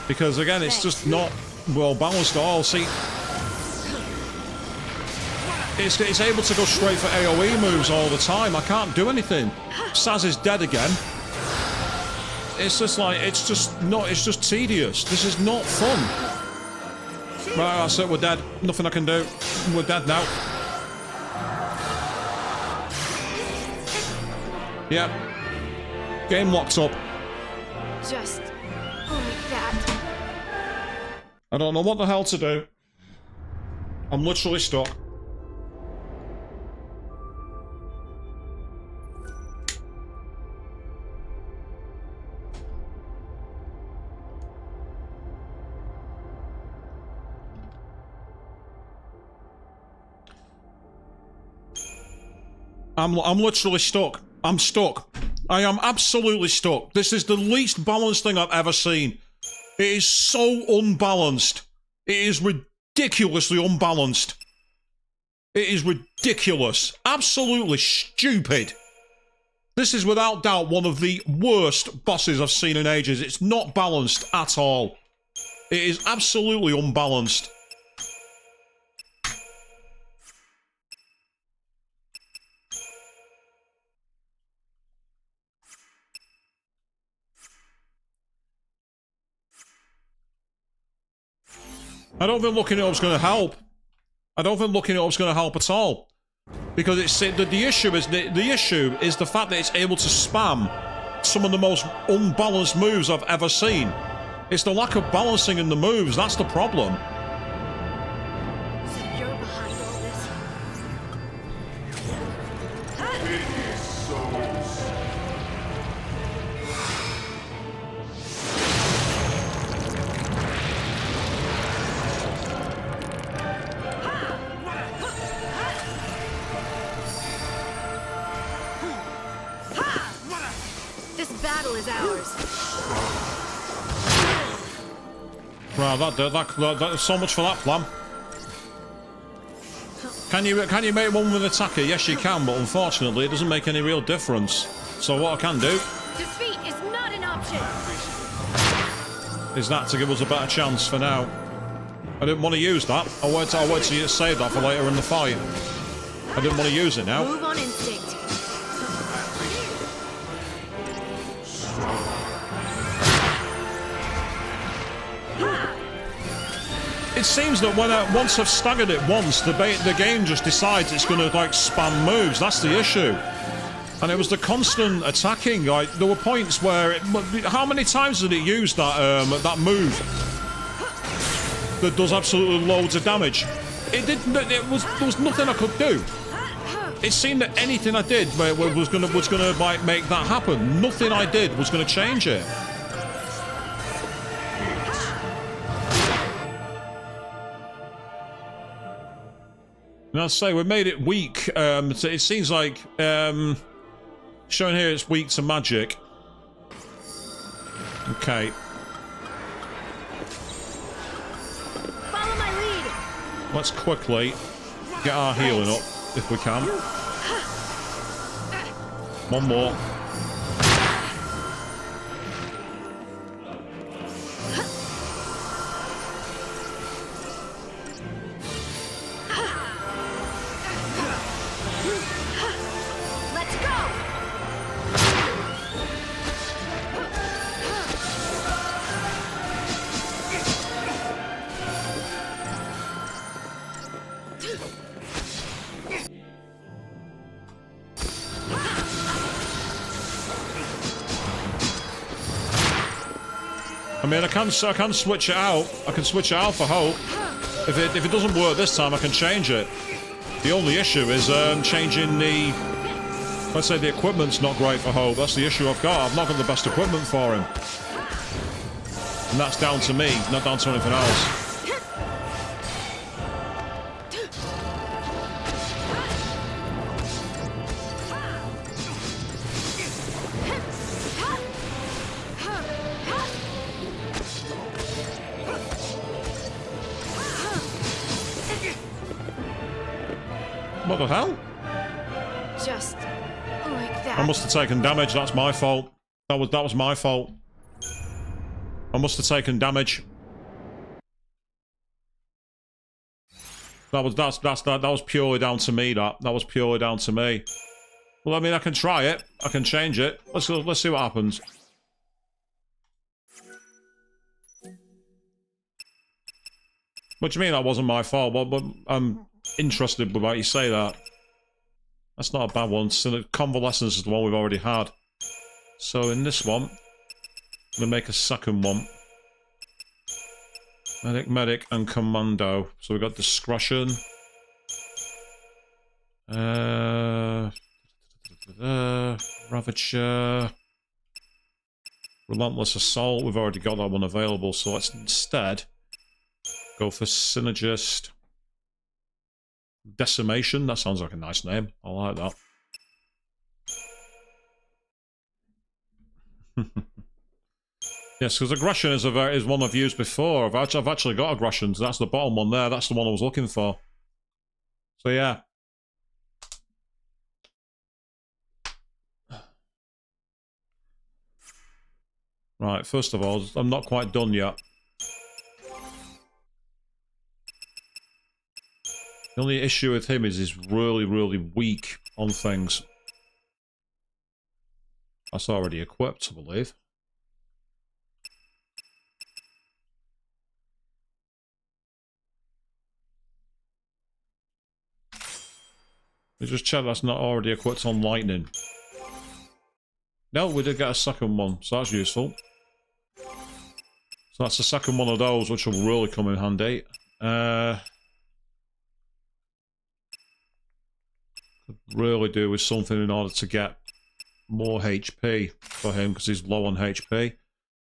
Because, again, it's just not well balanced at all. See, it's able to go straight for AoE moves all the time. I can't do anything. Saz is dead again. It's just like, it's just tedious. This is not fun. Right, that's it, we're dead. Nothing I can do. We're dead now. Yep. Game locked up. Just like that. I don't know what the hell to do. I'm literally stuck. I'm literally stuck. I'm stuck. I am absolutely stuck. This is the least balanced thing I've ever seen. It is so unbalanced. It is ridiculously unbalanced. It is ridiculous. Absolutely stupid. This is without doubt one of the worst bosses I've seen in ages. It's not balanced at all. It is absolutely unbalanced. I don't think looking it up's going to help. I don't think looking it up's going to help at all, because it's the issue is the fact that it's able to spam some of the most unbalanced moves I've ever seen. It's the lack of balancing in the moves. That's the problem. So you're behind all this? This battle is ours. Wow, that's so much for that plan. Can you make one with an attacker? Yes, you can, but unfortunately, it doesn't make any real difference. So what I can do Defeat is not an option. is that to give us a better chance for now. I didn't want to use that. I wait to save that for later in the fight. I didn't want to use it now. Move on instinct. It seems that once I've staggered it once, the game just decides it's going to like spam moves. That's the issue. And it was the constant attacking. Like there were points where how many times did it use that that move? that does absolutely loads of damage. There was nothing I could do. It seemed that anything I did was gonna like make that happen. Nothing I did was gonna change it. And I'll say we made it weak. So it seems like showing here it's weak to magic. Okay. Follow my lead. Let's quickly get our healing up if we can. One more. Let's go. I mean, I can switch it out. I can switch it out for hope. If it doesn't work this time, I can change it. The only issue is changing the. Let's say the equipment's not great for hope. That's the issue I've got. I've not got the best equipment for him, and that's down to me, not down to anything else. What the hell? Just like that. I must have taken damage. That's my fault. That was my fault. I must have taken damage. That was purely down to me. That was purely down to me. Well, I mean, I can try it. I can change it. Let's see what happens. What do you mean that wasn't my fault? But I'm interested with why you say that. That's not a bad one. So convalescence is the one we've already had. So in this one, I'm gonna make a second one. Medic, and commando. So we've got discretion. Ravager. Relentless assault. We've already got that one available. So let's instead go for synergist. Decimation, that sounds like a nice name. I like that. Yes, because aggression is one I've used before. I've actually got aggression. So that's the bottom one there. That's the one I was looking for. So yeah. Right, first of all, I'm not quite done yet. The only issue with him is he's really, really weak on things. That's already equipped, I believe. We just check that's not already equipped on lightning. No, we did get a second one, so that's useful. So that's the second one of those, which will really come in handy. Could really do with something in order to get more HP for him, because he's low on HP.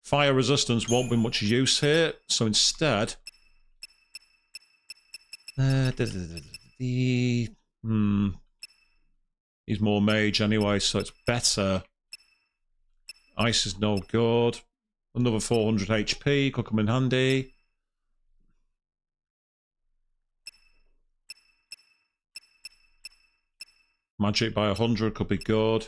Fire resistance won't be much use here, so instead... He's more mage anyway, so it's better. Ice is no good. Another 400 HP could come in handy. Magic by 100 could be good.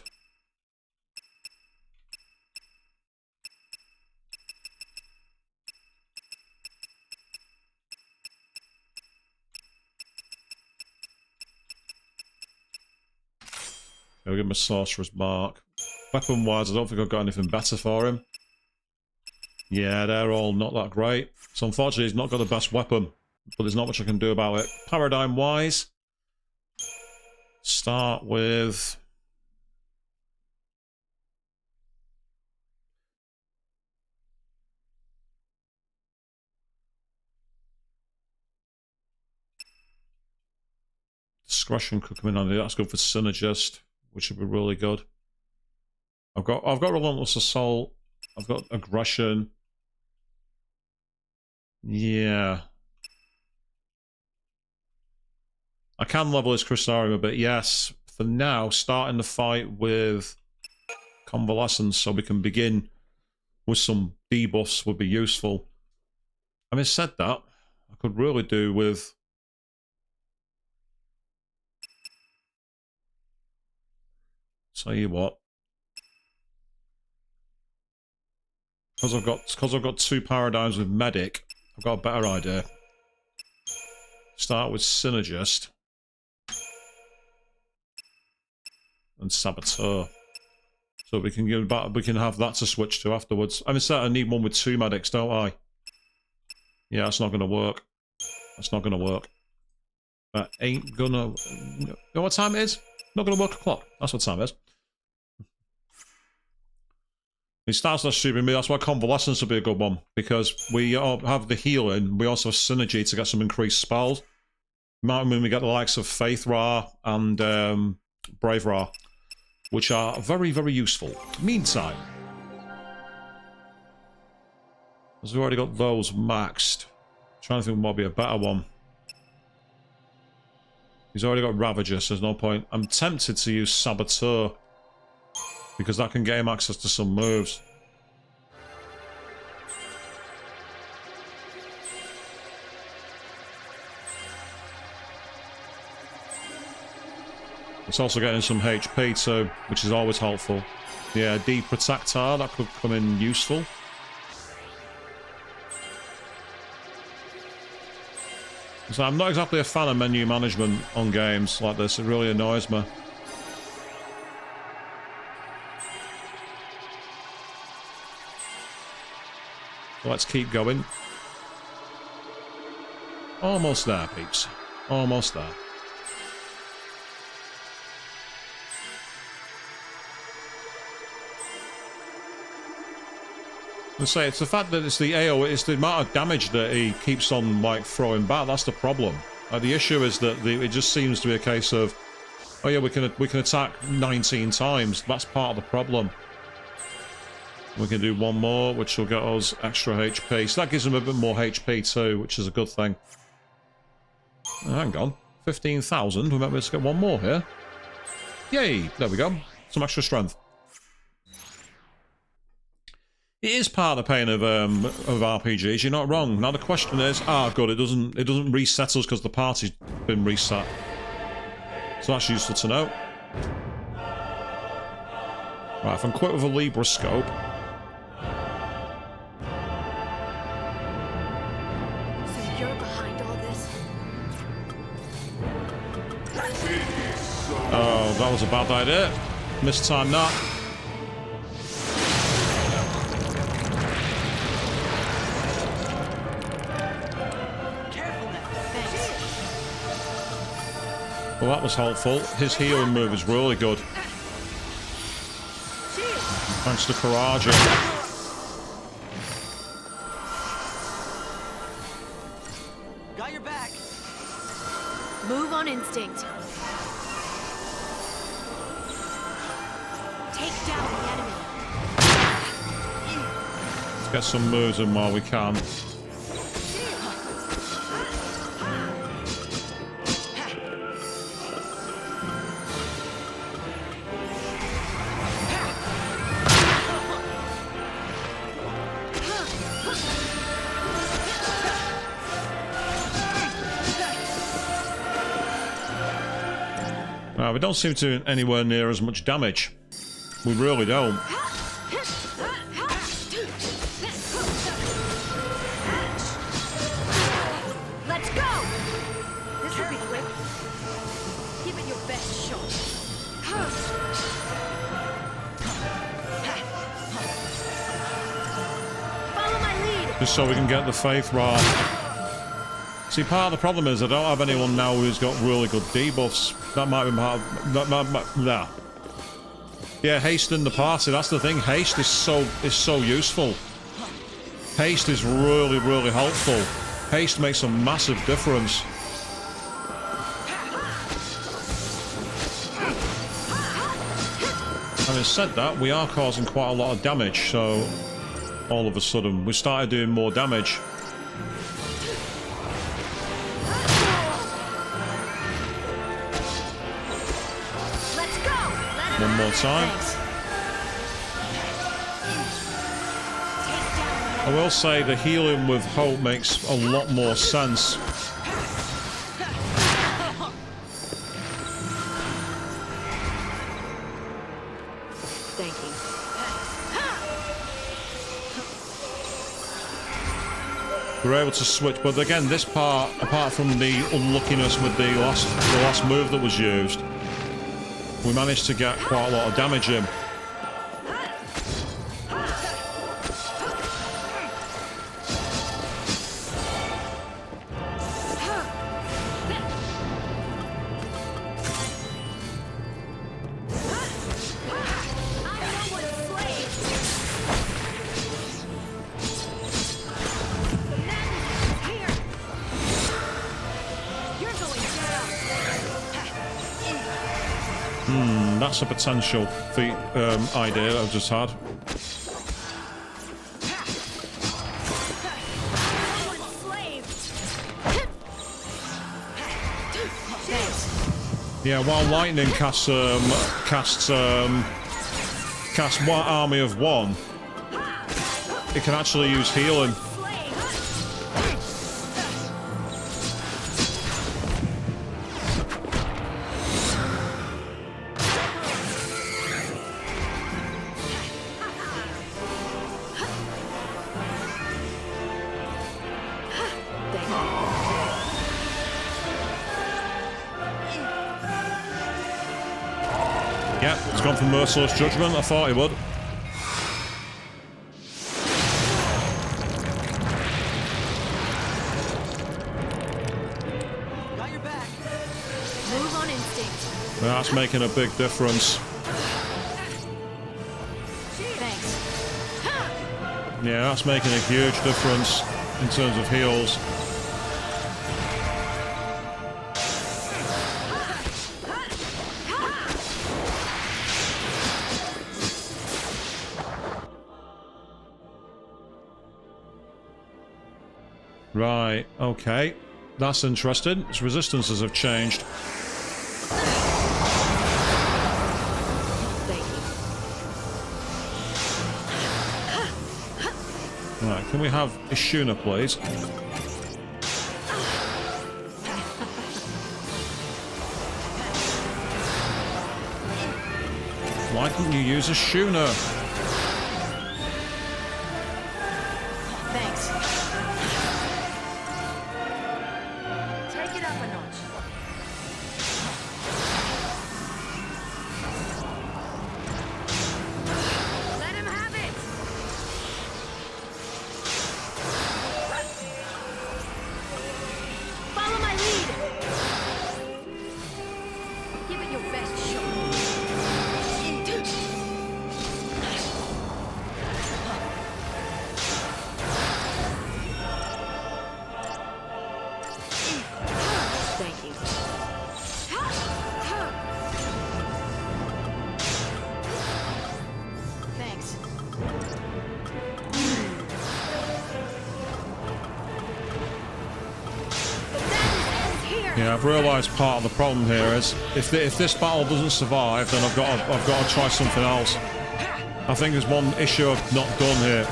I'll give him a sorcerer's mark. Weapon-wise, I don't think I've got anything better for him. Yeah, they're all not that great. So unfortunately, he's not got the best weapon, but there's not much I can do about it. Paradigm-wise, start with... Discretion could come in handy. That's good for Synergist, which would be really good. I've got Relentless Assault. I've got Aggression. Yeah. I can level his Crystarium a bit, yes. For now, starting the fight with Convalescence so we can begin with some debuffs would be useful. Having said that, I could really do with... Tell you what. Because I've got 2 paradigms with Medic, I've got a better idea. Start with Synergist. And Saboteur. So we can have that to switch to afterwards. I mean, I need one with 2 medics, don't I? Yeah, that's not going to work. That's not going to work. That ain't gonna... You know what time it is? Not going to work a clock. That's what time it is. It starts that stupid me. That's why Convalescence would be a good one. Because we have the healing. We also have Synergy to get some increased spells. Might mean we get the likes of Faith Ra and Brave Ra, which are very, very useful. Meantime, as we've already got those maxed, trying to think what might be a better one. He's already got Ravager, so there's no point. I'm tempted to use Saboteur, because that can get him access to some moves. It's also getting some HP too, which is always helpful. Yeah, Protector, that could come in useful. So I'm not exactly a fan of menu management on games like this. It really annoys me. So let's keep going. Almost there, peeps. Almost there. I say it's the fact that it's the AO, it's the amount of damage that he keeps on like throwing back. That's the problem. The issue is that it just seems to be a case of, oh yeah, we can attack 19 times. That's part of the problem. We can do one more, which will get us extra HP. So that gives him a bit more HP too, which is a good thing. Oh, hang on, 15,000. We might be able to get one more here. Yay! There we go. Some extra strength. It is part of the pain of RPGs. You're not wrong. Now the question is, good, it doesn't reset us because the party's been reset. So that's useful to know. Right, if I'm quick with a Libra scope. So you're behind all this? Oh, that was a bad idea. Mistimed that. Well, that was helpful. His healing move is really good. Thanks to Karaja. Got your back. Move on instinct. Take down the enemy. Let's get some moves in while we can. We don't seem to do anywhere near as much damage. We really don't. Let's go! This will be quick. Give it your best shot. Follow my lead! Just so we can get the Faith Ra. See, part of the problem is I don't have anyone now who's got really good debuffs. That might be part of... Nah. Yeah, haste in the party, that's the thing. Haste is so useful. Haste is really, really helpful. Haste makes a massive difference. Having said that, we are causing quite a lot of damage, so all of a sudden we started doing more damage. Let's go. One more time. I will say the healing with hope makes a lot more sense. Thank you. We're able to switch, but again, this part, apart from the unluckiness with the last move that was used, we managed to get quite a lot of damage in. That's a potential idea I've just had. Yeah, while lightning casts one army of one, it can actually use healing. Yeah, it's gone for Merciless Judgment. I thought he would. Got your back. Move on instinct. That's making a big difference. Thanks. Yeah, that's making a huge difference in terms of heals. Right, okay. That's interesting. Its resistances have changed. Thank you. Right, can we have Ishuna, please? Why didn't you use Ishuna? Thanks. Take it up a notch. Let him have it. Follow my lead. Give it your best shot. Thank you. Thanks. Yeah, I've realised part of the problem here is if this battle doesn't survive, then I've got to try something else. I think there's one issue I've not done here.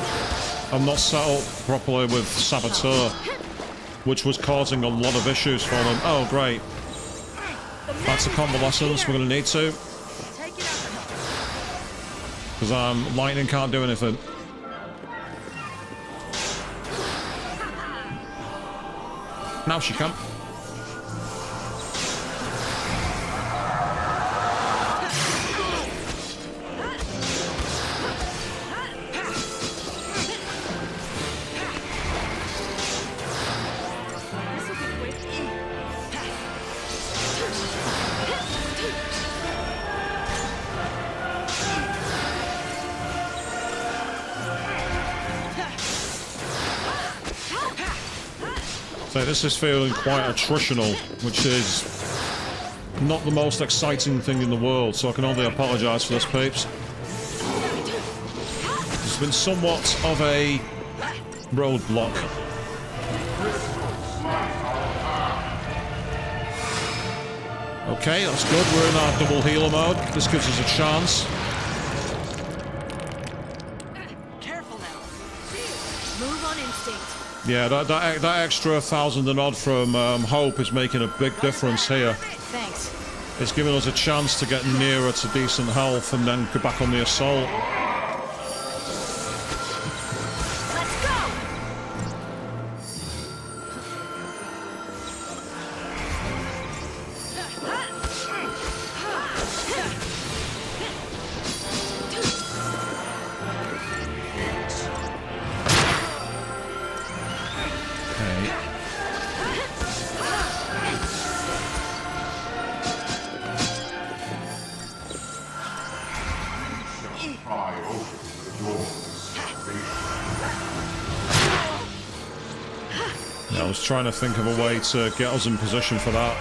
I'm not set up properly with Saboteur, which was causing a lot of issues for them. Oh, great. That's a convalescence. We're going to need to. Because lightning can't do anything. Now she can. So this is feeling quite attritional, which is not the most exciting thing in the world, so I can only apologise for this, peeps. been somewhat of a roadblock. Okay, that's good. We're in our double healer mode. This gives us a chance. Careful now. Move on instinct. Yeah, that extra 1,000 and odd from Hope is making a big difference here. Thanks. It's giving us a chance to get nearer to decent health and then go back on the assault. Let's go! Okay. Pry open the door to salvation. I was trying to think of a way to get us in position for that.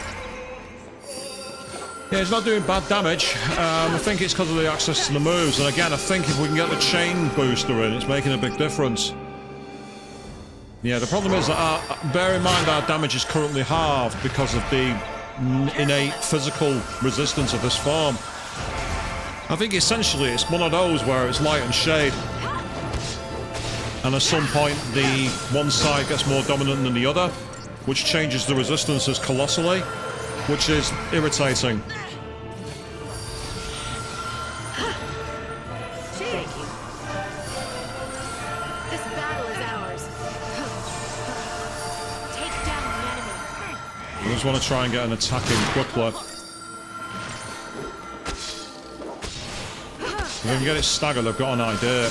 Yeah, he's not doing bad damage. I think it's because of the access to the moves. And again, I think if we can get the chain booster in, it's making a big difference. Yeah, the problem is that bear in mind our damage is currently halved because of the innate physical resistance of this form. I think essentially it's one of those where it's light and shade. And at some point the one side gets more dominant than the other, which changes the resistances colossally, which is irritating. This battle is ours. Take down the enemy. I just want to try and get an attack in quickly. If we can get it staggered, I've got an idea.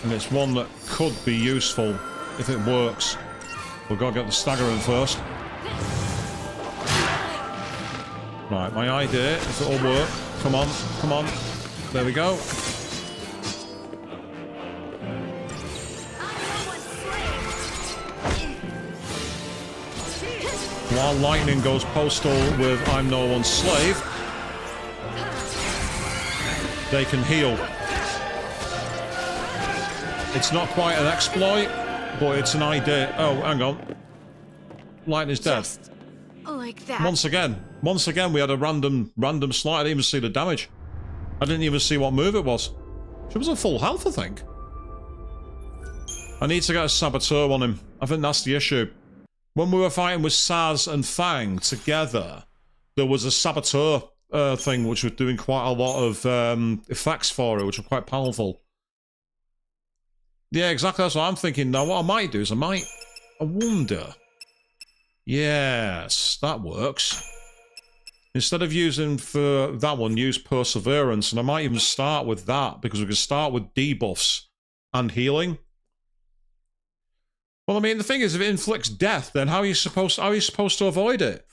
And it's one that could be useful if it works. We've got to get the stagger in first. Right, my idea, if it'll work. Come on, come on. There we go. While lightning goes postal with I'm no one's slave, they can heal. It's not quite an exploit, but it's an idea. Oh, hang on. Lightning's dead. Just like that. Once again, we had a random slide. I didn't even see the damage. I didn't even see what move it was. She was at full health, I think. I need to get a saboteur on him. I think that's the issue. When we were fighting with Saz and Fang together, there was a saboteur thing which was doing quite a lot of effects for it, which were quite powerful. Yeah, exactly. That's what I'm thinking. Now, what I might do is I wonder. Yes, that works. Instead of using for that one, use Perseverance, and I might even start with that, because we can start with debuffs and healing. Well, I mean, the thing is, if it inflicts death, then how are you supposed to avoid it?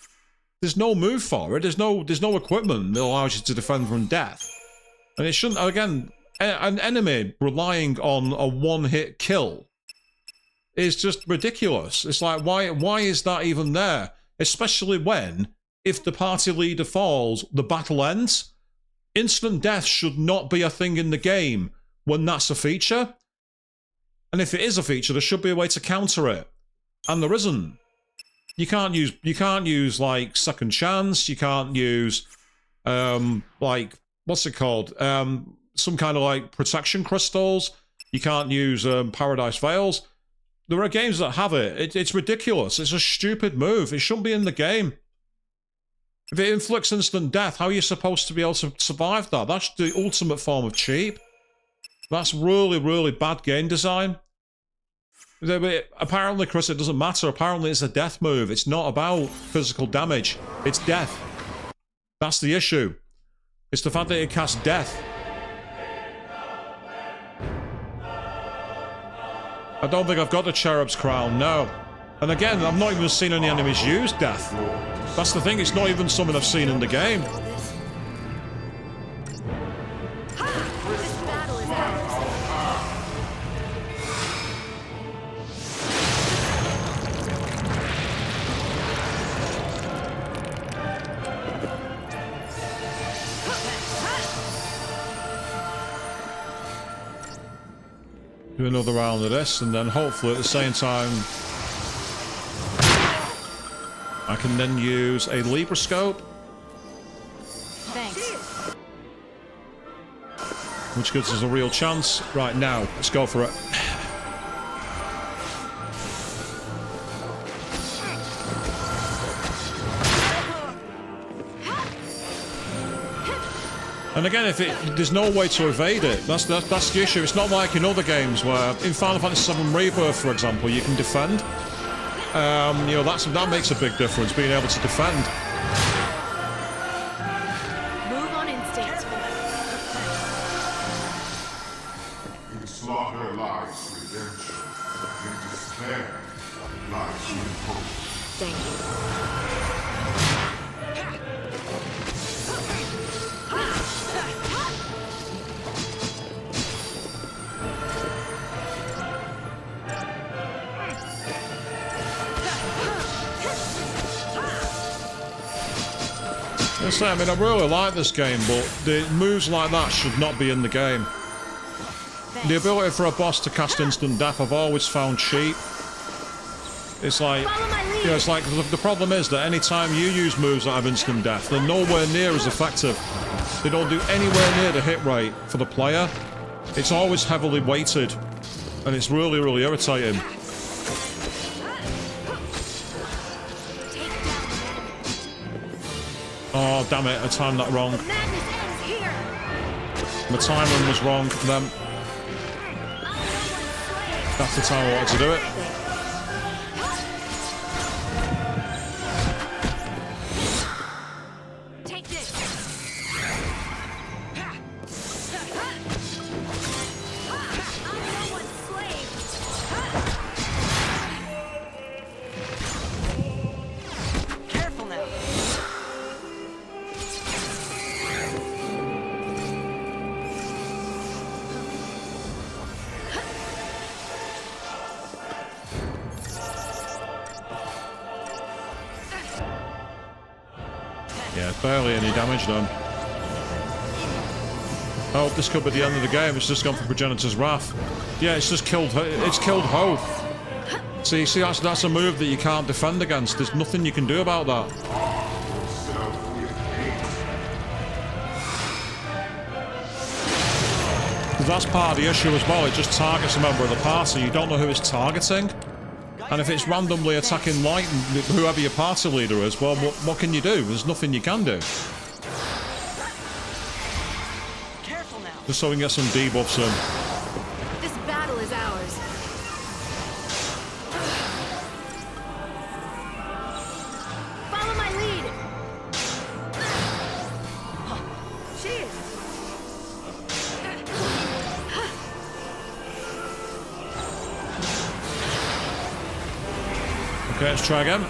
There's no move for it. There's no equipment that allows you to defend from death. And it shouldn't, again, an enemy relying on a one-hit kill is just ridiculous. It's like, why is that even there? Especially when, if the party leader falls, the battle ends. Instant death should not be a thing in the game when that's a feature. And if it is a feature, there should be a way to counter it. And there isn't. You can't use like second chance, you can't use like what's it called? Some kind of like protection crystals. You can't use Paradise Veils. There are games that have it. It's ridiculous. It's a stupid move. It shouldn't be in the game. If it inflicts instant death, how are you supposed to be able to survive that? That's the ultimate form of cheap. That's really, really bad game design. Apparently, Chris, it doesn't matter. Apparently, it's a death move. It's not about physical damage. It's death. That's the issue. It's the fact that it casts death. I don't think I've got the Cherub's Crown, no. And again, I've not even seen any enemies use death. That's the thing, it's not even something I've seen in the game. This battle is ours. Do another round of this, and then hopefully at the same time I can then use a Libra scope, Thanks. which gives us a real chance. Right now, let's go for it. And again, there's no way to evade it. That's the issue. It's not like in other games where, in Final Fantasy VII Rebirth, for example, you can defend. You know, that makes a big difference, being able to defend. Move on instinct. In slaughter lies redemption. In despair lies hope. Thank you. I mean, I really like this game, but the moves like that should not be in the game. The ability for a boss to cast instant death, I've always found cheap. It's like, you know, it's like the problem is that anytime you use moves that have instant death, they're nowhere near as effective. They don't do anywhere near the hit rate for the player. It's always heavily weighted, and it's really, really irritating. Oh, damn it, I timed that wrong. My timing was wrong for them. That's the time I wanted to do it. Take this. Careful now. Yeah, barely any damage done. Oh, this could be the end of the game. It's just gone for Progenitor's Wrath. Yeah, it's just killed. It's killed Hope. See, that's a move that you can't defend against. There's nothing you can do about that. Because that's part of the issue as well. It just targets a member of the party. You don't know who it's targeting. And if it's randomly attacking light, whoever your party leader is, well, what can you do? There's nothing you can do. Careful now. Just so we can get some debuffs in. This battle is ours. Follow my lead. Cheers. Okay, let's try again.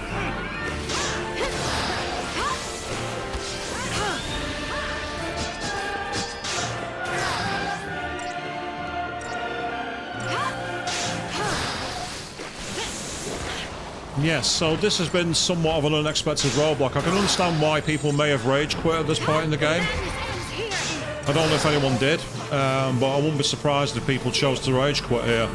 Yes, so this has been somewhat of an unexpected roadblock. I can understand why people may have rage quit at this point in the game. I don't know if anyone did, but I wouldn't be surprised if people chose to rage quit here.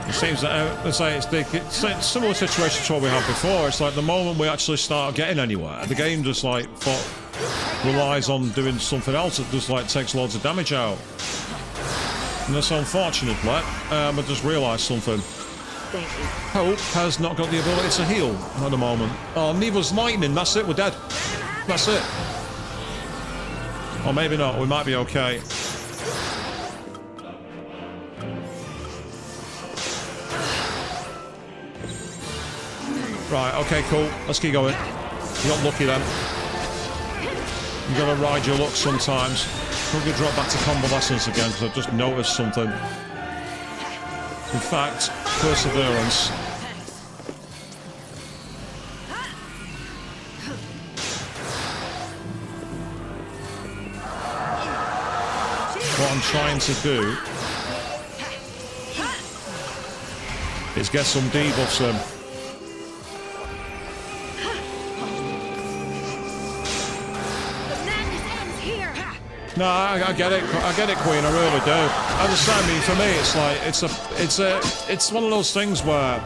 It seems that it's a similar situation to what we had before. It's like the moment we actually start getting anywhere, the game just like relies on doing something else that just like takes loads of damage out. And that's unfortunate, I just realised something. Thank you. Hope has not got the ability to heal at the moment. Oh, neither's Lightning. That's it. We're dead. That's it. Or maybe not. We might be okay. Right, okay, cool. Let's keep going. You got lucky then. You gotta ride your luck sometimes. I'm gonna drop back to convalescence again because I've just noticed something. In fact, perseverance. What I'm trying to do is get some debuffs in. No, I get it. I get it, Queen. I really do. As I say, I mean, for me, it's like it's one of those things where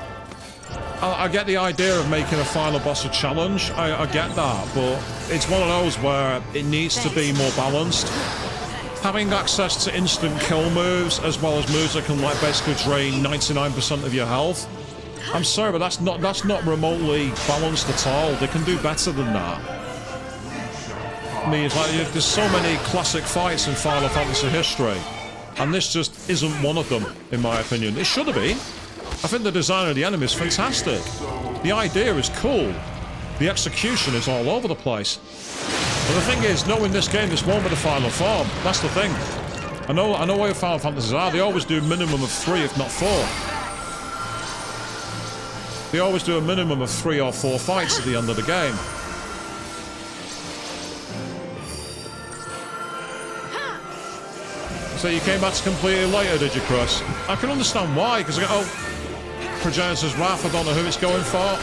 I get the idea of making a final boss a challenge. I get that, but it's one of those where it needs to be more balanced. Having access to instant kill moves as well as moves that can like basically drain 99% of your health. I'm sorry, but that's not remotely balanced at all. They can do better than that. I mean, it's like there's so many classic fights in Final Fantasy history, and this just isn't one of them, in my opinion. It should have been. I think the design of the enemy is fantastic. The idea is cool. The execution is all over the place. But the thing is, knowing this game, this won't be the final form. That's the thing. I know where Final Fantasies are. They always do a minimum of 3, if not 4. They always do a minimum of 3 or 4 fights at the end of the game. So you came back to complete it later, did you, Chris? I can understand why, because I go, oh, Progenitor's Wrath, I don't know who it's going for.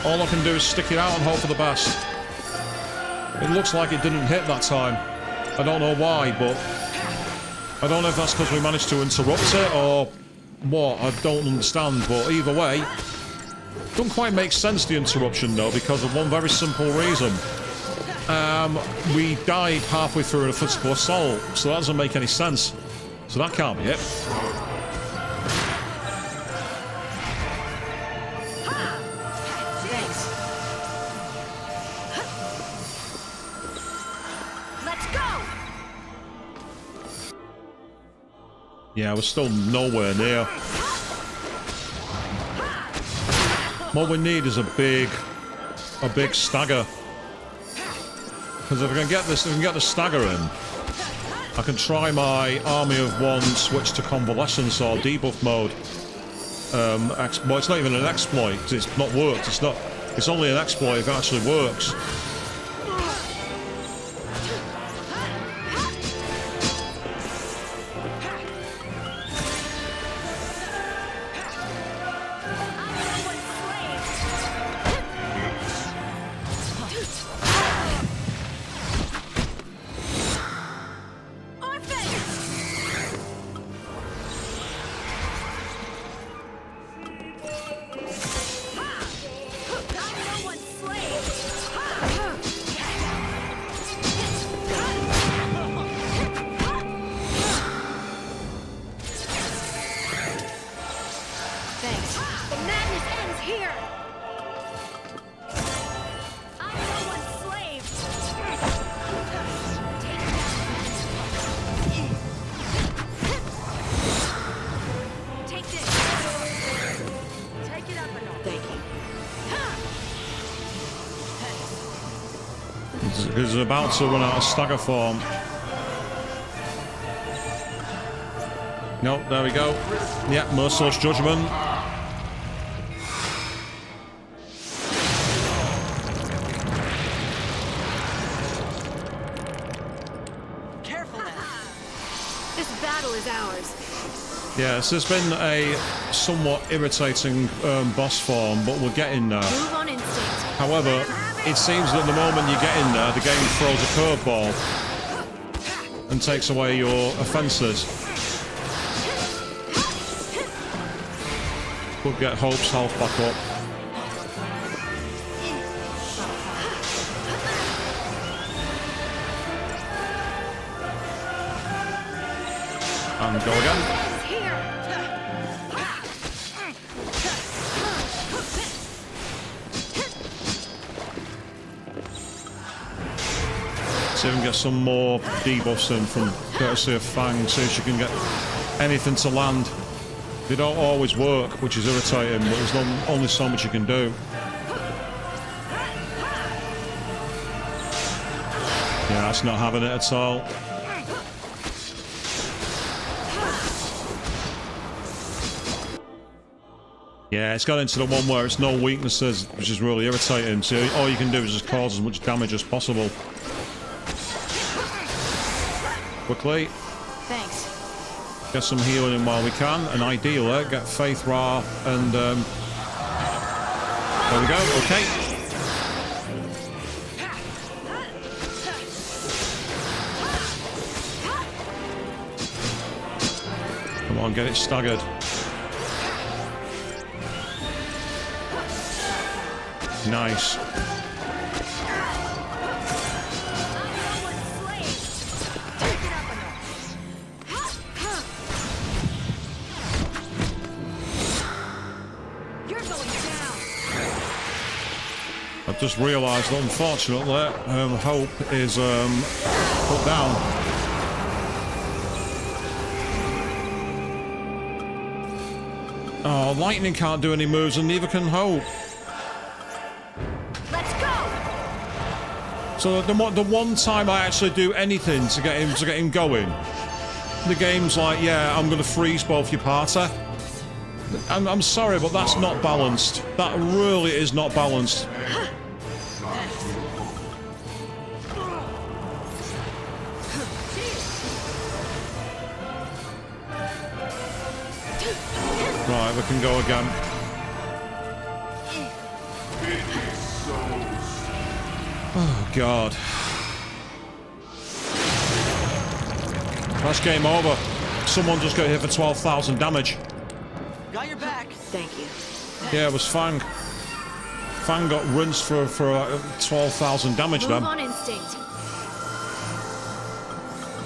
All I can do is stick it out and hope for the best. It looks like it didn't hit that time. I don't know why, but I don't know if that's because we managed to interrupt it or what. I don't understand, but either way, it doesn't quite make sense, the interruption, though, because of one very simple reason. We died halfway through a physical assault, so that doesn't make any sense. So that can't be it. Thanks. Let's go. Yeah, we're still nowhere near. What we need is a big stagger. Because if I can get this, if I can get the stagger in, I can try my army of one switch to convalescence or debuff mode. Well, it's not even an exploit. It's not worked. It's only an exploit if it actually works. He's about to run out of stagger form. Nope, there we go. Yeah, Merciless Judgment. Careful now. This battle is ours. Yeah, this has been a somewhat irritating boss form, but we're getting there. Move on instinct. However, it seems that the moment you get in there, the game throws a curveball and takes away your offences. Could get Hope's health back up. And go again. See if we can get some more debuffs in from courtesy of Fang, see if she can get anything to land. They don't always work, which is irritating, but there's only so much you can do. Yeah, that's not having it at all. Yeah, it's got into the one where it's no weaknesses, which is really irritating. So all you can do is just cause as much damage as possible. Quickly. Thanks. Get some healing in while we can, and ideally get Faith Ra and there we go, okay. on, get it staggered. Nice. I've just realised that unfortunately Hope is put down. Oh, Lightning can't do any moves and neither can Hope. Let's go. So the one time I actually do anything to get him going, the game's like, yeah, I'm gonna freeze both your party. I'm sorry, but that's not balanced. That really is not balanced. Right, we can go again. Oh, God. That's game over. Someone just got hit for 12,000 damage. Got your back. Thank you. Yeah, it was Fang. Fang got rinsed for 12,000 damage Move then. on instinct.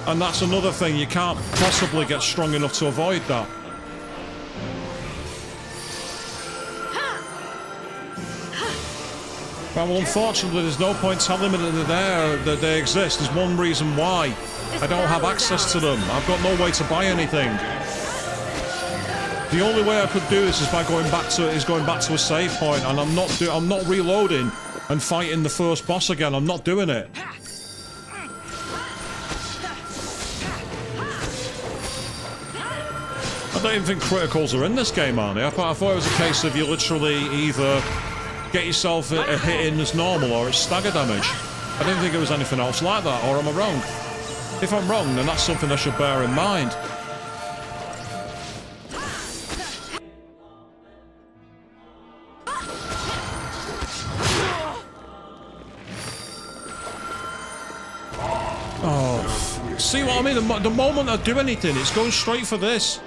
And that's another thing, you can't possibly get strong enough to avoid that. Well, unfortunately, there's no point telling me that they exist. There's one reason why. I don't have access to them. I've got no way to buy anything. The only way I could do this is by going back to a save point, and I'm not reloading and fighting the first boss again. I'm not doing it. I don't even think criticals are in this game, are they? I thought it was a case of you literally either get yourself a hit in as normal or it's stagger damage. I didn't think it was anything else like that, or am I wrong? If I'm wrong, then that's something I should bear in mind. Oh, see what I mean? The moment I do anything, it's going straight for this.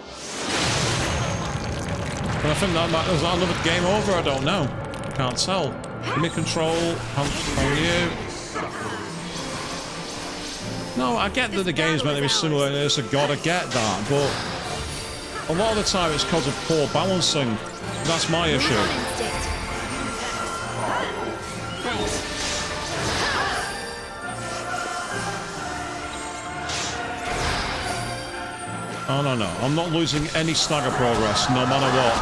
And I think that is that another game over? I don't know. Can't tell. Give me control. On you. No, I get that the game's meant to be similar to a god. I get that, but a lot of the time it's because of poor balancing. That's my issue. Oh, no, I'm not losing any stagger progress, no matter what.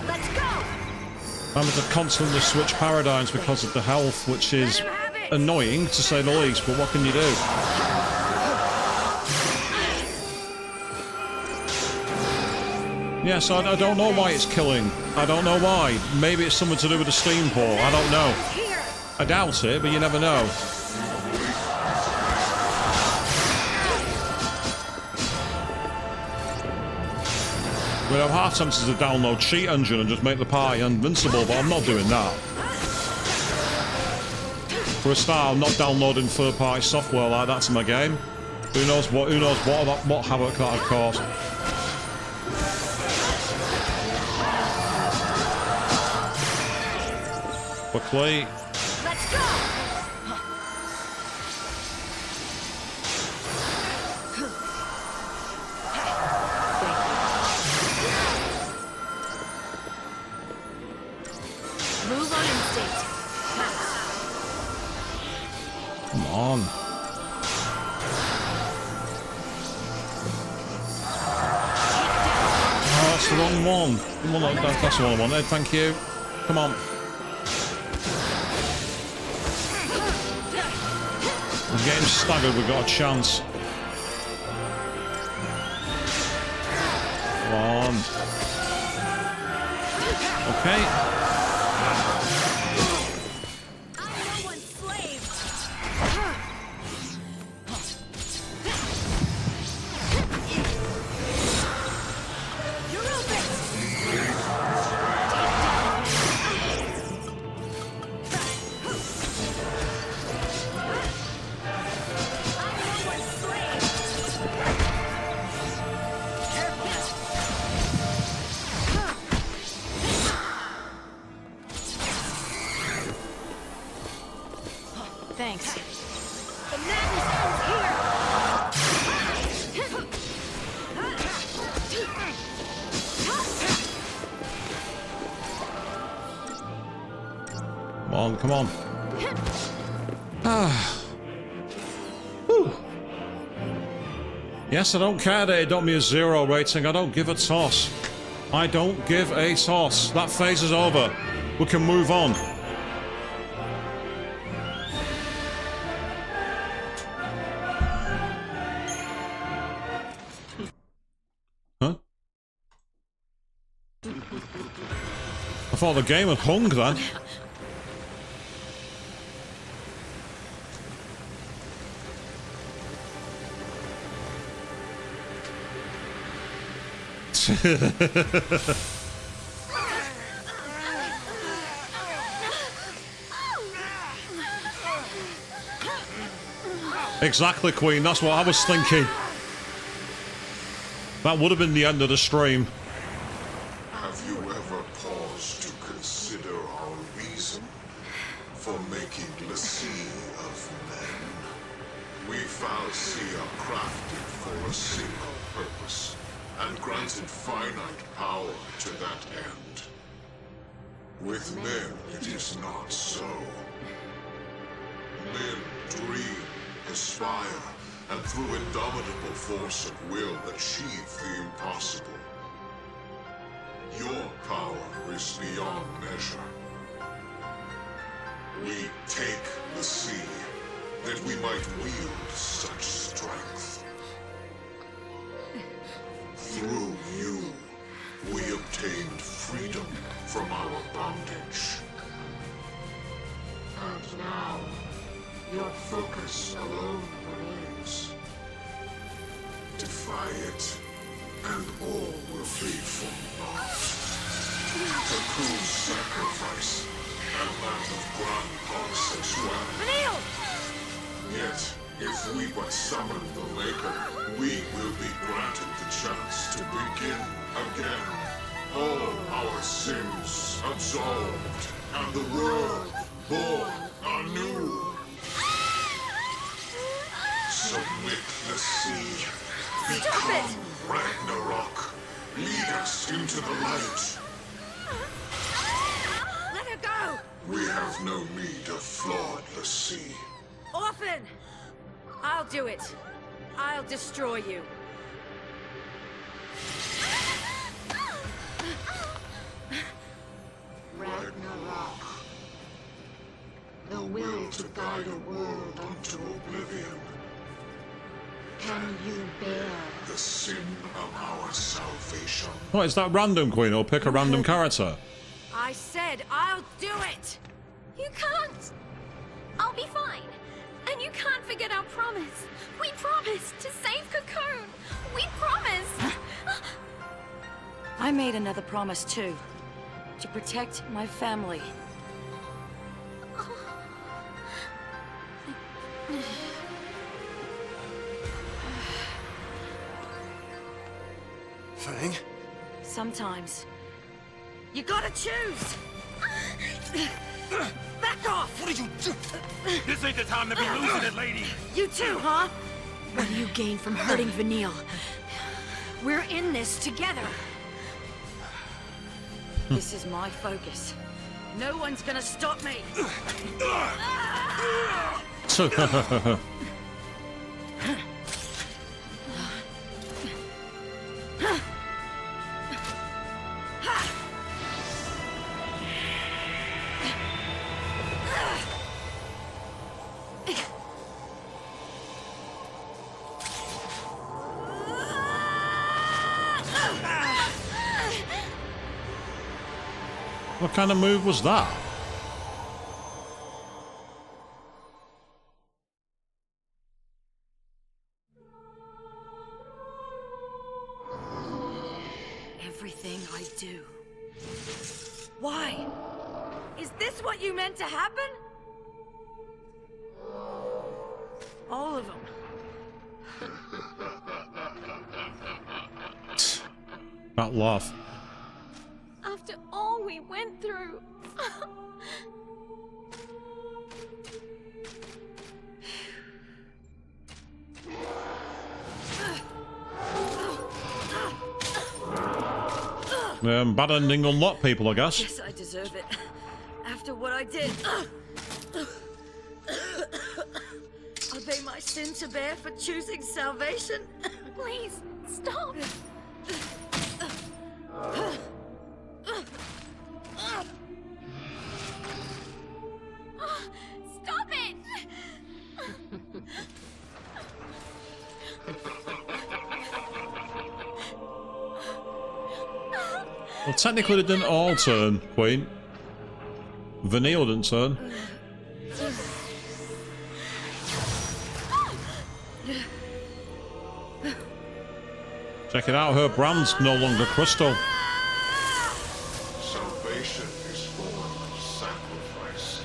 Let's go. I'm having to constantly switch paradigms because of the health, which is annoying, to say the least, but what can you do? Yes, I don't know why it's killing. I don't know why. Maybe it's something to do with the steam port, I don't know. I doubt it, but you never know. I mean, I'm half tempted to download Cheat Engine and just make the party invincible, but I'm not doing that. For a start, I'm not downloading third-party software like that to my game. Who knows what havoc that'd cause. Quickly. Let's go. Move on instinct. Come on. Oh, that's the wrong one. Well, that's the one I wanted. Thank you. Come on. We're getting staggered. We've got a chance. Come on. Okay. on, come on. Ah. Whew. Yes, I don't care that it don't me a 0 rating. I don't give a toss. I don't give a toss. That phase is over. We can move on. Huh? I thought the game had hung then. Exactly, Queen. That's what I was thinking. That would have been the end of the stream. Have you ever paused to consider our reason for making the sea of men? We foul sea are crafted for a single purpose, and granted finite power to that end. With men, it is not so. Men dream, aspire, and through indomitable force of will achieve the impossible. Your power is beyond measure. We take the sea, that we might wield such strength. Through you, we obtained freedom from our bondage. And now, your focus alone remains. Defy it, and all will be for naught. Cocoon's sacrifice, and that of grand pomp and swag. Yet, if we but summon the Maker, we will be granted the chance to begin again. All our sins absolved, and the world born anew. Submit the sea. Become Ragnarok. Lead us into the light. Let her go! We have no need of flawed the sea. Orphan! I'll do it. I'll destroy you. Ragnarok. The will to guide a world unto oblivion. Can you bear the sin of our salvation? What, is that random, Queen, or pick a random character? I said I'll do it! You can't! I'll be fine. And you can't forget our promise. We promised to save Cocoon. We promised! I made another promise too. To protect my family. Fang? Sometimes. You gotta choose! Back off! What did you do? This ain't the time to be losing it, lady! You too, huh? What do you gain from hurting Vanille? We're in this together. This is my focus. No one's gonna stop me. What kind of move was that? Everything I do. Why? Is this what you meant to happen? All of them. That laugh. After all we went through. Bad ending on lot, people, I guess. Yes, I deserve it. After after what I did. Are they my sin to bear for choosing salvation? Please, stop! Stop it! Well, technically, they didn't all turn, Queen. Vanille didn't turn. Check it out, her brand's no longer crystal. Salvation is born of sacrifice,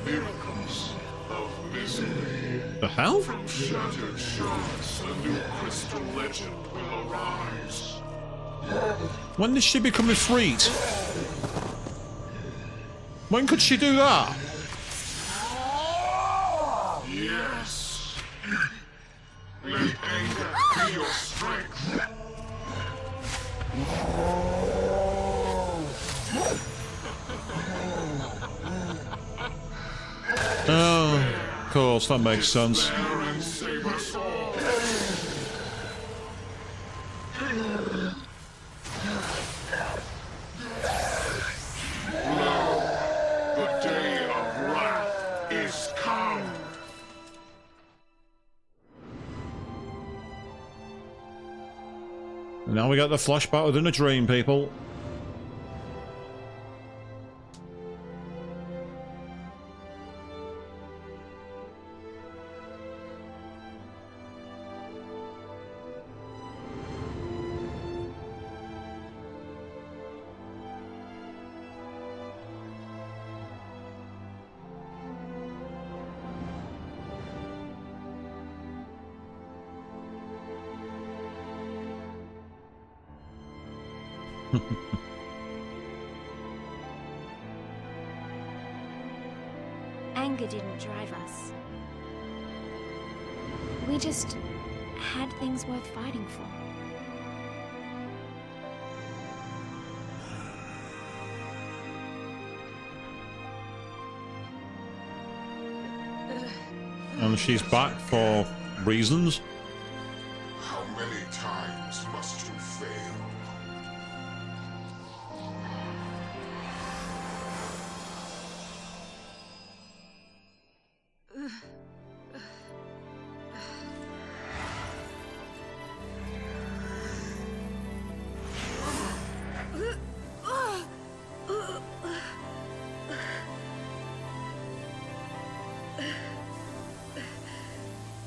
miracles of misery. The hell? From shattered shards, a new crystal legend will arise. When did she become a freak? When could she do that? Yes. Let anger be your strength. Oh, of course, that makes sense. And save us all. The day of wrath is come. And now we got the flashback within a dream, people. Anger didn't drive us. We just had things worth fighting for. And she's back for reasons. How many times must you fail?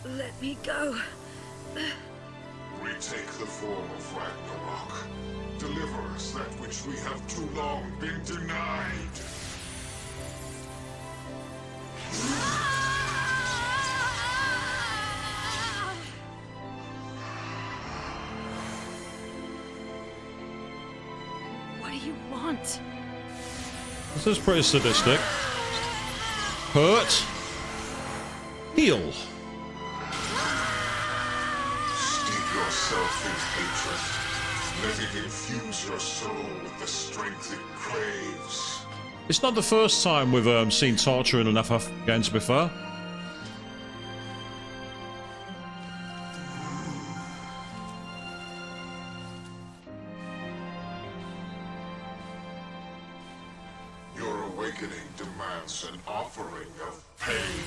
Let me go. Retake the form of Ragnarok. Deliver us that which we have too long been denied. What do you want? This is pretty sadistic. Hurt. Heal. Steep yourself in hatred. Let it infuse your soul with the strength it craves. It's not the first time we've seen torture in an FF game, to be fair. Your awakening demands an offering of pain.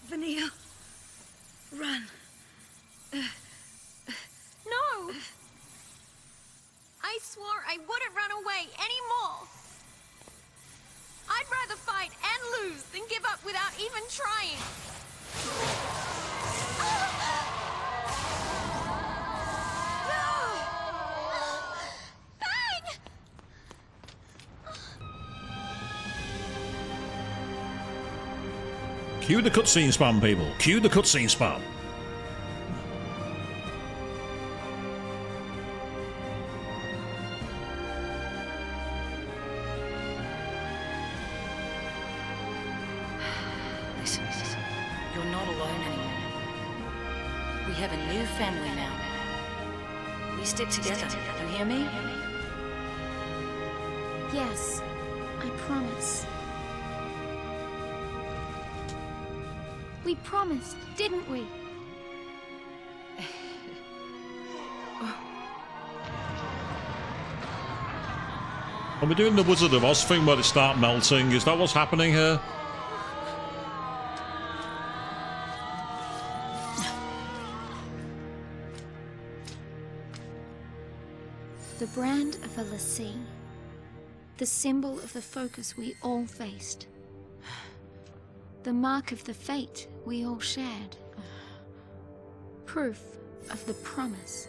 Vanille. Run. No! I swore I wouldn't run away anymore. I'd rather fight and lose than give up without even trying. Bang! Cue the cutscene spam, people. Cue the cutscene spam. Listen, you're not alone anymore. We have a new family now. We stick together, you hear me? Yes, I promise. We promised, didn't we? Are we doing the Wizard of Oz thing where they start melting? Is that what's happening here? The brand of a lassie. The symbol of the focus we all faced. The mark of the fate we all shared. Proof of the promise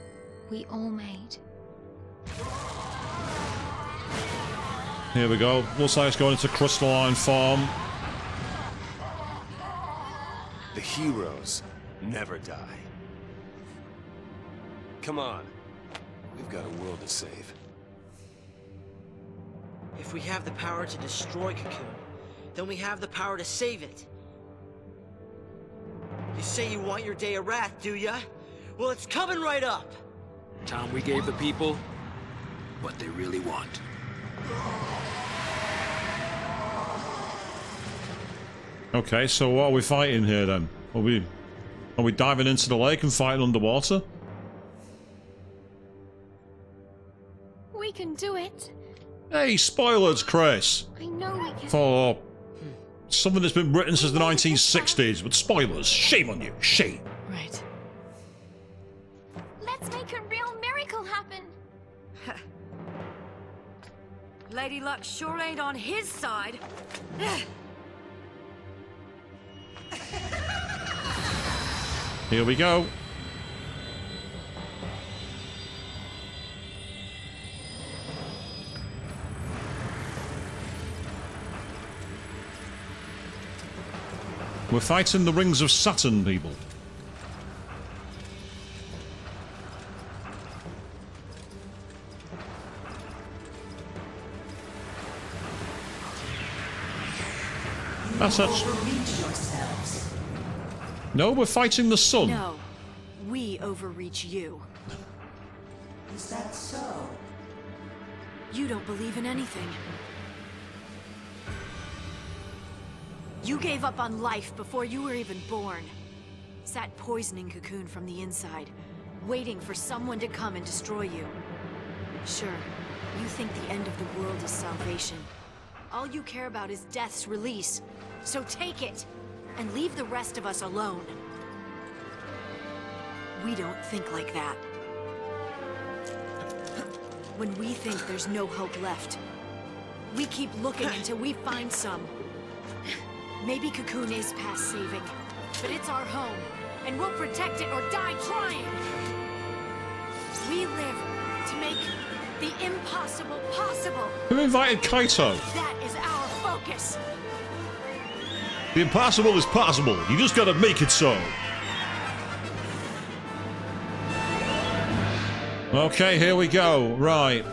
we all made. Here we go. Looks like it's going into crystalline form. The heroes never die. Come on. We've got a world to save. If we have the power to destroy Cocoon, then we have the power to save it. You say you want your day of wrath, do ya? Well, it's coming right up! Time we gave the people what they really want. Okay, so what are we fighting here then? Are we diving into the lake and fighting underwater? We can do it. Hey, spoilers, Chris! I know we can. For something that's been written since the 1960s, with spoilers. Shame on you, shame. Right. Let's make a real miracle happen. Lady Luck sure ain't on his side. Here we go. We're fighting the rings of Saturn, people. That's it. No, we're fighting the sun. No, we overreach you. Is that so? You don't believe in anything. You gave up on life before you were even born. Sat poisoning Cocoon from the inside, waiting for someone to come and destroy you. Sure, you think the end of the world is salvation. All you care about is death's release. So take it, and leave the rest of us alone. We don't think like that. When we think there's no hope left, we keep looking until we find some. Maybe Cocoon is past saving, but it's our home, and we'll protect it or die trying. We live to make the impossible possible. Who invited Kaito? That is our focus. The impossible is possible. You just gotta make it so. Okay, here we go. Right.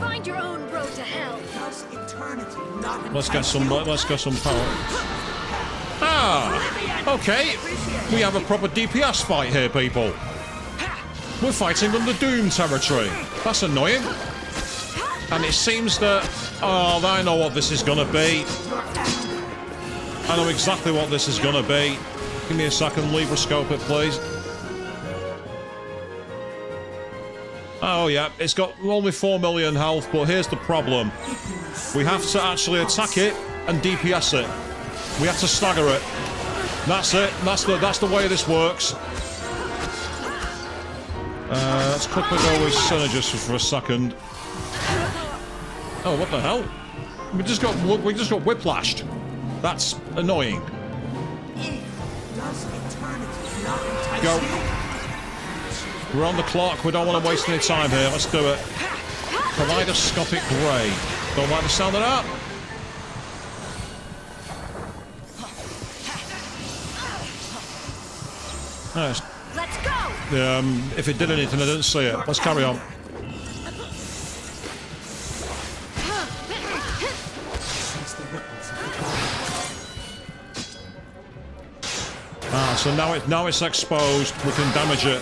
Find your own road to hell. Let's get some power. Ah! Okay. We have a proper DPS fight here, people. We're fighting under Doom territory. That's annoying. And it seems that... Oh, I know what this is gonna be. I know exactly what this is gonna be. Give me a second, Libroscope it, please. Oh yeah, it's got only 4 million health, but here's the problem. We have to actually attack it and DPS it. We have to stagger it. That's it. That's the way this works. Let's quickly go with Synergist for a second. Oh, what the hell? We just got whiplashed. That's annoying. Go. We're on the clock. We don't want to waste any time here. Let's do it. Kaleidoscopic Ray. Don't like the sound of that. Nice. Let's go. If it did anything, I didn't see it. Let's carry on. Ah, so now it's exposed. We can damage it.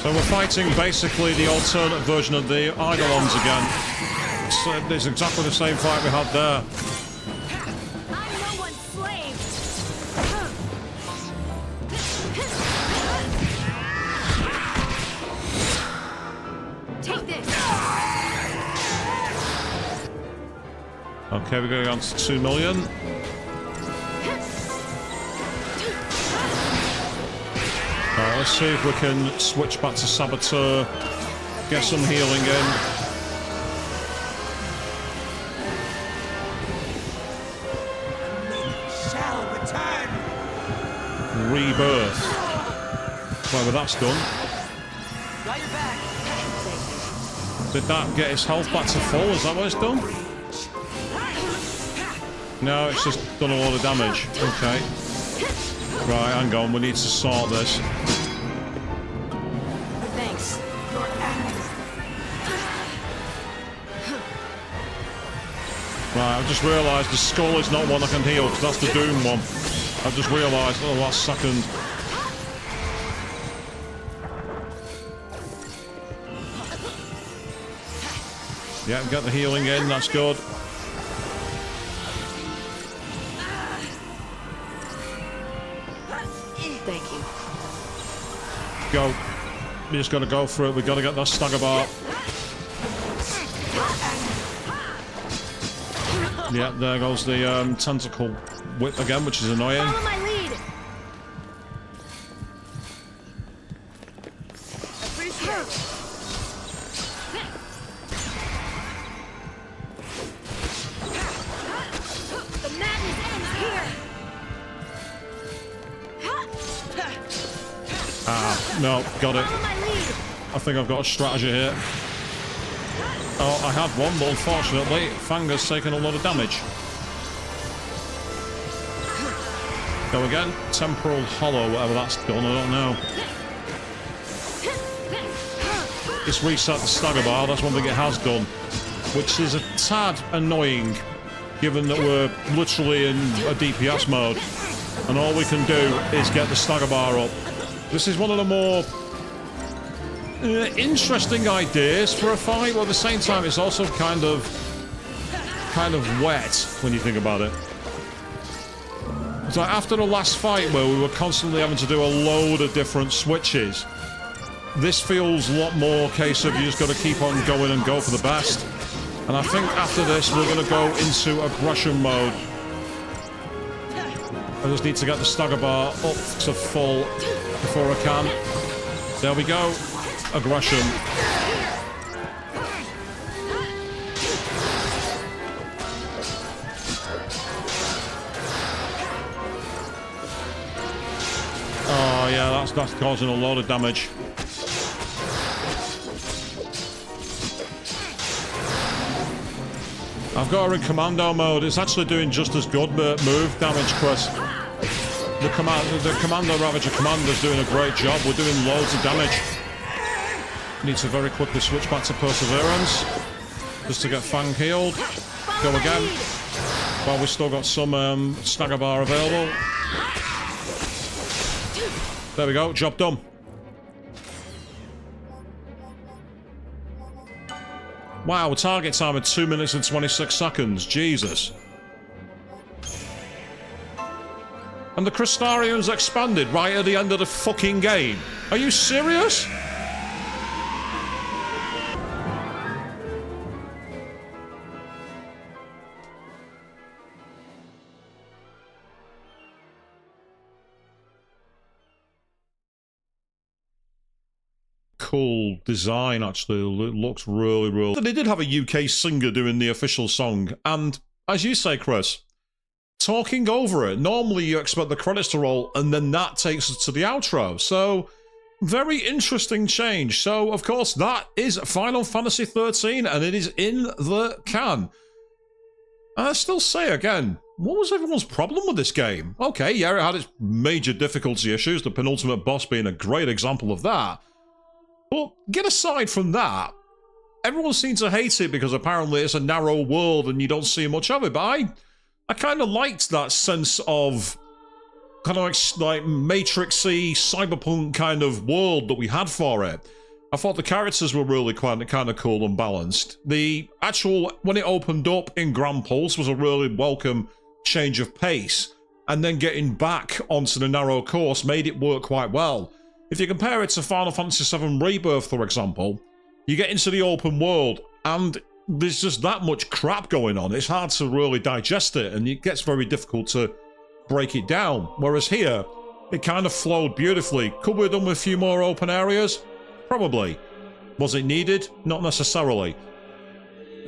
So we're fighting basically the alternate version of the Eidolons again. It's exactly the same fight we had there. I'm no one's slave. Take this. Okay, we're going on to 2 million. Alright, let's see if we can switch back to Saboteur. Get some healing in. Shall return. Rebirth. Whatever that's done. Got your back. Did that get his health back to full? Is that what it's done? No, it's just done a lot of damage. Okay. Right, hang on. We need to sort this. Thanks. Right, I've just realised the skull is not one I can heal, because that's the Doom one. I've just realised at the last second. Yeah, get the healing in, that's good. Thank you. Go. We just gotta go for it. We gotta get that stagger bar. Yeah, there goes the tentacle whip again, which is annoying. Follow my lead. Appreciate it. The madness ends here. Ah, no, got it. Follow my lead. I think I've got a strategy here. Oh, I had one, but unfortunately, Fanger's taken a lot of damage. Go again. Temporal Hollow, whatever that's done, I don't know. It's reset the stagger bar, that's one thing it has done. Which is a tad annoying, given that we're literally in a DPS mode. And all we can do is get the stagger bar up. This is one of the more interesting ideas for a fight, but at the same time it's also kind of wet when you think about it. It's like after the last fight where we were constantly having to do a load of different switches, this feels a lot more case of you just got to keep on going and go for the best. And I think after this we're going to go into aggression mode. I just need to get the stagger bar up to full before I can. There we go. Aggression. Oh yeah, that's causing a lot of damage. I've got her in commando mode. It's actually doing just as good move damage, Chris. The Commando Ravager Commander's doing a great job. We're doing loads of damage. Need to very quickly switch back to Perseverance. Just to get Fang healed. Go again. While we've still got some stagger bar available. There we go, job done. Wow, target time at 2 minutes and 26 seconds. Jesus. And the Crystarium's expanded right at the end of the fucking game. Are you serious? Cool design, actually. It looks really... They did have a UK singer doing the official song, and as you say, Chris, talking over it. Normally you expect the credits to roll, and then that takes us to the outro. So, very interesting change. So, of course, that is Final Fantasy XIII, and it is in the can. And I still say again, what was everyone's problem with this game? Okay, yeah, it had its major difficulty issues, the penultimate boss being a great example of that. But get aside from that, everyone seems to hate it because apparently it's a narrow world and you don't see much of it. But I kind of liked that sense of kind of like Matrix-y, cyberpunk kind of world that we had for it. I thought the characters were really kind of cool and balanced. The actual, when it opened up in Grand Pulse, was a really welcome change of pace. And then getting back onto the narrow course made it work quite well. If you compare it to Final Fantasy VII Rebirth, for example, you get into the open world and there's just that much crap going on. It's hard to really digest it and it gets very difficult to break it down. Whereas here, it kind of flowed beautifully. Could we have done with a few more open areas? Probably. Was it needed? Not necessarily.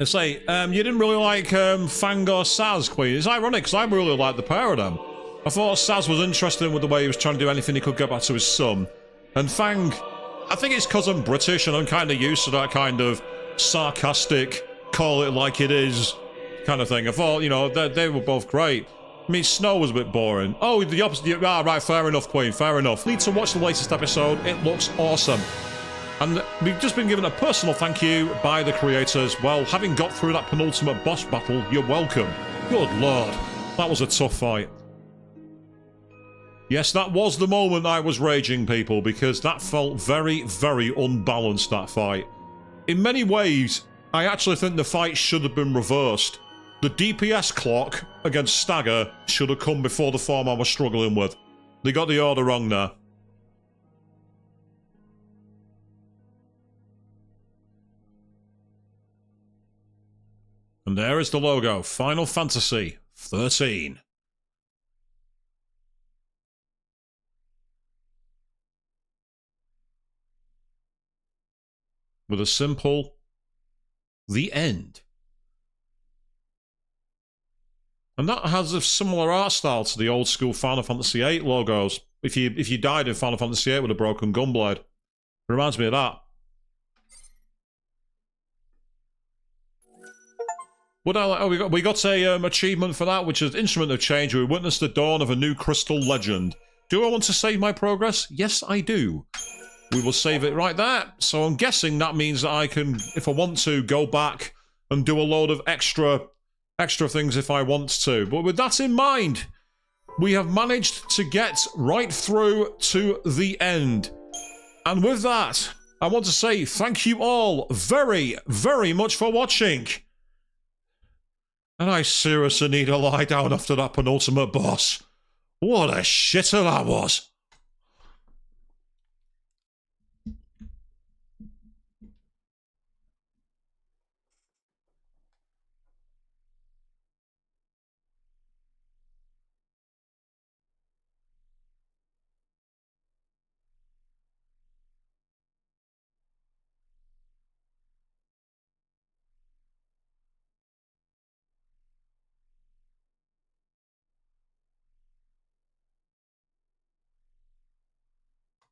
I say, you didn't really like Fang or Saz, Queen. It's ironic because I really like the pair of them. I thought Saz was interesting with the way he was trying to do anything he could get back to his son. And Fang, I think it's because I'm British and I'm kind of used to that kind of sarcastic, call it like it is kind of thing. I thought, you know, they were both great. I mean, Snow was a bit boring. Oh, the opposite. Ah, right, fair enough, Queen, fair enough. Need to watch the latest episode. It looks awesome. And we've just been given a personal thank you by the creators. Well, having got through that penultimate boss battle, you're welcome. Good lord. That was a tough fight. Yes, that was the moment I was raging, people, because that felt very, very unbalanced, that fight. In many ways, I actually think the fight should have been reversed. The DPS clock against Stagger should have come before the form I was struggling with. They got the order wrong there. And there is the logo, Final Fantasy XIII. With a simple, the end. And that has a similar art style to the old school Final Fantasy VIII logos. If you died in Final Fantasy VIII with a broken gunblade. It reminds me of that. Would I, oh, we got a achievement for that, which is Instrument of Change. We witnessed the dawn of a new crystal legend. Do I want to save my progress? Yes, I do. We will save it right there. So I'm guessing that means that I can, if I want to, go back and do a load of extra things if I want to. But with that in mind, we have managed to get right through to the end. And with that, I want to say thank you all very, very much for watching. And I seriously need to lie down after that penultimate boss. What a shitter that was.